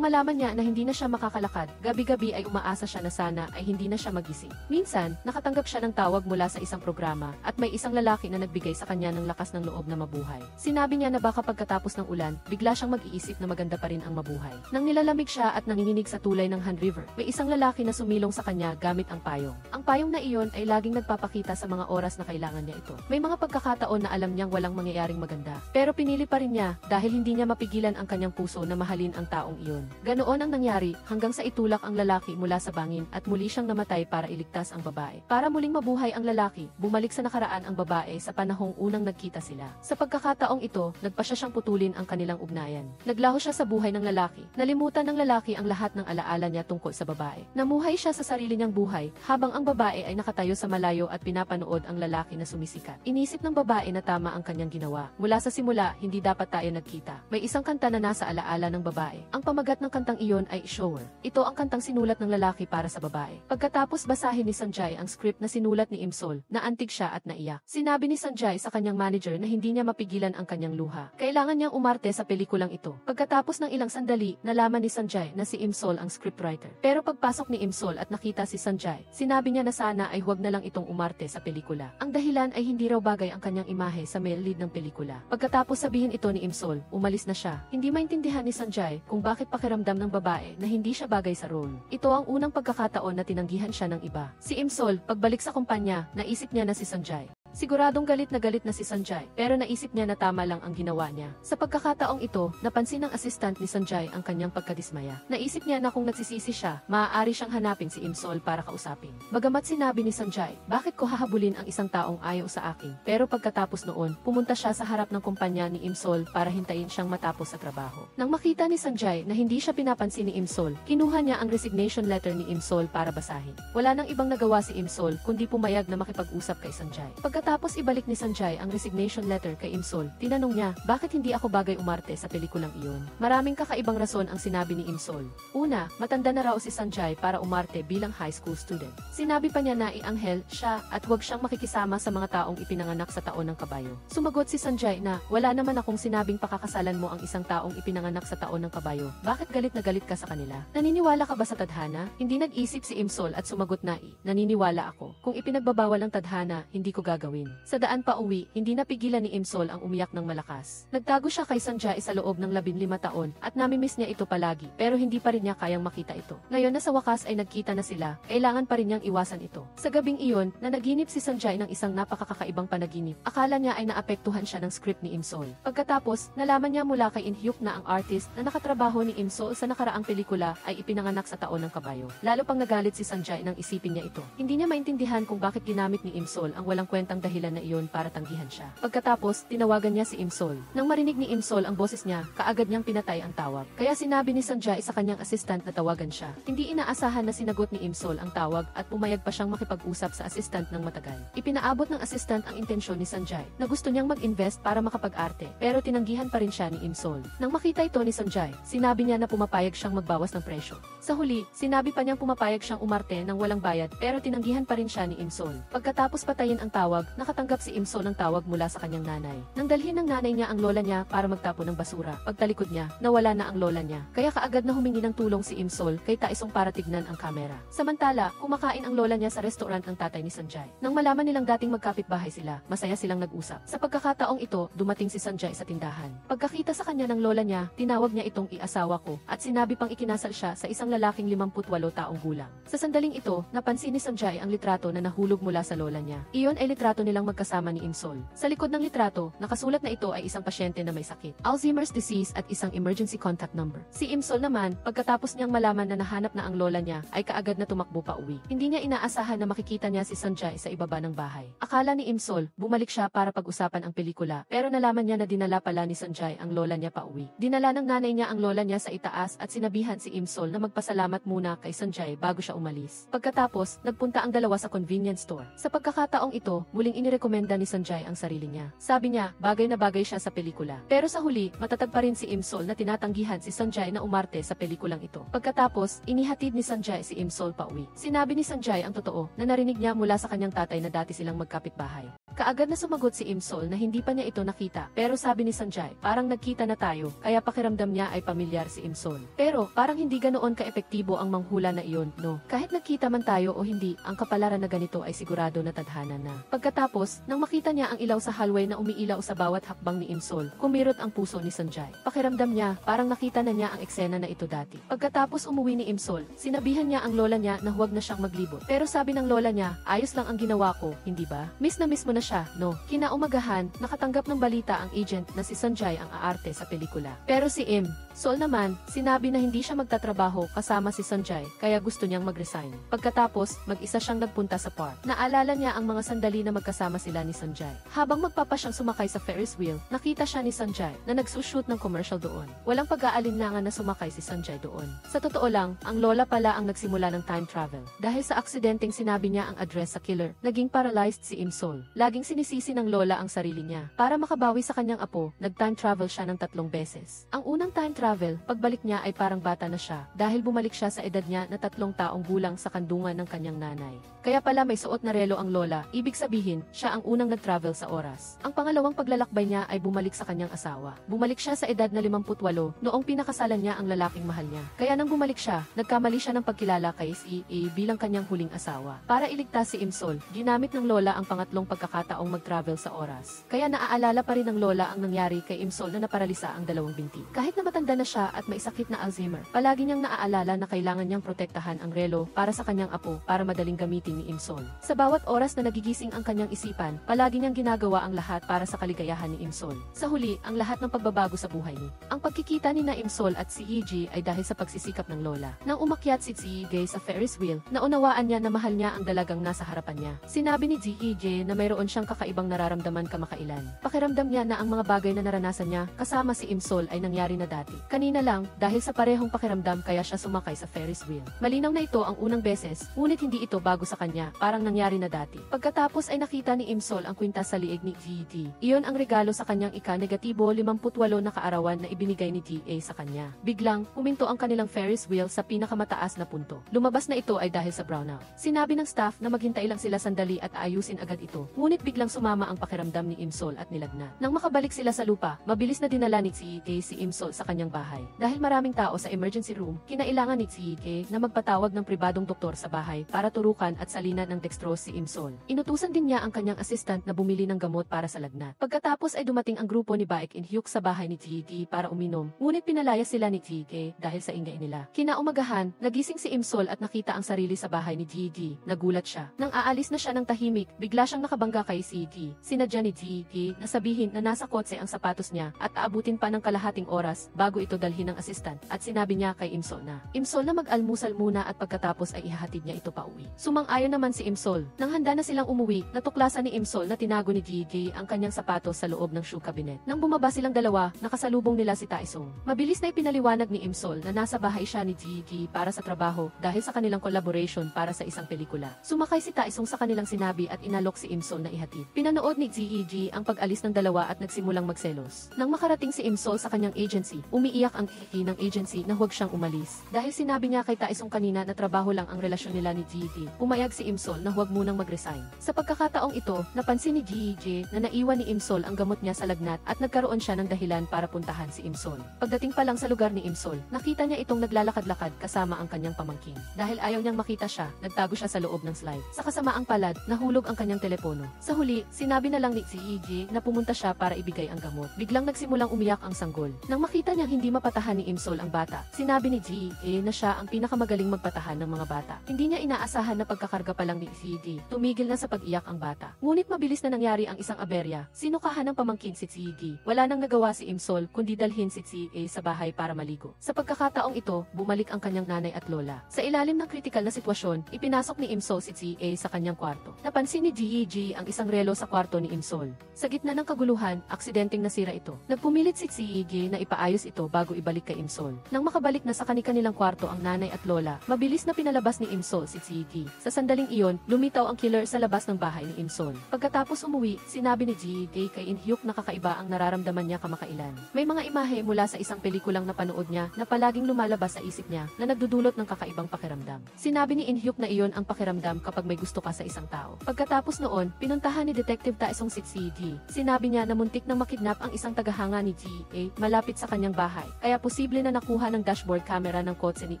malaman niya na hindi na siya makakalakad, gabi-gabi ay umaasa siya na sana ay hindi na siya magising. Minsan, nakatanggap siya ng tawag mula sa isang programa at may isang lalaki na nagbigay sa kanya ng lakas ng loob na mabuhay. Sinabi niya na baka pagkatapos ng ulan, bigla siyang mag-iisip na maganda pa rin ang mabuhay. Nang nilalamig siya at nanginginig sa tulay ng Han River, may isang lalaki na sumilong sa kanya gamit ang payong. Ang payong na iyon ay laging nagpapakita sa mga oras na kailangan niya ito. May mga pagkakataon na alam niyang walang mangyayaring maganda, pero pinili pa rin niya dahil hindi niya mapigilan ang kanyang puso na mahalin ang taong iyon. Ganoon ang nangyari hanggang sa itulak ang lalaki mula sa bangin at muli siyang namatay para iligtas ang babae. Para muling mabuhay ang lalaki, bumalik sa nakaraan ang babae sa panahong unang nagkita sila. Sa pagkakataong ito, nagpa siya siyang putulin ang kanilang ugnayan. Naglaho siya sa buhay ng lalaki. Nalimutan ng lalaki ang lahat ng alaala niya tungkol sa babae. Namuhay siya sa sarili niyang buhay habang ang babae ay nakatayo sa malayo at pinapanood ang lalaki na sumisikat. Inisip ng babae na tama ang kanyang ginawa. Mula sa simula, hindi dapat tayo nagkita. May isang kanta na nasa alaala ng babae. Ang pamagat ng kantang iyon ay Shower. Ito ang kantang sinulat ng lalaki para sa babae. Pagkatapos basahin ni Sanjay ang script na sinulat ni Imsol, naantig siya at naiyak. Sinabi ni Sanjay sa kanyang manager na hindi niya mapigilan ang kanyang luha. Kailangan niyang umarte sa pelikulang ito. Pagkatapos ng ilang sandali, nalaman ni Sanjay na si Imsol ang scriptwriter. Pero pagpasok ni Imsol at nakita si Sanjay, sinabi niya na sana ay huwag na lang itong umarte sa pelikula. Ang dahilan ay hindi raw bagay ang kanyang imahe sa male lead ng pelikula. Pagkatapos sabihin ito ni Imsol, umalis na siya. Hindi maintindihan ni Sanjay kung bakit pakiramdam ng babae na hindi siya bagay sa role. Ito ang unang pagkakataon na tinanggihan siya ng iba. Si Imsol, pagbalik sa kumpanya, naisip niya na si Sanjay. Siguradong galit na si Sanjay, pero naisip niya na tama lang ang ginawa niya. Sa pagkakataong ito, napansin ng assistant ni Sanjay ang kanyang pagkadismaya. Naisip niya na kung nagsisisi siya, maaari siyang hanapin si Imsol para kausapin. Bagamat sinabi ni Sanjay, bakit ko hahabulin ang isang taong ayaw sa akin? Pero pagkatapos noon, pumunta siya sa harap ng kumpanya ni Imsol para hintayin siyang matapos sa trabaho. Nang makita ni Sanjay na hindi siya pinapansin ni Imsol, kinuha niya ang resignation letter ni Imsol para basahin. Wala nang ibang nagawa si Imsol kundi pumayag na makipag-usap kay Sanjay. Pagkatapos ibalik ni Sanjay ang resignation letter kay Imsol, tinanong niya, bakit hindi ako bagay umarte sa pelikulang iyon? Maraming kakaibang rason ang sinabi ni Imsol. Una, matanda na raw si Sanjay para umarte bilang high school student. Sinabi pa niya na ianghel siya at huwag siyang makikisama sa mga taong ipinanganak sa taon ng kabayo. Sumagot si Sanjay na, wala naman akong sinabing pakakasalan mo ang isang taong ipinanganak sa taon ng kabayo. Bakit galit na galit ka sa kanila? Naniniwala ka ba sa tadhana? Hindi nag-isip si Imsol at sumagot na naniniwala ako. Kung ipinagbabawal ang tadhana, hindi ko gagawin. Sa daan pa uwi, hindi napigilan ni Imsol ang umiyak ng malakas. Nagtago siya kay Sanjay sa loob ng 15 taon at namimiss niya ito palagi pero hindi pa rin niya kayang makita ito. Ngayon na sa wakas ay nagkita na sila, kailangan pa rin niyang iwasan ito. Sa gabing iyon, nanaginip si Sanjay ng isang napakakakaibang panaginip. Akala niya ay naapektuhan siya ng script ni Imsol. Pagkatapos, nalaman niya mula kay In Hyuk na ang artist na nakatrabaho ni Imsol sa nakaraang pelikula ay ipinanganak sa taon ng kabayo. Lalo pang nagalit si Sanjay nang isipin niya ito. Hindi niya maintindihan kung bakit ginamit ni Imsol ang walang kwentang dahilan na iyon para tanggihan siya. Pagkatapos, tinawagan niya si Imsol. Nang marinig ni Imsol ang boses niya, kaagad niyang pinatay ang tawag. Kaya sinabi ni Sanjay sa kanyang assistant na tawagan siya. Hindi inaasahan na sinagot ni Imsol ang tawag at pumayag pa siyang makipag-usap sa assistant ng matagal. Ipinaabot ng assistant ang intensyon ni Sanjay na gusto niyang mag-invest para makapag-arte pero tinanggihan pa rin siya ni Imsol. Nang makita ito ni Sanjay, sinabi niya na pumapayag siyang magbawas ng presyo. Sa huli, sinabi pa niyang pumapayag siyang umarte ng walang bayad pero tinanggihan pa rin siya ni Imsol. Pagkatapos patayin ang tawag, nakatanggap si Imsol ng tawag mula sa kanyang nanay. Nang dalhin ng nanay niya ang lola niya para magtapon ng basura, pagtalikod niya, nawala na ang lola niya. Kaya kaagad na humingi ng tulong si Imsol kay Taesong para tignan ang kamera. Samantala, kumakain ang lola niya sa restaurant ng tatay ni Sanjay. Nang malaman nilang dating magkapitbahay sila, masaya silang nag-usap. Sa pagkakataong ito, dumating si Sanjay sa tindahan. Pagkakita sa kanya ng lola niya, tinawag niya itong i-asawa ko at sinabi pang ikinasal siya sa isang lalaking 58 taong gulang. Sa sandaling ito, napansin ni Sanjay ang litrato na nahulog mula sa lola niya. Iyon ay litrato nilang magkasama ni Imsol. Sa likod ng litrato, nakasulat na ito ay isang pasyente na may sakit, Alzheimer's disease at isang emergency contact number. Si Imsol naman, pagkatapos niyang malaman na nahanap na ang lola niya, ay kaagad na tumakbo pa uwi. Hindi niya inaasahan na makikita niya si Sanjay sa ibaba ng bahay. Akala ni Imsol, bumalik siya para pag-usapan ang pelikula, pero nalaman niya na dinala pala ni Sanjay ang lola niya pa uwi. Dinala ng nanay niya ang lola niya sa itaas at sinabihan si Imsol na magpasalamat muna kay Sanjay bago siya umalis. Pagkatapos, nagpunta ang dalawa sa convenience store. Sa pagkakataong ito, muling inirekomenda ni Sanjay ang sarili niya. Sabi niya, bagay na bagay siya sa pelikula. Pero sa huli, matatag pa rin si Imsol na tinatanggihan si Sanjay na umarte sa pelikulang ito. Pagkatapos, inihatid ni Sanjay si Imsol pa uwi. Sinabi ni Sanjay ang totoo na narinig niya mula sa kanyang tatay na dati silang magkapitbahay. Kaagad na sumagot si Imsol na hindi pa niya ito nakita, pero sabi ni Sanjay, parang nagkita na tayo, kaya pakiramdam niya ay pamilyar si Imsol. Pero parang hindi ganoon ka-epektibo ang manghula na iyon, no? Kahit nagkita man tayo o hindi, ang kapalaran na ganito ay sigurado na tadhana na. Pagkatapos, nang makita niya ang ilaw sa hallway na umiilaw sa bawat hakbang ni Imsol, kumirot ang puso ni Sanjay. Pakiramdam niya, parang nakita na niya ang eksena na ito dati. Pagkatapos umuwi ni Imsol, sinabihan niya ang lola niya na huwag na siyang maglibot. Pero sabi ng lola niya, ayos lang ang ginawa ko, hindi ba? Miss na miss mo na siya, no? Kinaumagahan, nakatanggap ng balita ang agent na si Sanjay ang aarte sa pelikula. Pero si Imsol naman, sinabi na hindi siya magtatrabaho kasama si Sanjay, kaya gusto niyang mag-resign. Pagkatapos, mag-isa siyang nagpunta sa park. Naalala niya ang mga sandali na magkasama sila ni Sanjay. Habang magpapa siyang sumakay sa Ferris wheel, nakita siya ni Sanjay na nagsushoot ng commercial doon. Walang pag-aalinlangan na sumakay si Sanjay doon. Sa totoo lang, ang lola pala ang nagsimula ng time travel. Dahil sa aksidenteng sinabi niya ang address sa killer, naging paralyzed si Imsol. Laging sinisisi ng lola ang sarili niya. Para makabawi sa kanyang apo, nag-time travel siya ng 3 beses. Ang unang time travel, pagbalik niya ay parang bata na siya dahil bumalik siya sa edad niya na 3 taong gulang sa kandungan ng kanyang nanay. Kaya pala may suot na relo ang lola, ibig sabihin, siya ang unang nag-travel sa oras. Ang pangalawang paglalakbay niya ay bumalik sa kanyang asawa. Bumalik siya sa edad na 58 noong pinakasalan niya ang lalaking mahal niya. Kaya nang bumalik siya, nagkamali siya ng pagkilala kay S.E.A. bilang kanyang huling asawa. Para iligtas si Imsol, ginamit ng lola ang pangatlong pagkakataong mag-travel sa oras. Kaya naaalala pa rin ng lola ang nangyari kay Imsol na naparalisa ang dalawang binti. Kahit na matanda na siya at may sakit na Alzheimer, palagi niyang naaalala na kailangan niyang protektahan ang relo para sa kanyang apo para madaling gamitin ni Imsol. Sa bawat oras na nagigising ang kanyang isipan, palagi niyang ginagawa ang lahat para sa kaligayahan ni Imsol. Sa huli, ang lahat ng pagbabago sa buhay ni. Ang pagkikita ni na Imsol at si EJ ay dahil sa pagsisikap ng lola. Nang umakyat si EJ sa Ferris wheel, naunawaan niya na mahal niya ang dalagang nasa harapan niya. Sinabi ni EJ na mayroon siyang kakaibang nararamdaman kamakailan. Pakiramdam niya na ang mga bagay na naranasan niya kasama si Imsol ay nangyari na dati. Kanina lang, dahil sa parehong pakiramdam kaya siya sumakay sa Ferris wheel. Malinaw na ito ang unang beses, ngunit hindi ito bago sa kanya, parang nangyari na dati. Pagkatapos ay nakita ni Imsol ang kwintas sa liig ni GT. Iyon ang regalo sa kanyang ika-negatibo 58 na kaarawan na ibinigay ni GA sa kanya. Biglang, huminto ang kanilang Ferris wheel sa pinakamataas na punto. Lumabas na ito ay dahil sa brownout. Sinabi ng staff na maghintay lang sila sandali at ayusin agad ito. Ngunit biglang sumama ang pakiramdam ni Imsol at nilagnat. Nang makabalik sila sa lupa, mabilis na dinala ni GA si Imsol sa kanyang bahay. Dahil maraming tao sa emergency room, kinailangan ni GA na magpatawag ng pribadong doktor sa bahay para turukan at salinan ng dextrose si Imsol. Inutusan din niya ang kanyang assistant na bumili ng gamot para sa lagnat. Pagkatapos ay dumating ang grupo ni Baek in Hyuk sa bahay ni GD para uminom, ngunit pinalaya sila ni GK dahil sa ingay nila. Kinaumagahan, nagising si Imsol at nakita ang sarili sa bahay ni GD. Nagulat siya. Nang aalis na siya ng tahimik, bigla siyang nakabangga kay GD. Sinadya ni GD na sabihin na nasa kotse ang sapatos niya at aabutin pa ng kalahating oras bago ito dalhin ng assistant at sinabi niya kay Imsol na mag-almusal muna at pagkatapos ay ihahatid niya ito pa uwi. Sumang-ayon naman si Imsol. Nang handa na silang umuwi, natuklasan ni Imsol na tinago ni GK ang kanyang sapatos sa loob ng shoe cabinet. Nang bumaba silang dalawa, nakasalubong nila si Taesong. Mabilis na ipinaliwanag ni Imsol na nasa bahay siya ni GK para sa trabaho dahil sa kanilang collaboration para sa isang pelikula. Sumakay si Taesong sa kanilang sinabi at inalok si Imsol na ihatid. Pinanood ni Ji ang pag-alis ng dalawa at nagsimulang magselos. Nang makarating si Imsol sa kanyang agency, umiiyak ang Ji ng agency na huwag siyang umalis. Dahil sinabi niya kay Taesung kanina na trabaho lang ang relasyon nila ni Ji, umayag si Imsol na huwag munang mag-resign. Sa pagkakataong ito, napansin ni Ji na naiwan ni Imsol ang gamot niya sa lagnat at nagkaroon siya ng dahilan para puntahan si Imsol. Pagdating pa lang sa lugar ni Imsol, nakita niya itong naglalakad-lakad kasama ang kanyang pamangkin. Dahil ayaw niyang makita siya, nagtago siya sa loob ng slide. Sa kasamaang palad, nahulog ang kanyang telepono. Sa huli, sinabi na lang ni Ji na pumunta siya para ibigay ang gamot. Biglang nagsimulang umiyak ang sanggol. Nang makita niyang hindi mapatahan ni Imsol ang bata, sinabi ni Ji na siya ang pinakamagaling magpatahan ng mga bata. Hindi niya inaasahan na pagkakarga pa lang ni Ji, tumigil na sa pag-iyak ang bata. Ngunit mabilis na nangyari ang isang aberya. Sinukahan ng pamangkin si Ji. Wala nang nagawa si Imsol kundi dalhin si Ji sa bahay para maligo. Sa pagkakataong ito, bumalik ang kanyang nanay at lola. Sa ilalim ng kritikal na sitwasyon, ipinasok ni Imsol si Ji sa kanyang kwarto. Napansin ni Ji ang isang relo sa kwarto ni Imsol. Sa gitna ng kaguluhan, aksidenteng nasira ito. Nagpumilit si Ji na ipaayos ito bago ibalik kay Imsol. Nang makabalik na sa kanilang kwarto ang nanay at lola, mabilis na pinalabas ni Imsol si Ji. Sa sandaling iyon, lumitaw ang killer sa labas ng bahay ni Imsol. Pagkatapos umuwi, sinabi ni Ji kay In-hyuk na kakaiba ang nararamdaman niya kamakailan. May mga imahe mula sa isang pelikulang napanood niya na palaging lumalabas sa isip niya na nagdudulot ng kakaibang pakiramdam. Sinabi ni In-hyuk na iyon ang pakiramdam kapag may gusto ka sa isang tao. Pagkatapos noon, pinuntahan ni Detective Taesung si Ji. Sinabi niya na muntik nang makidnap ang isang tagahanga ni Ji malapit sa kanyang bahay. Kaya posible na nakuha ng dashboard camera ng kotse ni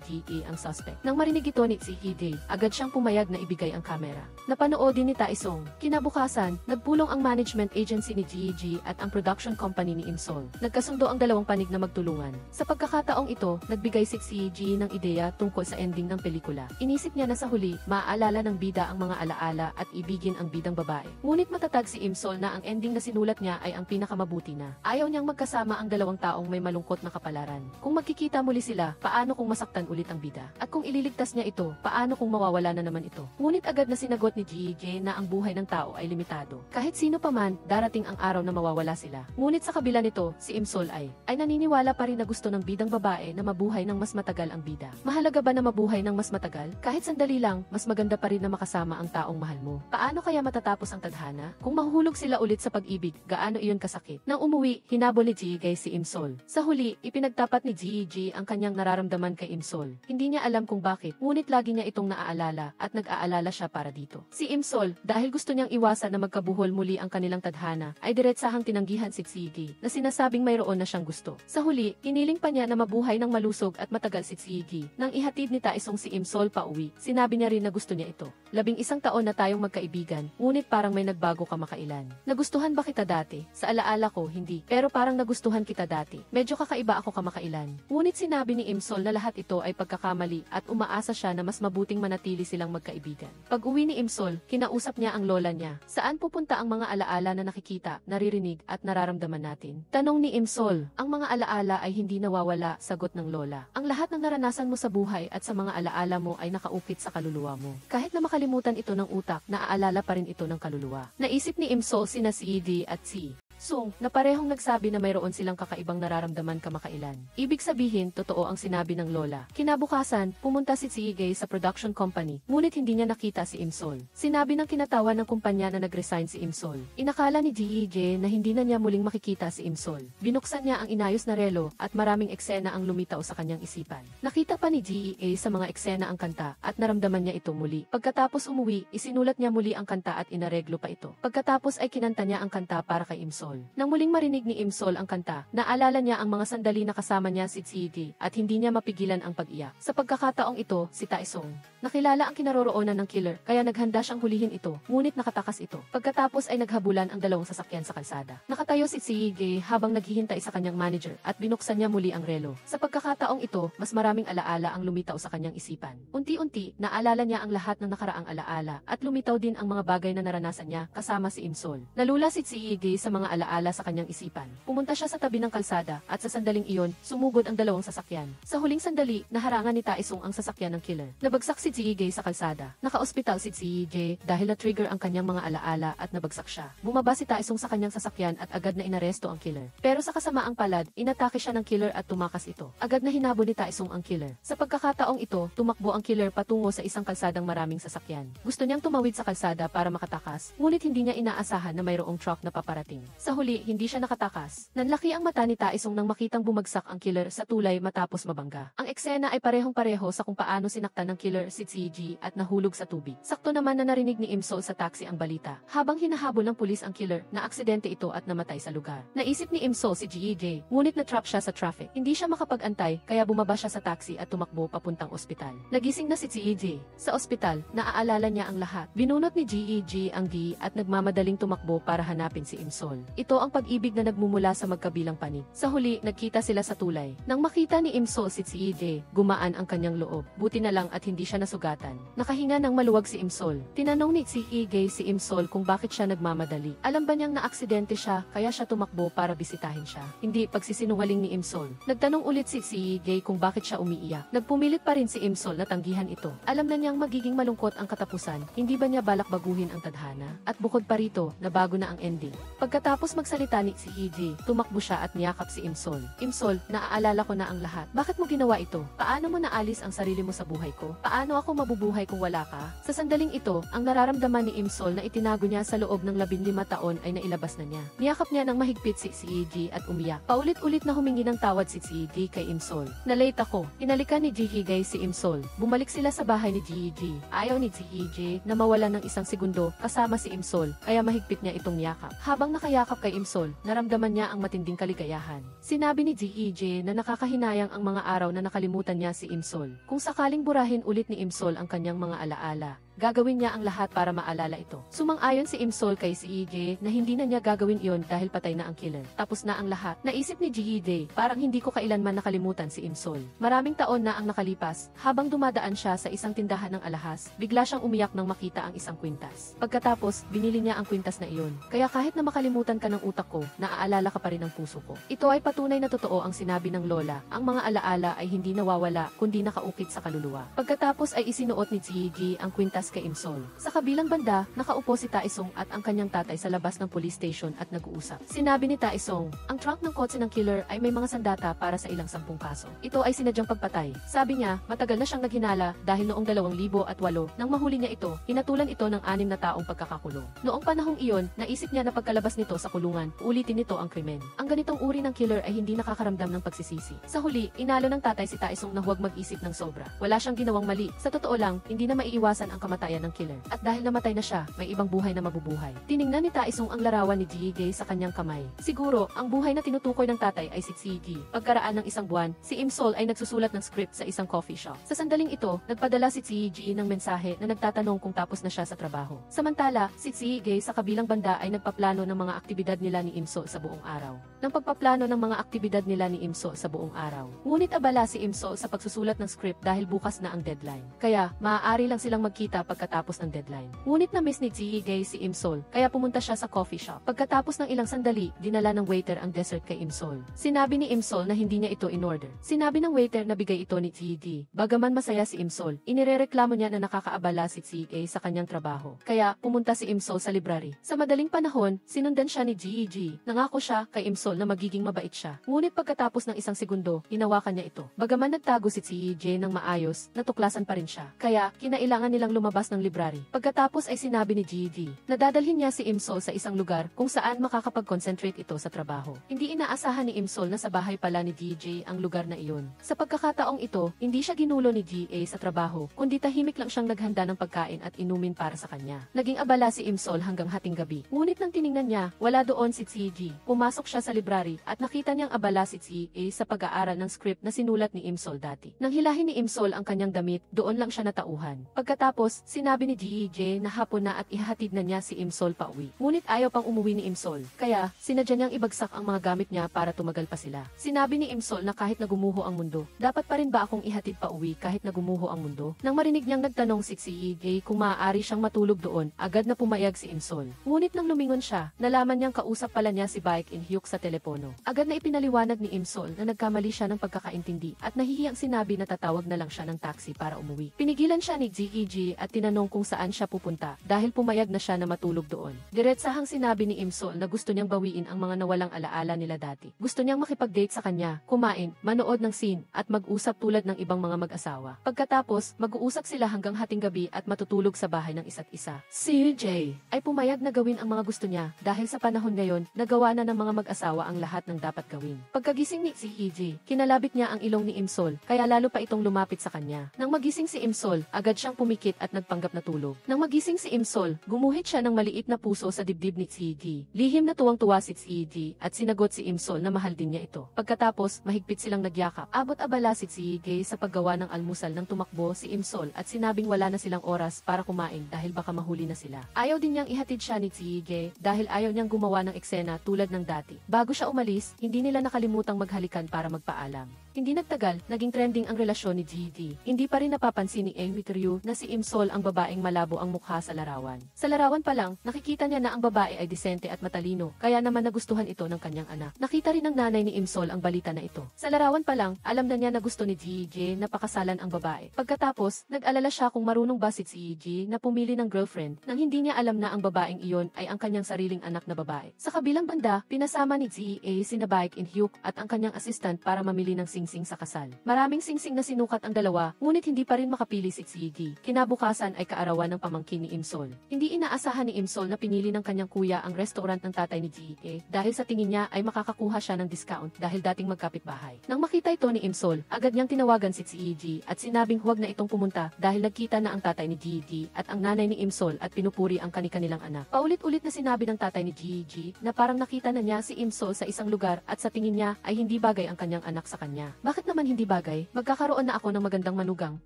Ji ang suspect. Nang marinig ito ni Ji, agad siyang pumayag na ibigay ang camera. Napanood din ni Taesung. Kinabukasan, nagpulong ang management agency ni Ji at ang production company ni Imsol. Nagkasundo ang dalawang panig na magtulungan. Sa pagkakataong ito, nagbigay si Ji ng ideya tungkol sa ending ng pelikula. Inisip niya na sa huli, maaalala ng bida ang mga alaala at ibigin ang bidang babae. Ngunit matatag si Imsol na ang ending na sinulat niya ay ang pinakamabuti na. Ayaw niyang magkasama ang dalawang taong may malungkot na kapalaran. Kung magkikita muli sila, paano kung masaktan ulit ang bida? At kung ililigtas niya ito, paano kung mawawala na naman ito? Ngunit agad na sinagot ni Ji na ang buhay ng tao ay limitado. Kahit sino pa man, darating ang araw na mawawala sila. Ngunit sa kabila nito, si Imsol ay naniniwala pa rin na gusto ng bidang babae na mabuhay ng mas matagal ang bida. Mahalaga ba na mabuhay ng mas matagal? Kahit sandali lang, mas maganda pa rin na makasama ang taong mahal mo. Paano kaya matatapos ang tadhana? Kung mahuhulog sila ulit sa pag-ibig, gaano iyon kasakit? Nang umuwi, hinabol ni Ji si Imsol. Sa huli, ipinagtapat ni Ji ang kanyang nararamdaman kay Imsol. Hindi niya alam kung bakit, ngunit lagi niya itong naaalala at nag-aalala siya para dito. Si Imsol, dahil gusto niyang iwasan na magkabuhol muli ang kanilang tadhana, ay diretsahang tinanggihan si Ji na sinasabing mayroon na siyang gusto. Sa huli, hiniling pa niya na mabuhay ng malusog at matagal si Ji. Nang ihatid ni Taesung si Imsol pa uwi, sinabi niya rin na gusto niya ito. 11 taon na tayong magkaibigan, ngunit parang may nagbago kamakailan. Nagustuhan ba kita dati? Sa alaala ko, hindi. Pero parang nagustuhan kita dati. Medyo kakaiba ako kamakailan. Ngunit sinabi ni Imsol na lahat ito ay pagkakamali at umaasa siya na mas mabuting manatili silang magkaibigan. Pag uwi ni Imsol, kinausap niya ang lola niya. Saan pupunta ang mga alaala na nakikita, naririnig at nararamdaman natin? Tanong ni Imsol. Ang mga alaala ay hindi nawawala, sagot ng lola. Ang lahat ng naranasan mo sa buhay at sa mga alaala mo ay nakaukit sa kaluluwa mo. Kahit na makalimutan ito ng utak, naaalala pa rin ito ng kaluluwa. Naisip ni Imsol sina si Edi at si Sung, na parehong nagsabi na mayroon silang kakaibang nararamdaman kamakailan. Ibig sabihin, totoo ang sinabi ng lola. Kinabukasan, pumunta si Ji sa production company, ngunit hindi niya nakita si Imsol. Sinabi ng kinatawan ng kumpanya na nag-resign si Imsol. Inakala ni Ji na hindi na niya muling makikita si Imsol. Binuksan niya ang inayos na relo at maraming eksena ang lumitaw sa kanyang isipan. Nakita pa ni Ji sa mga eksena ang kanta at naramdaman niya ito muli. Pagkatapos umuwi, isinulat niya muli ang kanta at inareglo pa ito. Pagkatapos ay kinanta niya ang kanta para kay Imsol. Nang muling marinig ni Imsol ang kanta, naalala niya ang mga sandali na kasama niya si Ji at hindi niya mapigilan ang pag-iyak. Sa pagkakataong ito, si Taesung nakilala ang kinaroroonan ng killer, kaya naghanda siyang hulihin ito, ngunit nakatakas ito. Pagkatapos ay naghabulan ang dalawang sasakyan sa kalsada. Nakatayo si Ji habang naghihintay sa kanyang manager at binuksan niya muli ang relo. Sa pagkakataong ito, mas maraming alaala ang lumitaw sa kanyang isipan. Unti-unti, naalala niya ang lahat ng nakaraang alaala at lumitaw din ang mga bagay na naranasan niya kasama si Imsol. Nalula si Ji sa mga alaala sa kanyang isipan. Pumunta siya sa tabi ng kalsada at sa sandaling iyon, sumugod ang dalawang sasakyan. Sa huling sandali, naharangan ni Taesung ang sasakyan ng killer. Nabagsak si Ji-Jae sa kalsada. Naka-ospital si Ji-Jae dahil na-trigger ang kanyang mga alaala at nabagsak siya. Bumaba si Taesung sa kanyang sasakyan at agad na inaresto ang killer. Pero sa kasamaang palad, inatake siya ng killer at tumakas ito. Agad na hinabol ni Taesung ang killer. Sa pagkakataong ito, tumakbo ang killer patungo sa isang kalsadang maraming sasakyan. Gusto niyang tumawid sa kalsada para makatakas, ngunit hindi niya inaasahan na mayroong truck na paparating. Sa huli, hindi siya nakatakas. Nanlaki ang mata ni Taesung nang makitang bumagsak ang killer sa tulay matapos mabangga. Ang eksena ay parehong-pareho sa kung paano sinaktan ng killer si Ji at nahulog sa tubig. Sakto naman na narinig ni Im-sol sa taxi ang balita. Habang hinahabol ng pulis ang killer, na aksidente ito at namatay sa lugar. Naisip ni Im-sol si Ji-Jae, ngunit na-trap siya sa traffic. Hindi siya makapag-antay, kaya bumaba siya sa taxi at tumakbo papuntang ospital. Nagising na si Ji-Jae. Sa ospital, naaalala niya ang lahat. Binunot ni Ji-Jae ang gi at nagmamadaling tumakbo para hanapin si Im-sol. Ito ang pag-ibig na nagmumula sa magkabilang panig. Sa huli, nagkita sila sa tulay. Nang makita ni Im-sol si Ji-Jae, gumaan ang kanyang loob. Buti na lang at hindi siya nasugatan. Nakahinga ng maluwag si Im-sol. Tinanong ni Ji-Jae si Im-sol kung bakit siya nagmamadali. Alam ba niyang na-aksidente siya, kaya siya tumakbo para bisitahin siya. Hindi pagsisinungaling ni Im-sol. Nagtanong ulit si Ji-Jae kung bakit siya umiiyak. Nagpumilit pa rin si Im-sol na tanggihan ito. Alam na niyang magiging malungkot ang katapusan, hindi ba niya balak baguhin ang tadhana? At bukod pa rito, nabago na ang ending. Pagkatapos magsalita ni Ji-Jae, tumakbo siya at niyakap si Im-sol. Im-sol, naaalala ko na ang lahat. Bakit mo ginawa ito? Paano mo naalis ang sarili mo sa buhay ko? Paano ako mabubuhay kung wala ka? Sa sandaling ito, ang nararamdaman ni Im-sol na itinago niya sa loob ng 15 taon ay nailabas na niya. Niyakap niya ng mahigpit si Ji-Jae at umiyak. Paulit-ulit na humingi ng tawad si Ji-Jae kay Im-sol. Na-late ako. Inalikan ni Ji-Jae si Im-sol. Bumalik sila sa bahay ni Ji-Jae. Ayaw ni Ji-Jae na mawala ng isang segundo kasama si Im-sol, kaya mahigpit niya itong yakap. Habang nakayakap kay Im-sol, naramdaman niya ang matinding kaligayahan. Sinabi ni Ji-Jae na nakakahinayang ang mga araw na nakalimutan niya si Im-sol. Kung sakaling burahin ulit ni Im-sol ang kanyang mga alaala, gagawin niya ang lahat para maalala ito. Sumang-ayon si Im-sol kay Ji-Jae na hindi na niya gagawin iyon dahil patay na ang killer. Tapos na ang lahat. Naisip ni Ji-Jae, parang hindi ko kailanman nakalimutan si Im-sol. Maraming taon na ang nakalipas, habang dumadaan siya sa isang tindahan ng alahas, bigla siyang umiyak nang makita ang isang kwintas. Pagkatapos, binili niya ang kwintas na iyon. Kaya kahit na makalimutan ka ng utak ko, naaalala ka pa rin ng puso ko. Ito ay patunay na totoo ang sinabi ng lola, ang mga alaala ay hindi nawawala kundi nakaukit sa kaluluwa. Pagkatapos ay isinuot ni Ji-Jae ang kwintas kay Im-sol. Sa kabilang banda, nakaupo si Taesung at ang kanyang tatay sa labas ng police station at nag-uusap. Sinabi ni Taesung, ang trunk ng kotse ng killer ay may mga sandata para sa ilang 10 kaso. Ito ay sinadyang pagpatay. Sabi niya, matagal na siyang naghinala dahil noong 2008 nang mahuli niya ito, hinatulan ito ng 6 na taong pagkakakulong. Noong panahong iyon, naisip niya na pagkalabas nito sa kulungan, ulitin nito ang krimen. Ang ganitong uri ng killer ay hindi nakakaramdam ng pagsisisi. Sa huli, inalo ng tatay si Taesung na huwag mag-isip ng sobra. Wala siyang ginawang mali. Sa totoo lang, hindi na maiiwasan ang kamatayan ng killer. At dahil namatay na siya, may ibang buhay na mabubuhay. Tiningnan ni Taesung ang larawan ni Ji-Jae sa kanyang kamay. Siguro, ang buhay na tinutukoy ng tatay ay si Ji. Pagkaraan ng isang buwan, si Im-sol ay nagsusulat ng script sa isang coffee shop. Sa sandaling ito, nagpadala si Ji ng mensahe na nagtatanong kung tapos na siya sa trabaho. Samantala, si Ji sa kabilang banda ay nagpaplano ng mga aktibidad nila ni Im-sol sa buong araw. Nang pagpaplano ng mga aktibidad nila ni Im-sol sa buong araw. Ngunit abala si Im-sol sa pagsusulat ng script dahil bukas na ang deadline. Kaya, maaari lang silang magkita pagkatapos ng deadline. Ngunit na-miss ni Ji-Jae si Im-sol, kaya pumunta siya sa coffee shop. Pagkatapos ng ilang sandali, dinala ng waiter ang dessert kay Im-sol. Sinabi ni Im-sol na hindi niya ito in-order. Sinabi ng waiter na bigay ito ni Ji. Bagaman masaya si Im-sol, inirereklamo niya na nakakaabala si Ji sa kanyang trabaho. Kaya, pumunta si Im-sol sa library. Sa madaling panahon, sinundan siya ni Ji. Nangako siya kay Im-sol na magiging mabait siya. Ngunit pagkatapos ng isang segundo, hinawakan niya ito. Bagaman nagtago si Ji ng maayos, natuklasan pa rin siya. Kaya, kinailangan nilang lumabas ng library. Pagkatapos ay sinabi ni Ji na dadalhin niya si Im-sol sa isang lugar kung saan makakapag-concentrate ito sa trabaho. Hindi inaasahan ni Im-sol na sa bahay pala ni Ji ang lugar na iyon. Sa pagkakataong ito, hindi siya ginulo ni Ji sa trabaho, kundi tahimik lang siyang naghanda ng pagkain at inumin para sa kanya. Naging abala si Im-sol hanggang hating gabi. Ngunit nang tiningnan niya, wala doon si Ji. Pumasok siya sa library at nakita niyang abala si Ji sa pag-aaral ng script na sinulat ni Im-sol dati. Nang hilahin ni Im-sol ang kanyang damit, doon lang siya natauhan. Pagkatapos, Pagkatapos, sinabi ni GJ na hapon na at ihahatid na niya si Imsol pa uwi. Ngunit ayaw pang umuwi ni Imsol, kaya sinadya niyang ibagsak ang mga gamit niya para tumagal pa sila. Sinabi ni Imsol na kahit nagumuho ang mundo, dapat pa rin ba akong ihatid pa uwi kahit nagumuho ang mundo? Nang marinig niyang nagtanong si GJ kung maaari siyang matulog doon, agad na pumayag si Imsol. Ngunit nang lumingon siya, nalaman niyang kausap pala niya si Baek In-hyuk sa telepono. Agad na ipinaliwanag ni Imsol na nagkamali siya ng pagkakaintindi at nahihiyang sinabi na tatawag na lang siya ng taxi para umuwi. Pinigilan siya ni GJ at tinanong kung saan siya pupunta dahil pumayag na siya na matulog doon. Diretsahang sinabi ni Imsol na gusto niyang bawiin ang mga nawalang alaala nila dati. Gusto niyang makipag-date sa kanya, kumain, manood ng scene, at mag-usap tulad ng ibang mga mag-asawa. Pagkatapos, mag-uusap sila hanggang hating gabi at matutulog sa bahay ng isa't isa. Si Jay ay pumayag na gawin ang mga gusto niya dahil sa panahon ngayon, nagawa na ng mga mag-asawa ang lahat ng dapat gawin. Pagkagising ni CJ, kinalabit niya ang ilong ni Imsol, kaya lalo pa itong lumapit sa kanya. Nang magising si Imsol, agad siyang pumikit at nagpanggap na tulog. Nang magising si Imsol, gumuhit siya ng maliit na puso sa dibdib ni CJ. Lihim na tuwang-tuwa si CJ at sinagot si Imsol na mahal din niya ito. Pagkatapos, mahigpit silang nagyakap. Abot-abala si CJ sa paggawa ng almusal nang tumakbo si Imsol at sinabing wala na silang oras para kumain dahil baka mahuli na sila. Ayaw din niyang ihatid siya ni CJ dahil ayaw niyang gumawa ng eksena tulad ng dati. Bago siya umalis, hindi nila nakalimutang maghalikan para magpaalam. Hindi nagtagal, naging trending ang relasyon ni GD. Hindi pa rin napapansin ni Amy Ryu na si Imsol ang babaeng malabo ang mukha sa larawan. Sa larawan pa lang, nakikita niya na ang babae ay disente at matalino, kaya naman nagustuhan ito ng kanyang anak. Nakita rin ng nanay ni Imsol ang balita na ito. Sa larawan pa lang, alam na niya na gusto ni GJ na pakasalan ang babae. Pagkatapos, nag-alala siya kung marunong ba si GJ na pumili ng girlfriend nang hindi niya alam na ang babaeng iyon ay ang kanyang sariling anak na babae. Sa kabilang banda, pinasama ni GA sina Baek In-hyuk at ang kanyang assistant para mamili ng singsing sa kasal. Maraming singsing na sinukat ang dalawa, ngunit hindi pa rin makapili si GD. Kinabukasan ay kaarawan ng pamangkin ni Imsol. Hindi inaasahan ni Imsol na pinili ng kanyang kuya ang restaurant ng tatay ni GA dahil sa tingin niya ay makakakuha siya ng discount dahil dating magkapitbahay. Nang makita ito ni Imsol, agad niyang tinawagan si GD at sinabing huwag na itong pumunta dahil nagkita na ang tatay ni GD at ang nanay ni Imsol at pinupuri ang kani-kanilang anak. Paulit-ulit na sinabi ng tatay ni GD na parang nakita na niya si Imsol sa isang lugar at sa tingin niya ay hindi bagay ang kanyang anak sa kanya. Bakit naman hindi bagay? Magkakaroon na ako ng magandang manugang,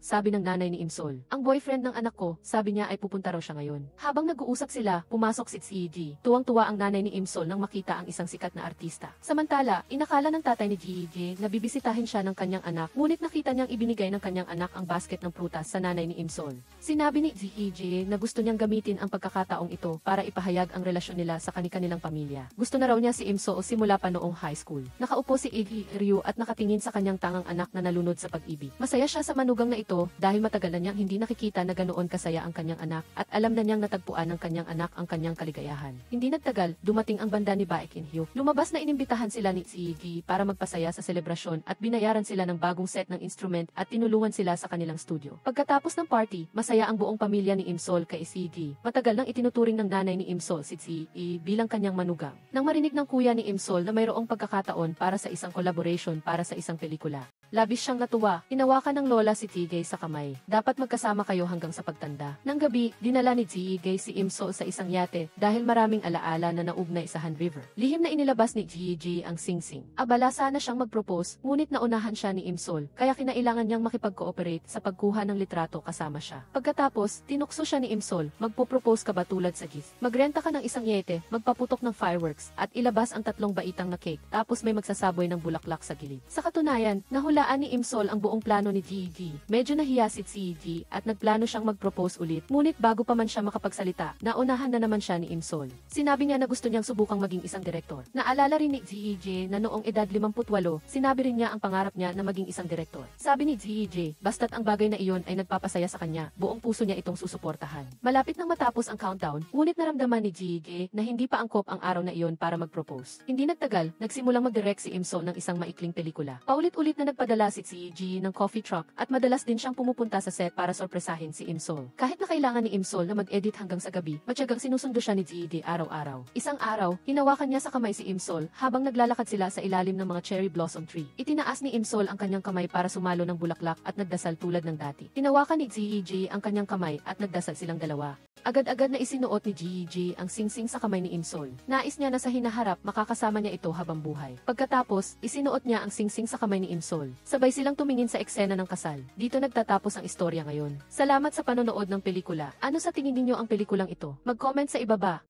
sabi ng nanay ni Imsol. Ang boyfriend ng anak ko, sabi niya ay pupunta raw siya ngayon. Habang nag-uusap sila, pumasok si GD. Tuwang-tuwa ang nanay ni Imsol nang makita ang isang sikat na artista. Samantala, inakala ng tatay ni GD na bibisitahin siya ng kanyang anak, ngunit nakita niyang ibinigay ng kanyang anak ang basket ng prutas sa nanay ni Imsol. Sinabi ni GD na gusto niyang gamitin ang pagkakataong ito para ipahayag ang relasyon nila sa kani-kanilang pamilya. Gusto na raw niya si Imsol simula pa noong high school. Nakaupo si Ryu at nakatingin sa kanyang tangang anak na nalunod sa pag-ibig. Masaya siya sa manugang na ito dahil matagal na niyang hindi nakikita na ganoon kasaya ang kanyang anak at alam na niyang natagpuan ng kanyang anak ang kanyang kaligayahan. Hindi nagtagal, dumating ang banda ni Baek In-hyuk. Lumabas na inimbitahan sila ni GD para magpasaya sa selebrasyon at binayaran sila ng bagong set ng instrument at tinulungan sila sa kanilang studio. Pagkatapos ng party, masaya ang buong pamilya ni Imsol kay GD. Matagal nang itinuturing ng nanay ni Imsol si GD bilang kanyang manugang. Nang marinig ng kuya ni Imsol na mayroong pagkakataon para sa isang collaboration para sa isang pelikula, labis siyang natuwa. Hinawakan ng lola si TJ sa kamay. Dapat magkasama kayo hanggang sa pagtanda. Nang gabi, dinala ni TJ si Imsol sa isang yate dahil maraming alaala na naugnay sa Han River. Lihim na inilabas ni TJ ang singsing. Abala sana siyang mag-propose, ngunit naunahan siya ni Imsol, kaya kinailangan niyang makipag-cooperate sa pagkuha ng litrato kasama siya. Pagkatapos, tinukso siya ni Imsol, magpo-propose ka ba tulad sa gift? Magrenta ka ng isang yete, magpaputok ng fireworks, at ilabas ang 3 baitang na cake, tapos may magsasaboy ng bulaklak sa gilid. Sa katunayan, nahulaan ni Imsol ang buong plano ni GD. Medyo nahiya si GD at nagplano siyang mag-propose ulit. Ngunit bago pa man siya makapagsalita, naunahan na naman siya ni Imsol. Sinabi niya na gusto niyang subukang maging isang direktor. Naalala rin ni GD na noong edad 58, sinabi rin niya ang pangarap niya na maging isang direktor. Sabi ni GD, basta't ang bagay na iyon ay nagpapasaya sa kanya, buong puso niya itong susuportahan. Malapit nang matapos ang countdown, ngunit naramdaman ni GD na hindi pa angkop ang araw na iyon para mag-propose. Hindi nagtagal, nagsimulang mag-direct si Imsol ng isang maikling pelikula. Paulit-ulit na nagpadala si CG ng coffee truck at madalas din siyang pumupunta sa set para sorpresahin si Imsol. Kahit na kailangan ni Imsol na mag-edit hanggang sa gabi, matyagang sinusundo siya ni GD araw-araw. Isang araw, hinawakan niya sa kamay si Imsol habang naglalakad sila sa ilalim ng mga cherry blossom tree. Itinaas ni Imsol ang kanyang kamay para sumalo ng bulaklak at nagdasal tulad ng dati. Hinawakan ni GG ang kanyang kamay at nagdasal silang dalawa. Agad-agad na isinuot ni GG ang singsing sa kamay ni Imsol. Nais niya na sa hinaharap makakasama niya ito habang buhay. Pagkatapos, isinuot niya ang singsing sa kamay ni Imsol. Sabay silang tumingin sa eksena ng kasal. Dito nagtatapos ang istorya ngayon. Salamat sa panonood ng pelikula. Ano sa tingin ninyo ang pelikulang ito? Mag-comment sa ibaba.